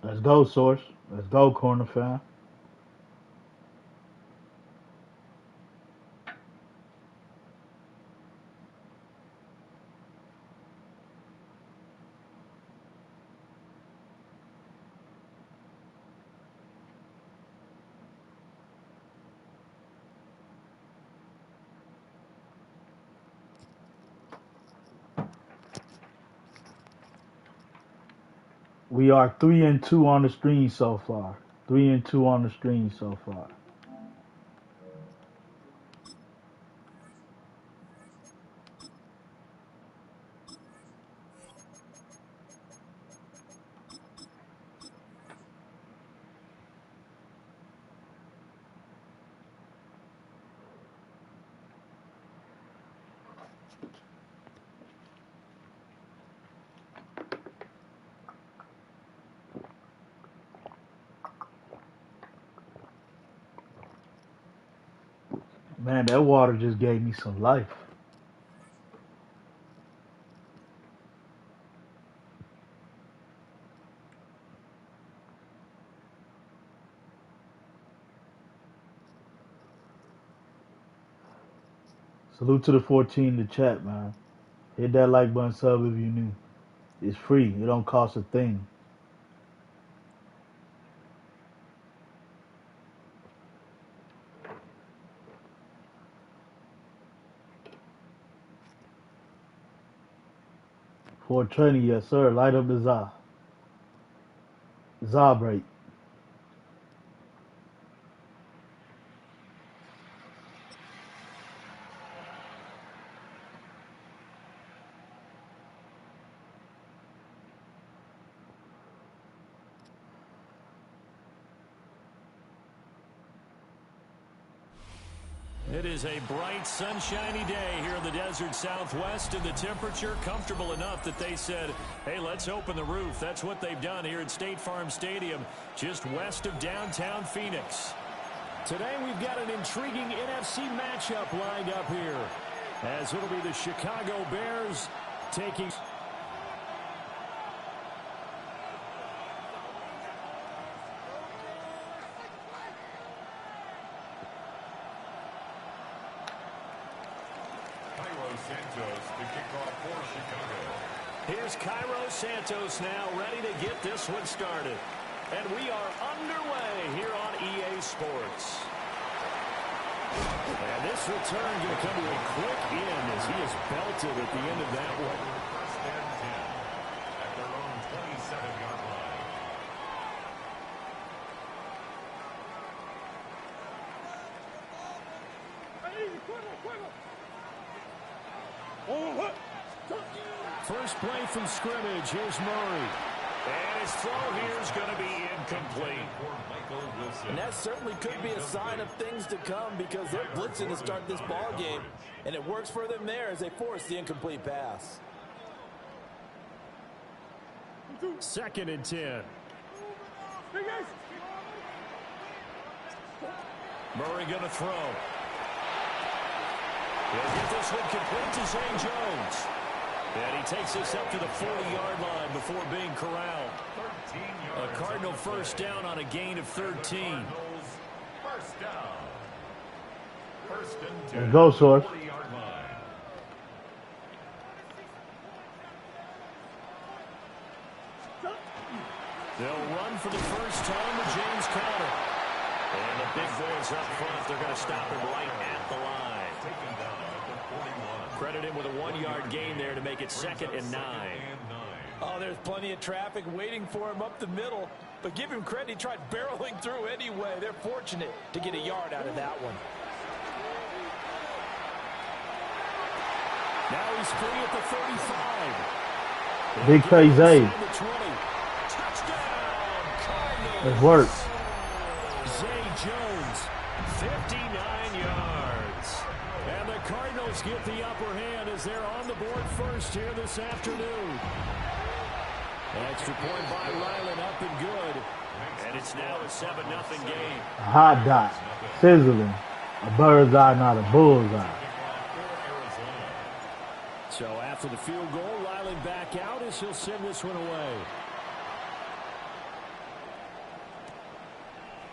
Let's go, Source. Let's go, Corner fam. We are 3-2 on the stream so far. 3-2 on the stream so far. Man, that water just gave me some life. Salute to the 14 in the chat, man. Hit that like button, sub if you new. It's free. It don't cost a thing. For training, yes sir. Light up the za break. It is a bright, sunshiny day here in the desert Southwest, and the temperature comfortable enough that they said, hey, let's open the roof. That's what they've done here at State Farm Stadium, just west of downtown Phoenix. Today we've got an intriguing NFC matchup lined up here, as it'll be the Chicago Bears taking... Santos to kick off for Chicago. Here's Cairo Santos now ready to get this one started. And we are underway here on EA Sports. And this return going to come to a quick end as he is belted at the end of that one. First and 10 at their own 27-yard line. First play from scrimmage. Here's Murray. And his throw here is going to be incomplete. And that certainly could be a sign of things to come because they're blitzing to start this ball game. And it works for them there as they force the incomplete pass. Second and 10. Murray going to throw. He'll get this one complete to Zay Jones. And he takes this up to the 40-yard line before being corralled. A Cardinal first down on a gain of 13. First down. First and 10. Go, Source. 40-yard line. They'll run for the first time with James Conner. And the big boys up front, they're going to stop him right at the line. Taken down at the 41. Credit him with a 1-yard gain there to make it 2nd and 9. Oh, there's plenty of traffic waiting for him up the middle. But give him credit, he tried barreling through anyway. They're fortunate to get a yard out of that one. Now he's free at the 35. Big play, Zay. Touchdown, Cardinals. It worked. Zay Jones, 59 yards. And the Cardinals get the upper hand as they're on the board first here this afternoon. Extra point by Ryland, up and good. And it's now a 7-0 game. A hot dot. Sizzling. A bird's eye, not a bull's eye. So after the field goal, Ryland back out as he'll send this one away.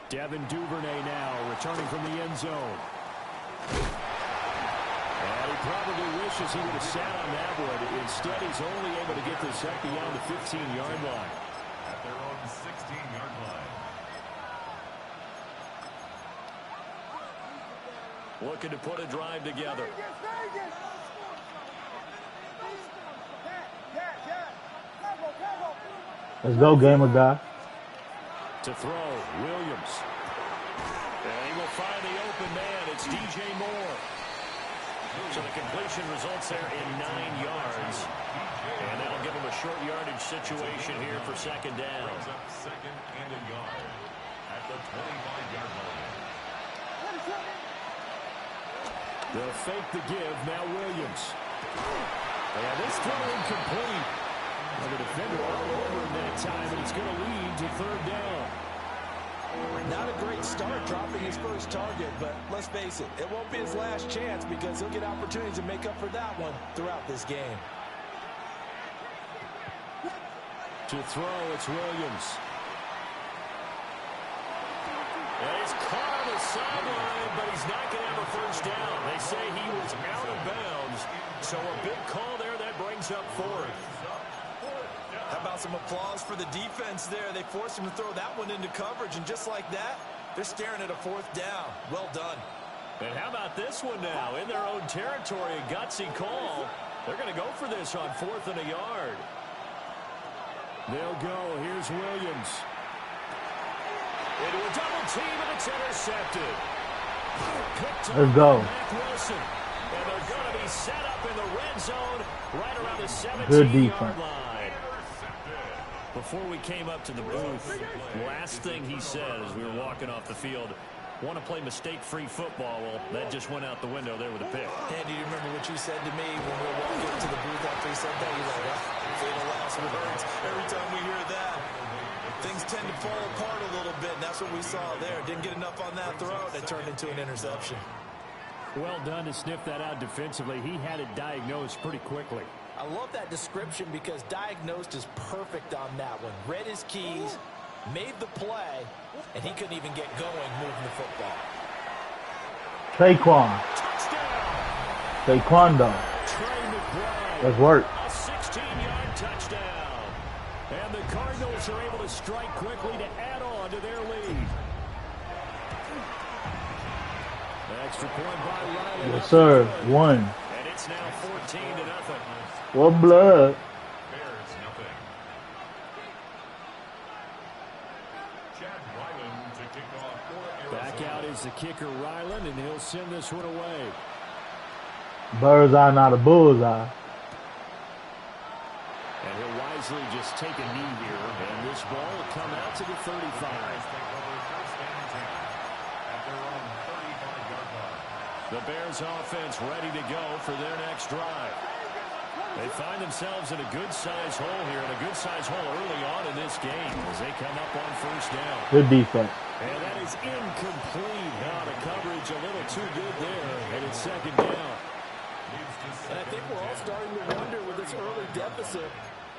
Devin Duvernay now returning from the end zone. And he probably wishes he would have sat on that one. Instead, he's only able to get this up beyond the 15-yard line. At their own 16-yard line. Looking to put a drive together. Let's go, gamer guy. To throw, Williams. And he will find the open man. It's DJ Moore. So the completion results there in 9 yards. And that'll give him a short yardage situation here for 2nd down. Brings up 2nd and a yard at the 25-yard line. They'll fake the give. Now Williams. And this throw incomplete. And the defender all over him that time, and it's going to lead to 3rd down. Not a great start dropping his first target, but let's face it, it won't be his last chance because he'll get opportunities to make up for that one throughout this game. To throw, it's Williams. And he's caught on the sideline, but he's not going to have a first down. They say he was out of bounds, so a big call there that brings up 4th. How about some applause for the defense there? They forced him to throw that one into coverage, and just like that, they're staring at a 4th down. Well done. And how about this one now? In their own territory, a gutsy call. They're going to go for this on 4th and a yard. They'll go. Here's Williams. Into a double team, and it's intercepted. Let's go. Wilson. And they're going to be set up in the red zone right around the 17-yard line. Before we came up to the booth, last thing he said as we were walking off the field, want to play mistake-free football. Well, that just went out the window there with a pick. Andy, do you remember what you said to me when we were walking up to the booth after he said that? You're like, fatal last words. Every time we hear that, things tend to fall apart a little bit, and that's what we saw there. Didn't get enough on that throw, and it turned into an interception. Well done to sniff that out defensively. He had it diagnosed pretty quickly. I love that description because diagnosed is perfect on that one. Read his keys, made the play, and he couldn't even get going moving the football. Saquon. Saquon, though. Let's work. A 16-yard touchdown. And the Cardinals are able to strike quickly to add on to their lead. Extra point by Riley. Yes, sir. 1. And it's now 14-0. What blood? Bears nothing. Chad Ryland to kick off for Arizona. Back out is the kicker Ryland, and he'll send this one away. Bird's eye, not a bullseye. And he'll wisely just take a knee here, and this ball will come out to the 35. The Bears offense ready to go for their next drive. They find themselves in a good-sized hole here, and a good-sized hole early on in this game as they come up on first down. Good defense. And that is incomplete. Now the coverage a little too good there, and it's second down. And I think we're all starting to wonder with this early deficit,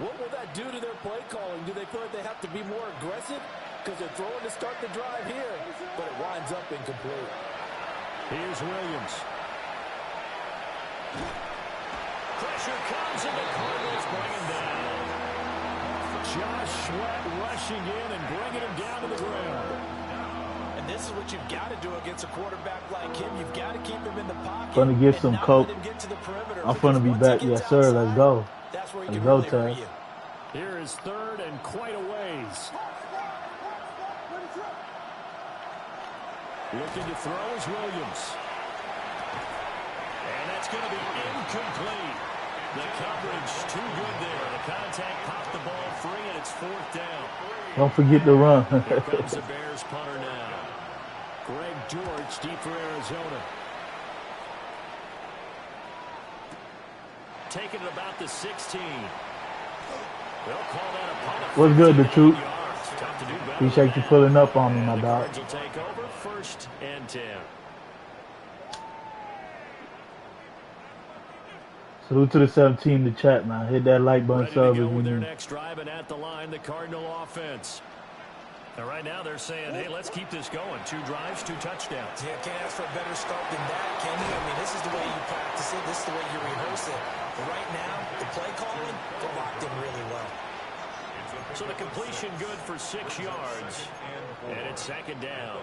what will that do to their play calling? Do they feel like they have to be more aggressive? Because they're throwing to start the drive here, but it winds up incomplete. Here's Williams. Pressure comes, and the Cardinals bring him down. Josh Sweat rushing in and bringing him down to the ground. And this is what you've got to do against a quarterback like him. You've got to keep him in the pocket. Gonna get some coke. I'm gonna be back. Yes, sir. Let's go. Let's go, Taz. Here is third and quite a ways. Looking to throw is Williams. And that's going to be incomplete. The coverage too good there. The contact popped the ball free, and it's fourth down. Don't forget to run. Here comes the Bears punter now. Greg George deep for Arizona. Taking it about the 16. They'll call that a punt. What's good, the truth? Appreciate you pulling up on me, my dog. Will take over first and 10. Salute to the 17 in the chat, man. Hit that like button, sub if you with their need. next drive, and at the line, the Cardinal offense. And right now they're saying, hey, let's keep this going. 2 drives, 2 touchdowns. Yeah, can't ask for a better start than that, can you? I mean, this is the way you practice it. This is the way you rehearse it. But right now, the play calling, they're locked in really well. So the completion good for 6 yards. And it's second down.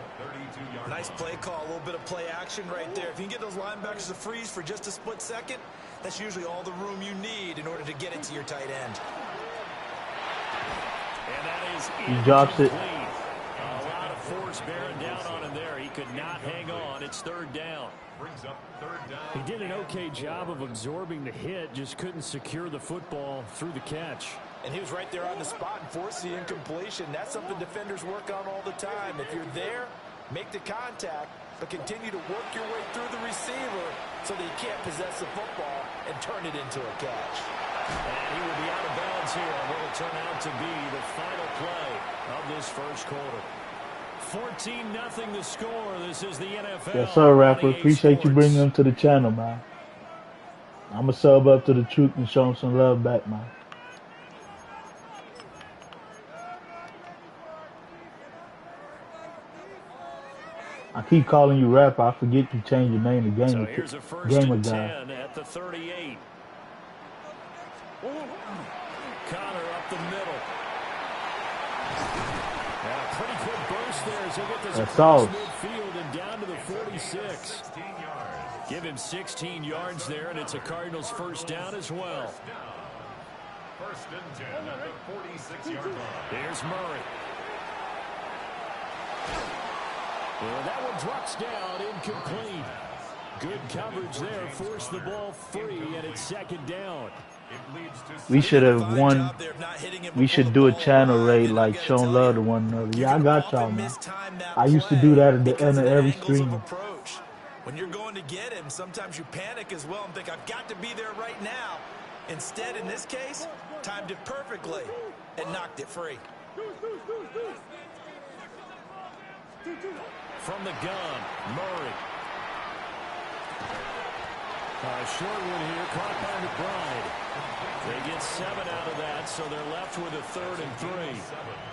Nice play call, a little bit of play action right there. If you can get those linebackers to freeze for just a split second, that's usually all the room you need in order to get it to your tight end. And that is He drops it. A lot of force bearing down on him there. He could not hang on. It's third down. Brings up third down. He did an okay job of absorbing the hit, just couldn't secure the football through the catch. And he was right there on the spot and forced the incompletion. That's something defenders work on all the time. If you're there, make the contact, but continue to work your way through the receiver so that you can't possess the football and turn it into a catch. And he will be out of bounds here on what will turn out to be the final play of this first quarter. 14-0 the score. This is the NFL. Yes, sir, rapper. Appreciate you bringing them to the channel, man. I'm going to sub up to the truth and show him some love back, man. I keep calling you rapper. I forget you change your name to Gamer. So here's a first Gamer and guy. 10 at the 38. Connor up the middle. Now, pretty quick burst there as he'll get this across midfield and down to the 46. Give him 16 yards there, and it's a Cardinals first down as well. First and 10 at the 46-yard line. Here's Murray. Well, that one drops down, incomplete. Good coverage there, forced the ball free, and it's second down. We should have won. We should do a channel raid like showing love to one another. Yeah, I got y'all, man. I used to do that at the end of every stream. When you're going to get him, sometimes you panic as well and think, I've got to be there right now. Instead, in this case, timed it perfectly and knocked it free. From the gun, Murray. Short one here, caught by McBride. They get 7 out of that, so they're left with a 3rd and 3.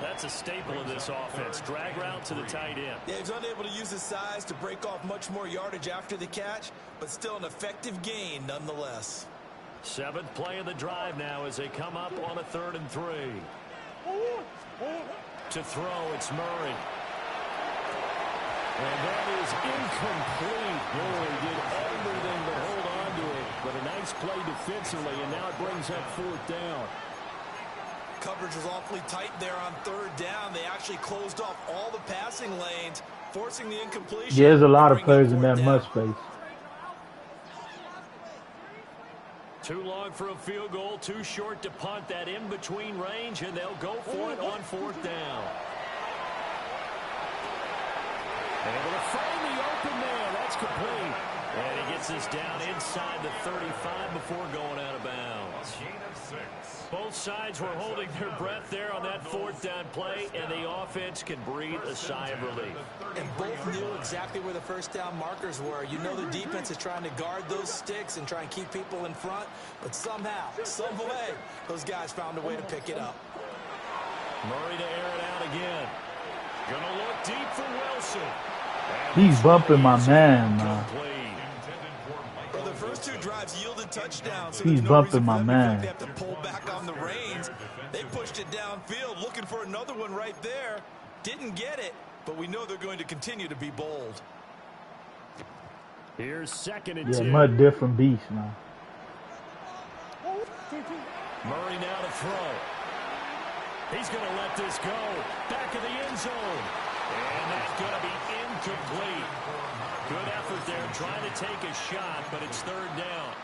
That's a staple of this offense. Drag route to the tight end. Yeah, he's unable to use his size to break off much more yardage after the catch, but still an effective gain nonetheless. Seventh play of the drive now as they come up on a 3rd and 3. To throw, it's Murray. And that is incomplete. Murray did everything but hold on to it. But a nice play defensively, and now it brings up 4th down. Coverage was awfully tight there on 3rd down. They actually closed off all the passing lanes, forcing the incompletion. Yeah, there's a lot of players in that much space. Too long for a field goal, too short to punt. That in-between range, and they'll go for it on 4th down. Able to find the open man. That's complete. And he gets this down inside the 35 before going out of bounds. Both sides were holding their breath there on that 4th down play, and the offense can breathe a sigh of relief. And both knew exactly where the 1st down markers were. You know the defense is trying to guard those sticks and try and keep people in front, but somehow, some way, those guys found a way to pick it up. Murray to air it out again. Gonna look deep for Wilson. He's bumping my man, man. Well, the first 2 drives yielded touchdowns. So He's bumping my man. They have to pull back on the reins. They pushed it downfield, looking for another one right there. Didn't get it, but we know they're going to continue to be bold. Here's 2nd and 2. Yeah, much different beast, man. Murray now to throw. He's going to let this go. Back of the end zone. And that's going to be incomplete. Good effort there, trying to take a shot, but it's 3rd down.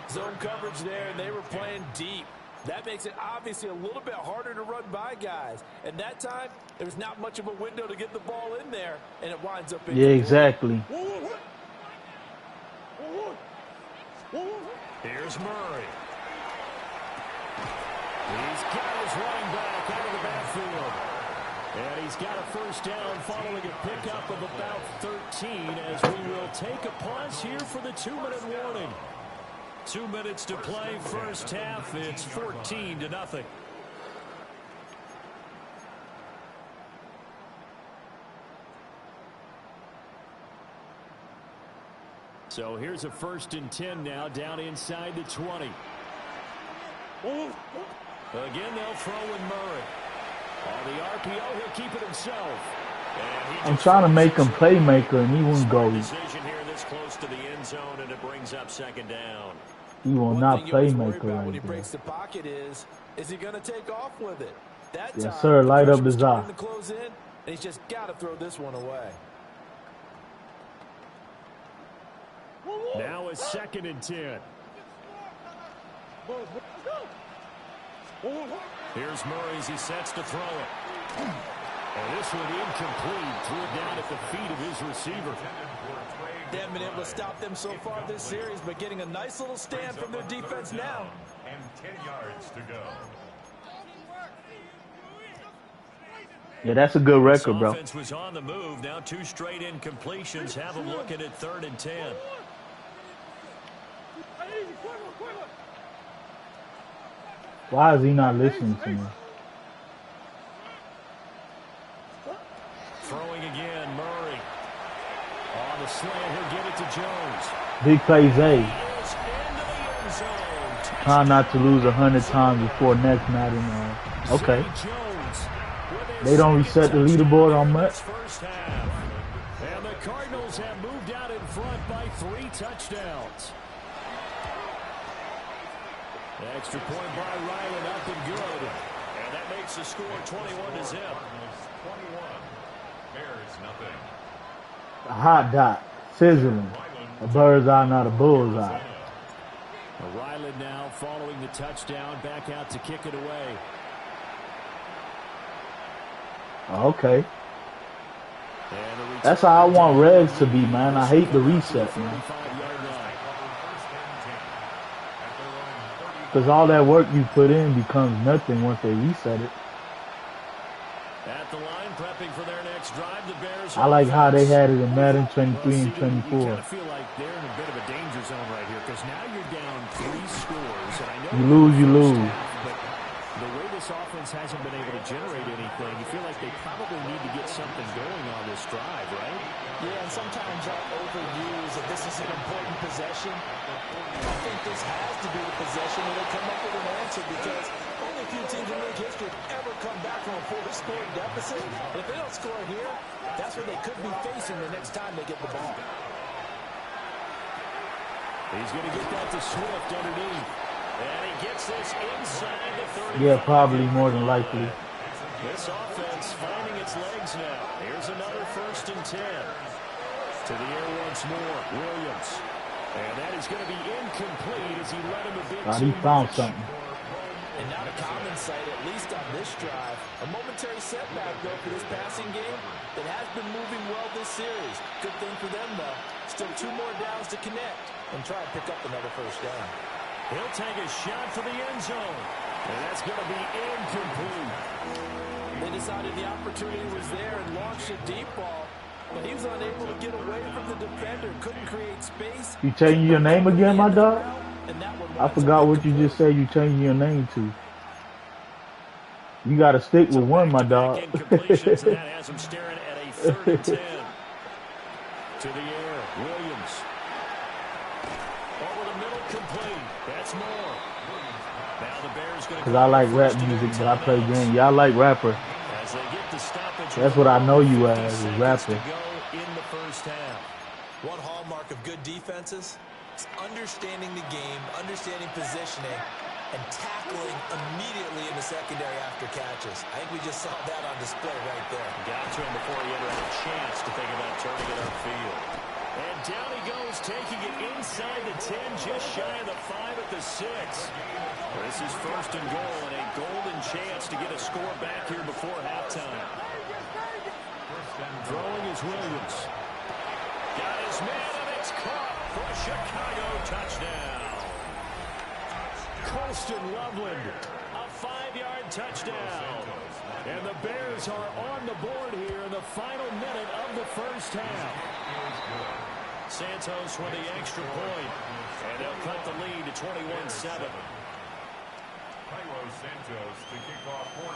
Zone coverage there, and they were playing deep. That makes it obviously a little bit harder to run by guys. And that time, there's not much of a window to get the ball in there, and it winds up incomplete. Yeah, exactly. Here's Murray. He's got his running back out of the backfield. And he's got a 1st down following a pickup of about 13 as we will take a pause here for the 2-minute warning. 2 minutes to play, 1st half. It's 14-0. So here's a 1st and 10 now, down inside the 20. Again, they'll throw in Murray. On the RPO, he'll keep it himself. I'm trying to make him playmaker, and he won't go. Decision here this close to the end zone, and it brings up 2nd down. He will not playmaker right when he there. breaks the pocket is he going to take off with it? That Yes, time, sir. Light up his eye. to close in, and he's just got to throw this one away. Now a 2nd and 10. Here's Murray as he sets to throw it. And this one incomplete. Threw it down at the feet of his receiver. They haven't been able to stop them so far this series, but getting a nice little stand from their defense now. And 10 yards to go. Yeah, that's a good record, bro. Offense was on the move. Now 2 straight incompletions have them looking at 3rd and 10. Why is he not listening to me? Throwing again, Murray. On the slant, he'll give it to Jones. Big play Zay. He is into the end zone. Try not to lose 100 times before next Madden. Okay. They don't reset the leaderboard on much. First half. And the Cardinals have moved out in front by 3 touchdowns. The extra point by Ryland up and good. And that makes the score 21-0. 21. Bears nothing. A hot dot. Sizzling. A bird's eye, not a bull's eye. Ryland now following the touchdown, back out to kick it away. Okay. That's how I want Reds to be, man. I hate the reset, man. Because all that work you put in becomes nothing once they reset it. At the line, prepping for their next drive, the Bears. I like how they had it in Madden 23 and 24. You kind of feel like they're in a bit of a danger zone right here because now you're down 3 scores. And I know you lose. But the way they this offense hasn't been able to generate anything, you feel like they probably need to get something going on this drive, right? Yeah, and sometimes I overuse that this is an important possession. I think this has to be the possession where they come up with an answer, because only a few teams in league history have ever come back from a 4-score deficit. If they don't score here, that's what they could be facing the next time they get the ball. He's going to get that to Swift underneath. And he gets this inside the 30. Yeah, probably more than likely. This offense finding its legs now. Here's another 1st and 10. To the air once more, Williams. And that is going to be incomplete as he led him a bit He found something. And not a common sight, at least on this drive. A momentary setback, though, for this passing game that has been moving well this series. Good thing for them, though. Still 2 more downs to connect and try and pick up another 1st down. He'll take a shot for the end zone. And that's going to be incomplete. They decided the opportunity was there and launched a deep ball. But he was unable to get away from the defender. Couldn't create space. You changing your name again, my dog? I forgot what you just said you changing your name to. You got to stick with one, my dog. Incompletions, and that has him staring at a 3rd and 10. To the air, Williams. Over the middle, complete. That's more. Now the Bears going to. Because I like rap music, but I play games. Y'all like rapper. As they get the stoppage. That's what I know you as, is rapper. In the 1st half. One hallmark of good defenses is understanding the game, understanding positioning, and tackling immediately in the secondary after catches. I think we just saw that on display right there. Got to him before he ever had a chance to think about turning it upfield. And down he goes, taking it inside the 10, just shy of the 5 at the 6. This is 1st and goal, and a golden chance to get a score back here before halftime. Throwing is Williams. Got his man, and it's caught for a Chicago touchdown. Colston Loveland, a 5-yard touchdown. And the Bears are on the board here in the final minute of the 1st half. Santos with the extra point, and they'll cut the lead to 21-7.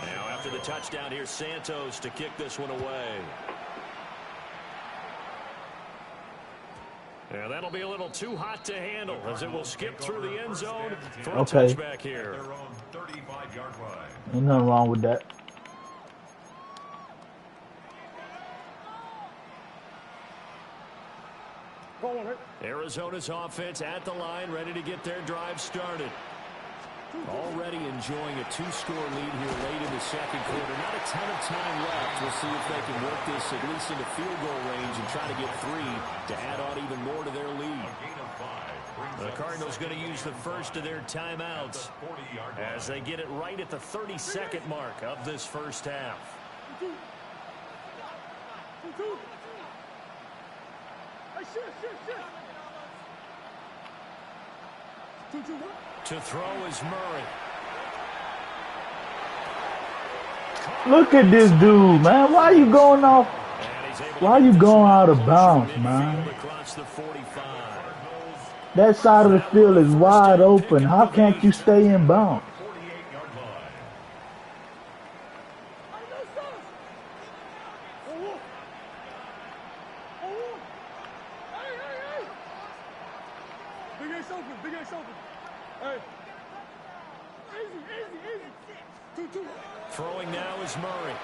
Now after the touchdown, here's Santos to kick this one away. And that'll be a little too hot to handle as it will skip through the end zone for a touchback here. Ain't nothing wrong with that. Arizona's offense at the line, ready to get their drive started. Already enjoying a 2-score lead here late in the 2nd quarter. Not a ton of time left. We'll see if they can work this at least into field goal range and try to get 3 to add on even more to their lead. The Cardinals going to use the first of their timeouts as they get it right at the 32nd mark of this 1st half. To throw is Murray. Look at this dude, man. Why are you going off? Why are you going out of bounds, man? That side of the field is wide open. How can't you stay in bounds? Throwing now is Murray.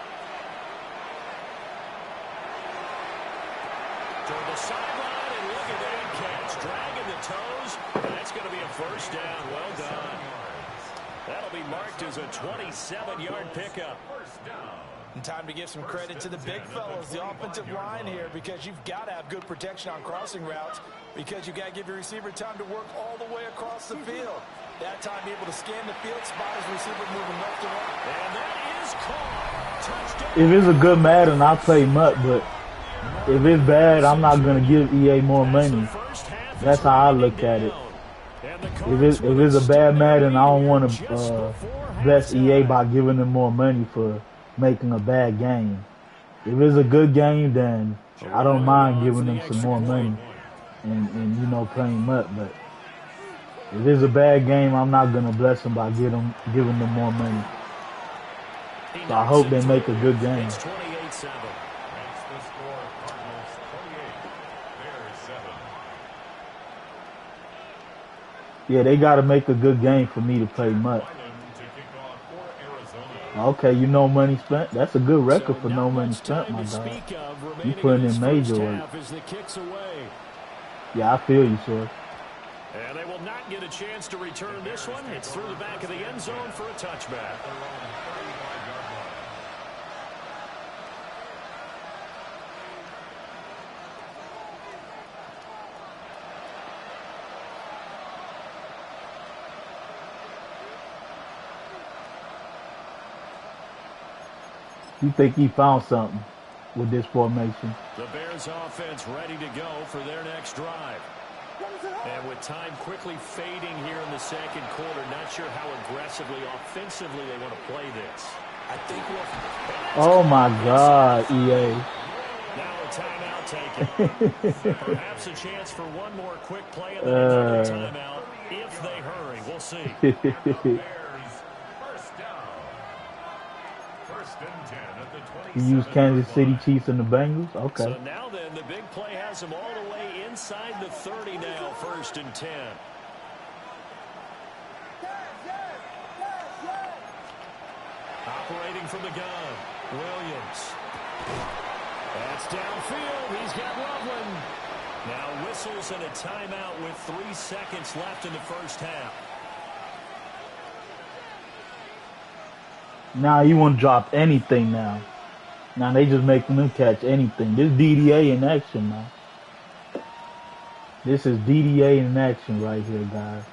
Toward the sideline, and look at that catch. Dragging the toes, and that's going to be a 1st down. Well done. That'll be marked as a 27-yard pickup. And time to give some credit to the big fellas, the offensive line here, because you've got to have good protection on crossing routes, because you've got to give your receiver time to work all the way across the field. That time, be able to scan the field, spot his receiver moving left and right. And that is caught. Touchdown. If it's a good Madden, I'll play Mutt, but if it's bad, I'm not going to give EA more money. That's how I look at it. If it's a bad Madden, I don't want to bless EA by giving them more money for making a bad game. If it's a good game, then I don't mind giving them some more money and you know, playing Mutt, but if it's a bad game, I'm not going to bless them by giving them more money. He So I knocks hope it they make a through. good game. It's 28-7. Makes the score Cardinals 28, Bears 7. Yeah, they got to make a good game for me to play much. Ryland to kick off for Arizona. Okay, you know money spent. That's a good record So for no not money much spent, time my to dog. speak of You remaining in putting this in first major work. half as the kick's away. Yeah, I feel you, sir. And they will not get a chance to return this one. It's through the back of the end zone for a touchback. You think he found something with this formation? The Bears offense ready to go for their next drive. And with time quickly fading here in the second quarter, not sure how aggressively, offensively they want to play this. I think Oh my God, EA. Now a timeout taken. Perhaps a chance for one more quick play and then another timeout if they hurry. We'll see. Bears first down. First and 10 at the 27. You use Kansas City Chiefs and the Bengals? Okay. So now then, the big play has them all the way inside the 30 now, first and 10. Operating from the gun, Williams. That's downfield. He's got Loveland. Now whistles and a timeout with 3 seconds left in the first half. Now you want to drop anything now. Now they just making them catch anything. This DDA in action now. This is DDA in action right here, guys.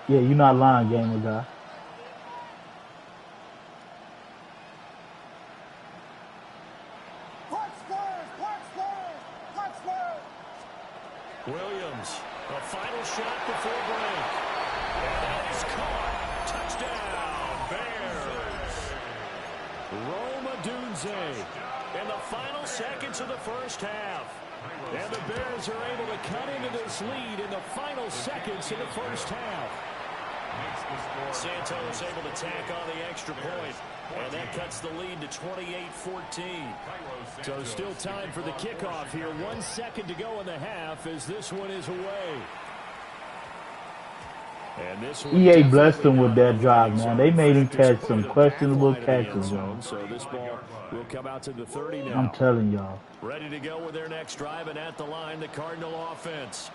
Yeah, you're not lying, gamer guy. Williams, a final shot before break. And that is caught. Touchdown, Bears. Roma Dunze in the final seconds of the first half. And the Bears are able to cut into this lead in the final seconds of the first half. Santos able to tack on the extra point, and that cuts the lead to 28-14. So still time for the kickoff here. 1 second to go in the half as this one is away. And this one EA blessed them with that drive, man. They made him catch some questionable catches, man. So this ball will come out to the 30 now. I'm telling y'all. Ready to go with their next drive, and at the line, the Cardinal offense.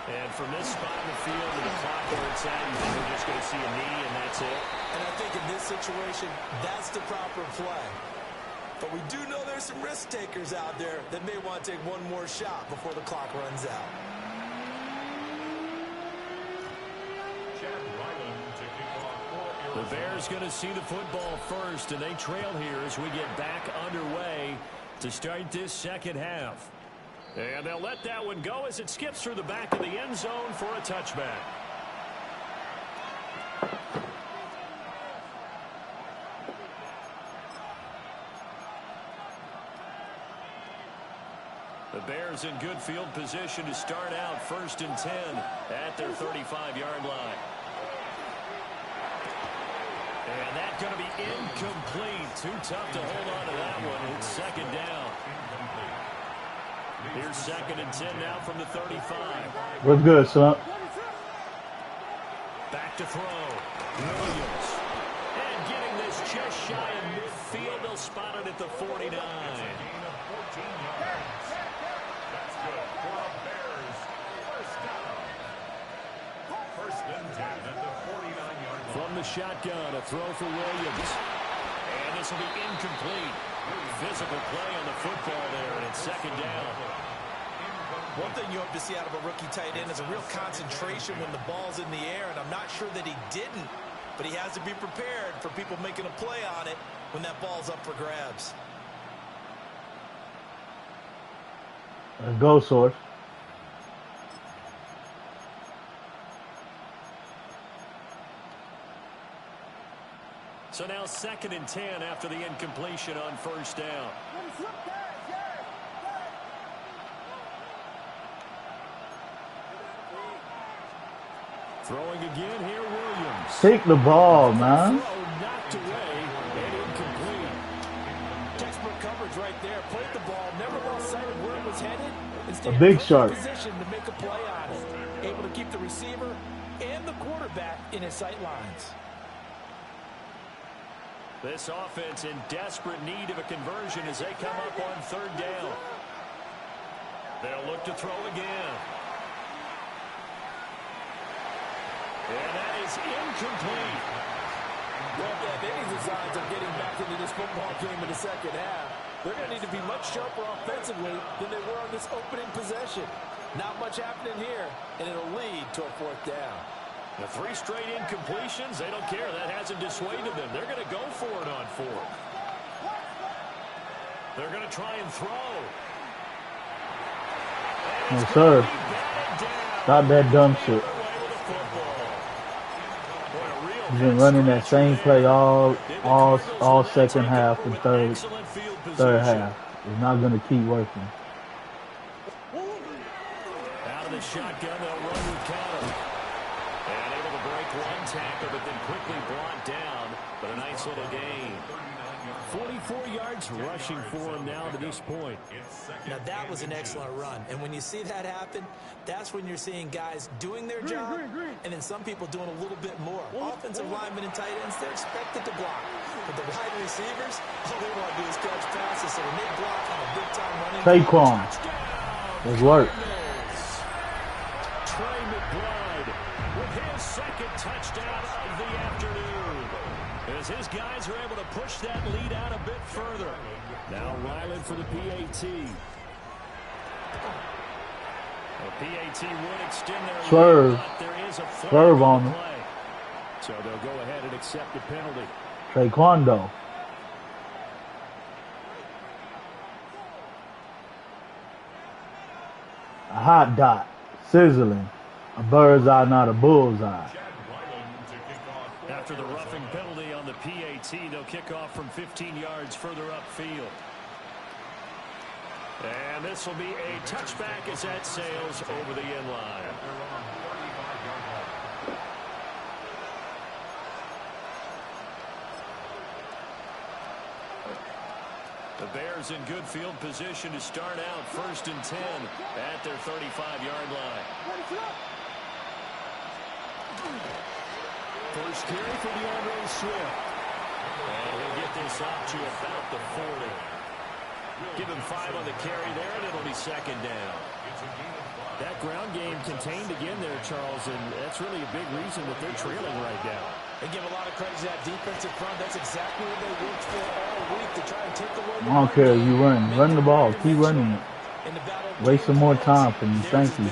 And from this spot in the field to the clock where it's at, you think we're just going to see a knee and that's it? And I think in this situation, that's the proper play. But we do know there's some risk takers out there that may want to take one more shot before the clock runs out. The Bears going to see the football first, and they trail here as we get back underway to start this second half. And they'll let that one go as it skips through the back of the end zone for a touchback. The Bears in good field position to start out first and 10 at their 35-yard line. And that's going to be incomplete. Too tough to hold on to that one. It's second down. Here's second and 10 now from the 35. What's good, son? Back to throw. Williams. And getting this just shy of midfield. They'll spot it at the 49. That's good for the Bears. First down. First and 10 at the 49-yard line. From the shotgun, a throw for Williams. And this will be incomplete. Physical play on the football there, and it's second down. One thing you hope to see out of a rookie tight end is a real concentration when the ball's in the air, and I'm not sure that he didn't, but he has to be prepared for people making a play on it when that ball's up for grabs. Let's go, Source. So now 2nd and 10 after the incompletion on 1st down. Throwing again here, Williams. Take the ball, man. Knocked away and incomplete. Textbook coverage right there. Played the ball, never lost sight of where it was headed. A big shark. Position to make a play on it. Able to keep the receiver and the quarterback in his sight lines. This offense in desperate need of a conversion as they come up on 3rd down. They'll look to throw again. And that is incomplete. Well, they have any designs of getting back into this football game in the 2nd half. They're going to need to be much sharper offensively than they were on this opening possession. Not much happening here, and it'll lead to a 4th down. The 3 straight incompletions, they don't care. That hasn't dissuaded them. They're going to go for it on 4th. They're going to try and throw. No, sir. Stop that dumb shit. He's been running that same play all 2nd half and third half. He's not going to keep working. Out of the shotgun, they'll run with counter. And able to break 1 tackle, but then quickly brought down. But a nice little gain. 44 yards rushing for him now to this point. Now that was an excellent run. And when you see that happen, that's when you're seeing guys doing their job and then some people doing a little bit more. Offensive linemen and tight ends, they're expected to block. But the wide receivers, all they want to do is catch passes. So when they block on a big-time running Saquon. Let's work. Trey McBride with his 2nd touchdown of the afternoon. As his guys are able to push that lead out a bit further. Now Ryland for the PAT. The PAT would extend their Swerve. lead, but there is a Swerve on him. play. So they'll go ahead and accept the penalty. Taekwondo. A hot dot. Sizzling. A bird's eye, not a bull's eye. After the roughing penalty on the PAT, they'll kick off from 15 yards further upfield. And this will be a touchback as that sails over the end line. The Bears in good field position to start out 1st and 10 at their 35-yard line. First carry for DeAndre Swift. And he'll get this up to about the 40. Give him 5 on the carry there, and it'll be 2nd down. That ground game contained again there, Charles, and that's really a big reason that they're trailing right now. They give a lot of credit to that defensive front. That's exactly what they worked for all week to try and take away the I don't care if you run. Run the ball. Keep running it. Waste some more time for me. Thank you.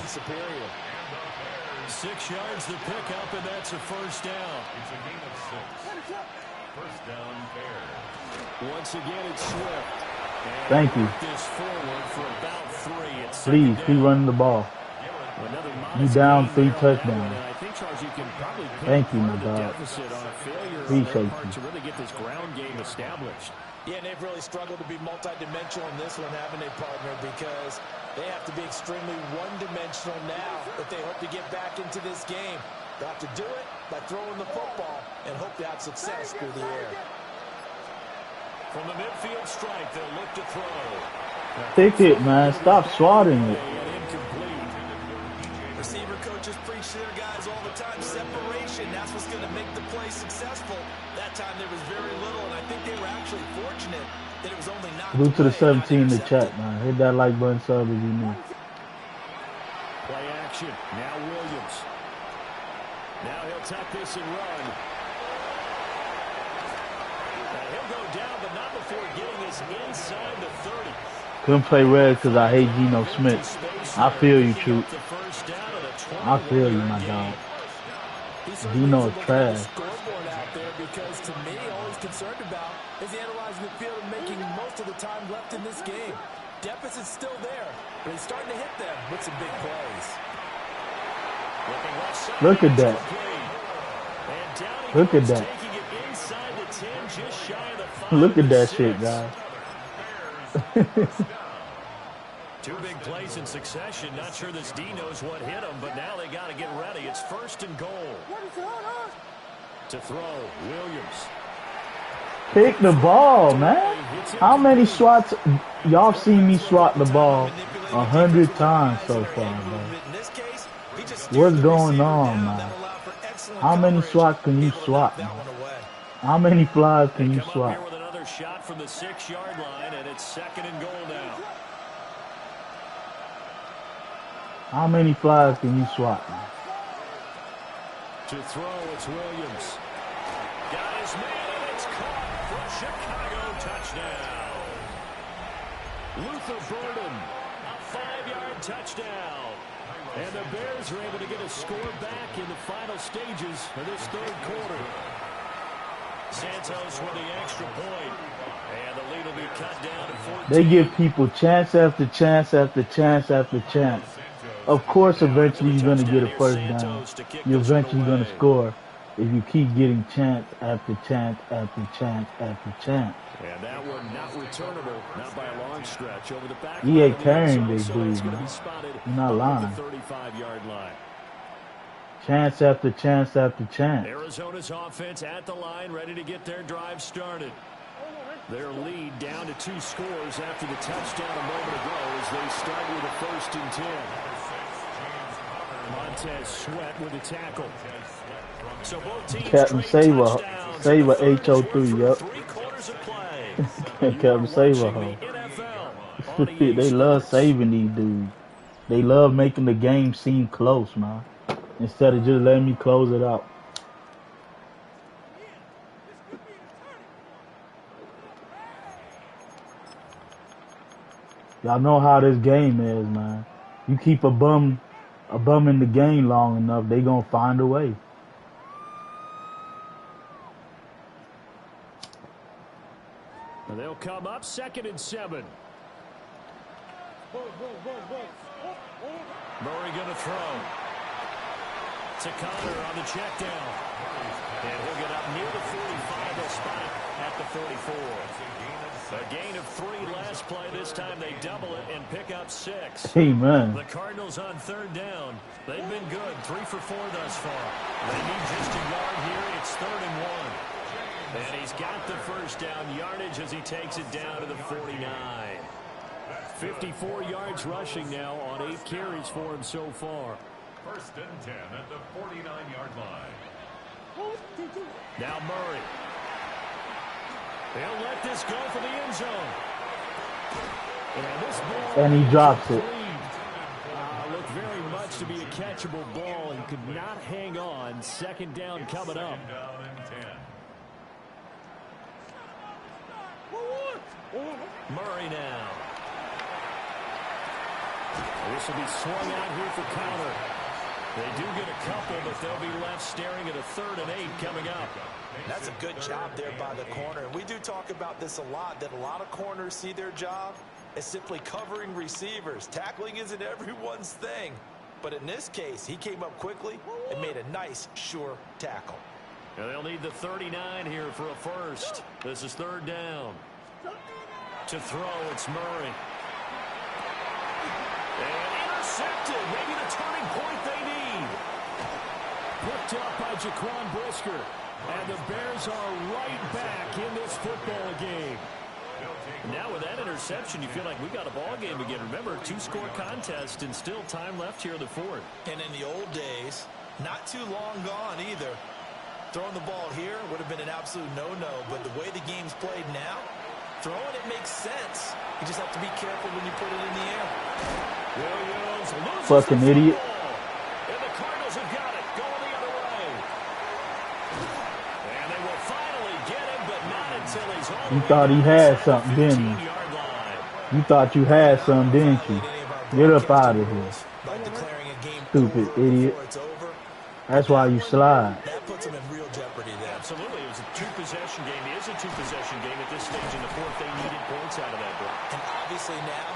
6 yards to pick up, and that's a 1st down. It's a gain of 6. 1st down, Bears. Once again, it's Swift. And Thank you. this forward for about 3. It's Please, keep running the ball. You down 3 touchdowns. Thank you, my dog. Appreciate you. To really get this ground game established. Yeah, and they've really struggled to be multidimensional in this one, haven't they, partner? Because they have to be extremely one-dimensional now if they hope to get back into this game. They'll have to do it by throwing the football and hope to have success through the air. From the midfield stripe, they'll look to throw. Pick it, man. Stop swatting it. Receiver coaches preach to their guys all the time. Separation, that's what's going to make the play successful. That time there was very little, and I think they were actually fortunate that it was only not. Salute to the 17 in the chat, man. Hit that like button, sub if you need. Play action. Now Williams. Now he'll tuck this and run. And he'll go down, but not before getting us inside the 30. Couldn't play red because I hate Geno Smith. I feel you, Troop. I feel you, my dog. Geno is trash. Scoreboard out there because to me, all he's concerned about is analyzing the field and making most of the time left in this game. Deficit's still there, but he's starting to hit them with some big plays. Look at that. Look at that. Taking it inside the 10 just shy of the 5 Look at to that 6. shit, guys. Two big plays in succession. Not sure this D knows what hit him, but now they got to get ready. It's 1st and goal. To throw, Williams. Pick the ball, man. How many swats? Y'all seen me swat the ball 100 times so far, man. What's going on, man? How many swats can you swat, man? How many flies can you swat? Here with another shot from the 6-yard line, and it's 2nd and goal now. How many flies can you swat, man? To throw, it's Williams. Got his man, and it's caught for Chicago touchdown. Luther Burden, a 5-yard touchdown. And the Bears are able to get a score back in the final stages of this 3rd quarter. Santos with the extra point. And the lead will be cut down to 14. They give people chance after chance after chance after chance. Of course, eventually you're going to get a first down. You're eventually going to score if you keep getting chance after chance after chance after chance. And that one not returnable, not by a long stretch. Over the back. He ain't carrying they so dudes, man. You're not lying. The 35-yard line. Chance after chance after chance. Arizona's offense at the line, ready to get their drive started. Their lead down to 2 scores after the touchdown a moment ago as they start with a 1st and 10. Montez Sweat with a tackle. So both teams Captain Saver HO3, yep. Captain Saver, ho. They love saving these dudes. They love making the game seem close, man. Instead of just letting me close it out. Y'all know how this game is, man. You keep a bum in the game long enough, they gonna find a way. And they'll come up 2nd and 7. Murray gonna throw. To Connor on the check down. And he'll get up near the 45. They'll spot it at the 44. A gain of 3 last play. This time they double it and pick up 6. Amen. The Cardinals on 3rd down. They've been good. 3 for 4 thus far. They need just a yard here. It's 3rd and 1. And he's got the first down yardage as he takes it down to the 49. 54 yards rushing now on 8 carries for him so far. 1st and 10 at the 49-yard line. Now Murray. They'll let this go for the end zone. And he drops it. Looked very much to be a catchable ball and could not hang on. 2nd down coming up. Murray now. This will be swung out here for Connor. They do get a couple, but they'll be left staring at a 3rd and 8 coming up. That's a good job there by the corner. And we do talk about this a lot, that a lot of corners see their job as simply covering receivers. Tackling isn't everyone's thing. But in this case, he came up quickly and made a nice, sure tackle. And they'll need the 39 here for a first. This is 3rd down. To throw, it's Murray. And intercepted. Maybe the turning point they need. Picked up by Jaquan Brisker. And the Bears are right back in this football game. Now with that interception, you feel like we got a ball game again. Remember, 2-score contest and still time left here in the 4th. And in the old days, not too long gone either. Throwing the ball here would have been an absolute no-no. But the way the game's played now, throwing it makes sense. You just have to be careful when you put it in the air. Williams loses Fucking the idiot. football. And the Cardinals have got it. Going the other way. And they will finally get him, but not until he's all the You way thought he down had to something, the didn't you? 15-yard line. You thought you had something, didn't you? Get up out of here. By declaring a game Stupid over idiot. before it's over. That's why you slide. That puts him in real jeopardy there. Absolutely. It was a 2-possession game. It is a 2-possession game at this stage in the 4th. They needed points out of that break. And obviously now,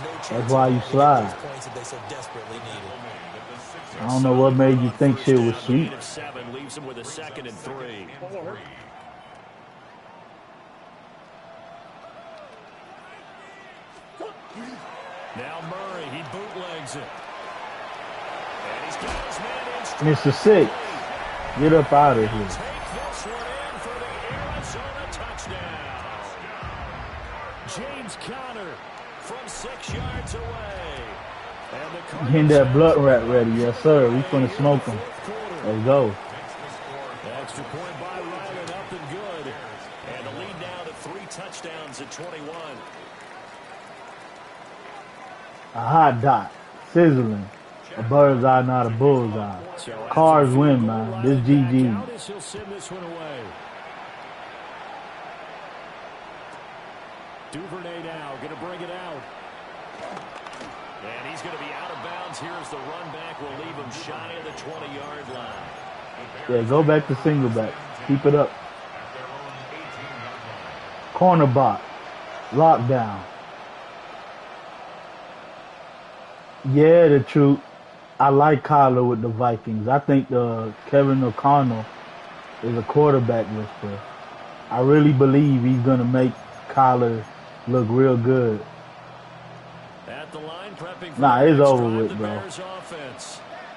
no chance. That's why you of slide. those points that they so desperately needed. I don't know what made you think shit was sweet. Gain of 7 leaves them with a 2nd and 3. Now Murray, he bootlegs it. And he's got his man in straight. Mr. Six, get up out of here. Take this one in for the Arizona touchdown. James Conner from 6 yards away. And the Getting that blood rat ready. Yes, sir. We finna smoke him. Let's go. Extra point by Ryland, up and good. And the lead now to 3 touchdowns at 21. A hot dot. Sizzling. A bird's eye, not a bull's eye. Cars win, man. This GG. He'll send this one away. Duvernay now going to bring it out. And he's going to be out of bounds here as the run back will leave him shy of the 20-yard line. Yeah, go back to single back. Keep it up. Corner bot. Lockdown. Yeah, the truth. I like Kyler with the Vikings. I think Kevin O'Connell is a quarterback whisperer. I really believe he's going to make Kyler look real good. At the line, prepping for nah, it's over with, bro.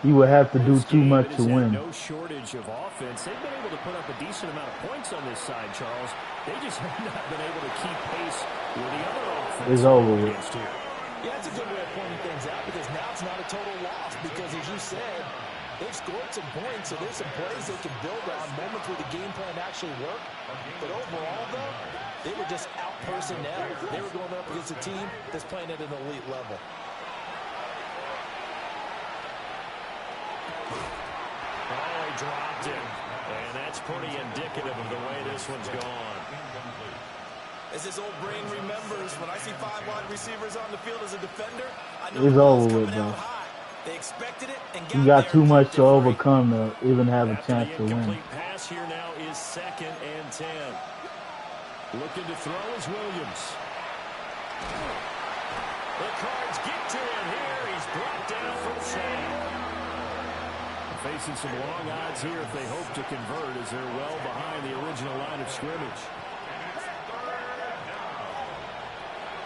He would have to do too much to win. No shortage of offense. They've been able to put up a decent amount of points on this side, Charles. They just have not been able to keep pace with the other offense. It's over with. Yeah, that's a good way of pointing things out because now it's not a total loss because, as you said, they've scored some points, so there's some plays they can build on, moments where the game plan actually worked. But overall, though, they were just out personnel. They were going up against a team that's playing at an elite level. Oh, he dropped it. And that's pretty indicative of the way this one's gone. As his old brain remembers, when I see 5 wide receivers on the field as a defender, I know it's over with, bro. They expected it and you got too much to overcome to even have a chance to win. The pass here now is 2nd and 10. Looking to throw is Williams. The Cards get to him here. He's brought down for the sack. Facing some long odds here if they hope to convert as they're well behind the original line of scrimmage.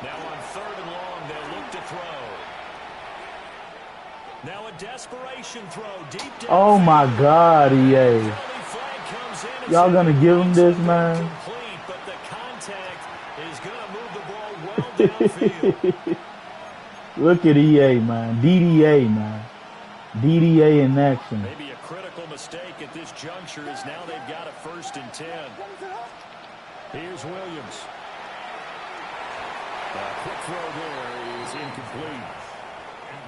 Now on 3rd and long, they'll look to throw. Now a desperation throw deep down. Oh my God, EA. Y'all gonna give him this, man? Complete, but the contact is gonna move the ball well downfield. Look at EA, man. DDA, man. DDA in action. Maybe a critical mistake at this juncture is now they've got a 1st and 10. Here's Williams. Quick throw there is incomplete.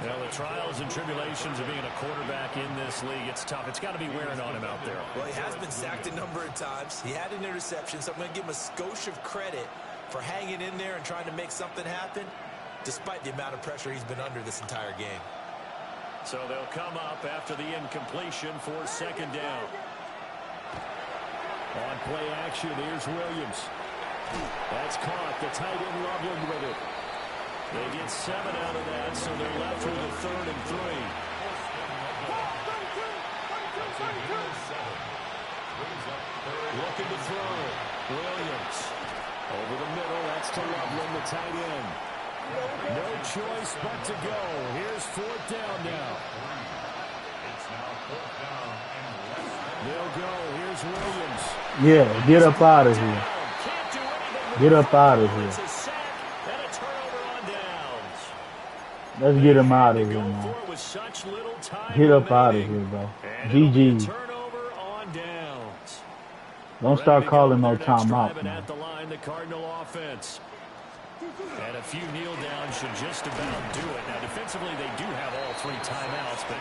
Now, the trials and tribulations of being a quarterback in this league, it's tough. It's got to be wearing on him out there. Well, he has been sacked a number of times. He had an interception, so I'm going to give him a skosh of credit for hanging in there and trying to make something happen, despite the amount of pressure he's been under this entire game. So they'll come up after the incompletion for 2nd down. On play action, here's Williams. That's caught. The tight end Loveland with it. They get 7 out of that, so they're left with a 3rd and 3. Looking to throw. Williams. Over the middle, that's to Loveland, the tight end. No choice but to go. Here's 4th down now. They'll go. Here's Williams. Yeah, get up out of here. Get up out of here. Let's get him out of here, man. Get up out of here, bro. GG. Don't start calling no timeout, man. The Cardinal offense. And a few kneel downs should just about do it. Now, defensively, they do have all 3 timeouts, but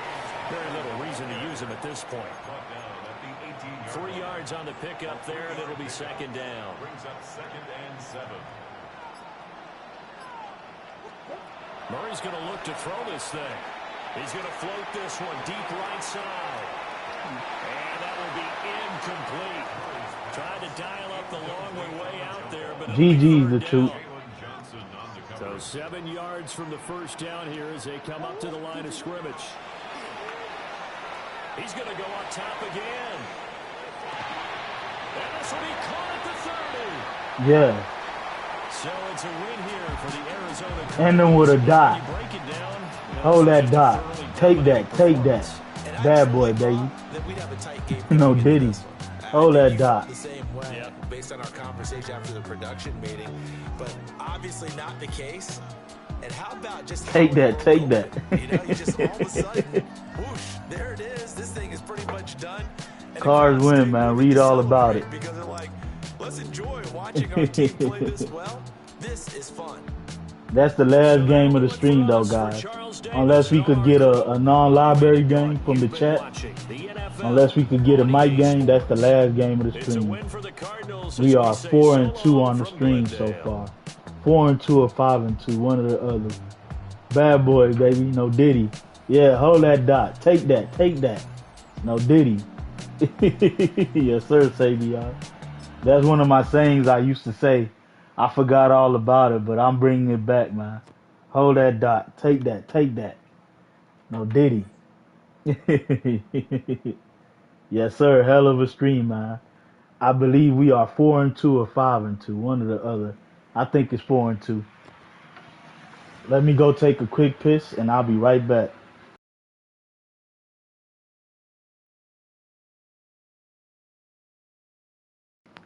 very little reason to use them at this point. 3 yards on the pickup there, and it'll be 2nd down. Brings up 2nd and 7. Murray's going to look to throw this thing. He's going to float this one deep right side. And that will be incomplete. Tried to dial up the long way out there, but GG's the truth. So 7 yards from the 1st down here as they come up to the line of scrimmage. He's going to go up top again. And this will be caught at the 30. Yeah. So it's a win here for the Arizona End them with a Cardinals. dot. When you break it down, Hold this was that just a dot. thoroughly Take dominant that. Take that. performance. And I Bad truly boy, baby. thought that we'd have a tight game No coming into Diddy. this one. I Hold think that you felt dot. the same way based on our conversation after the production meeting, but obviously not the case. And how about just Take how that. it Take unfolded? that. You know, you just all of a sudden, whoosh, there it is. This thing is pretty much done. And the Cards crowd win, stayed man. with it Read to all about celebrate it. because they're like, let's enjoy watching our team play this well. This is fun. That's the So last that'll game of do the it for stream, though, us. For guys. Charles Unless Davis we and could our get crew, a I'm Randy non-library Gaudin. game from the You've been chat. watching the NFL Unless we could get a on mic EA game, that's the Sports. last game of the It's a stream. win for the Cardinals as We we are say 4-2 so on the from stream so Glendale. far. 4-2 or 5-2, one or the other. Bad boy, baby. No Diddy. Yeah, hold that dot. Take that. Take that. No Diddy. Yes, sir, Sabian. That's one of my sayings I used to say. I forgot all about it, but I'm bringing it back, man. Hold that dot. Take that. Take that. No Diddy. Yes, sir. Hell of a stream, man. I believe we are 4-2 or 5-2, one or the other. I think it's 4-2. Let me go take a quick piss, and I'll be right back.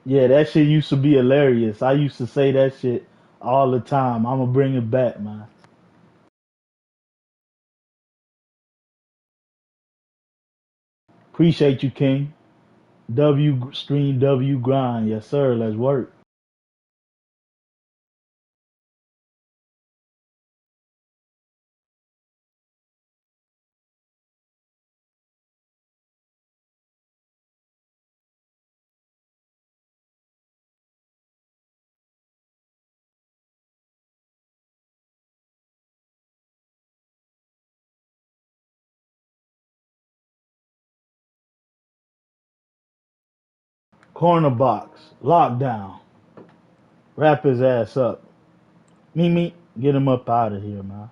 Yeah, that shit used to be hilarious. I used to say that shit all the time. I'm gonna bring it back, man. Appreciate you, King. W stream, W grind. Yes, sir. Let's work. Corner box. Lockdown. Wrap his ass up. Mimi, get him up out of here, man.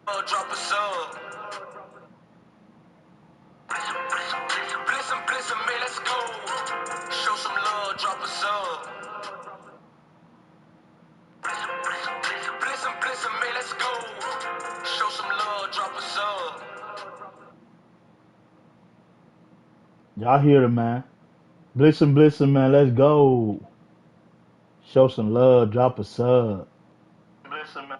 Drop a sub. Bliss 'em, man, let's go. Show some love, drop a sub. Bliss 'em, man, let's go. Show some love, drop a sub. Y'all hear the man. Bliss him, man. Let's go. Show some love. Drop a sub. Bliss 'em, man.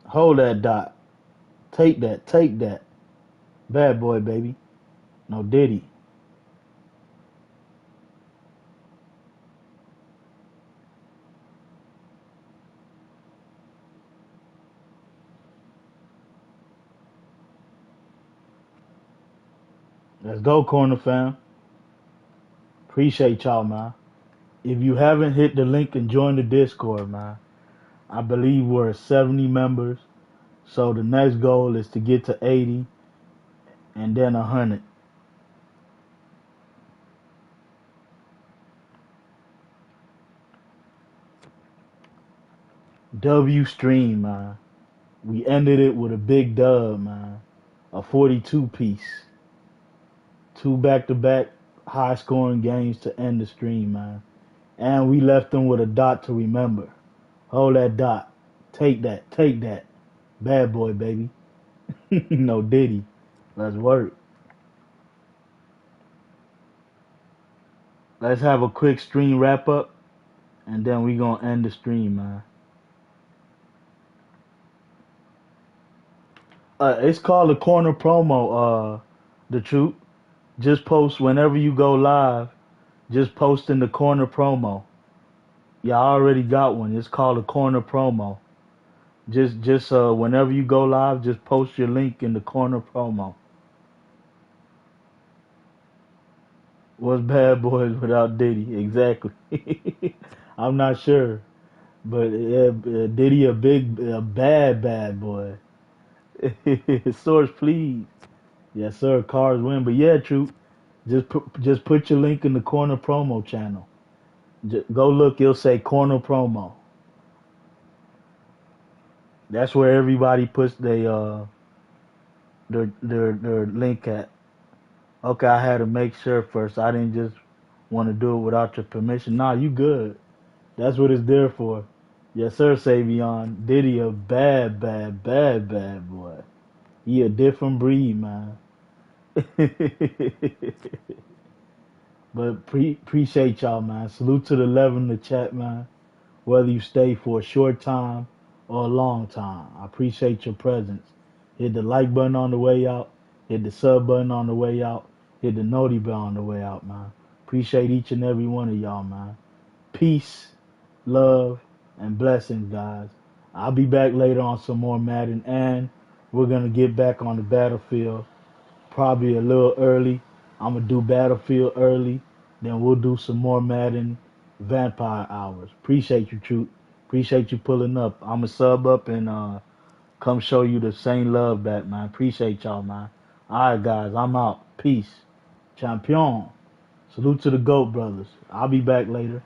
Hold that dot. Take that. Take that. Bad boy, baby. No Diddy. Let's go, corner fam. Appreciate y'all, man. If you haven't hit the link and joined the Discord, man, I believe we're 70 members. So the next goal is to get to 80 and then 100. W stream, man. We ended it with a big dub, man. A 42 piece. Two back-to-back high-scoring games to end the stream, man. And we left them with a dot to remember. Hold that dot. Take that. Take that. Bad boy, baby. No Diddy. Let's work. Let's have a quick stream wrap up, and then we gonna end the stream, man. It's called a corner promo. The truth. Just post whenever you go live. Just post in the corner promo. Y'all already got one. It's called a corner promo. Just whenever you go live, just post your link in the corner promo. What's Bad Boys without Diddy? Exactly. I'm not sure, but Diddy a bad boy. Source, please. Yes, sir. Cars win, but yeah, true. Just put your link in the corner promo channel. Just go look. It'll say corner promo. That's where everybody puts their link at. Okay, I had to make sure first. I didn't just want to do it without your permission. Nah, you good. That's what it's there for. Yes, sir, Savion. Diddy a bad, bad, bad, bad boy. He a different breed, man. But appreciate y'all, man. Salute to the 11 in the chat, man. Whether you stay for a short time or a long time, I appreciate your presence. Hit the like button on the way out. Hit the sub button on the way out. Hit the noti bell on the way out, man. Appreciate each and every one of y'all, man. Peace, love, and blessings, guys. I'll be back later on some more Madden, and we're going to get back on the battlefield probably a little early. I'm going to do Battlefield early. Then we'll do some more Madden Vampire Hours. Appreciate you, Truth. Appreciate you pulling up. I'm going to sub up and come show you the same love back, man. Appreciate y'all, man. All right, guys. I'm out. Peace. Champion. Salute to the GOAT brothers. I'll be back later.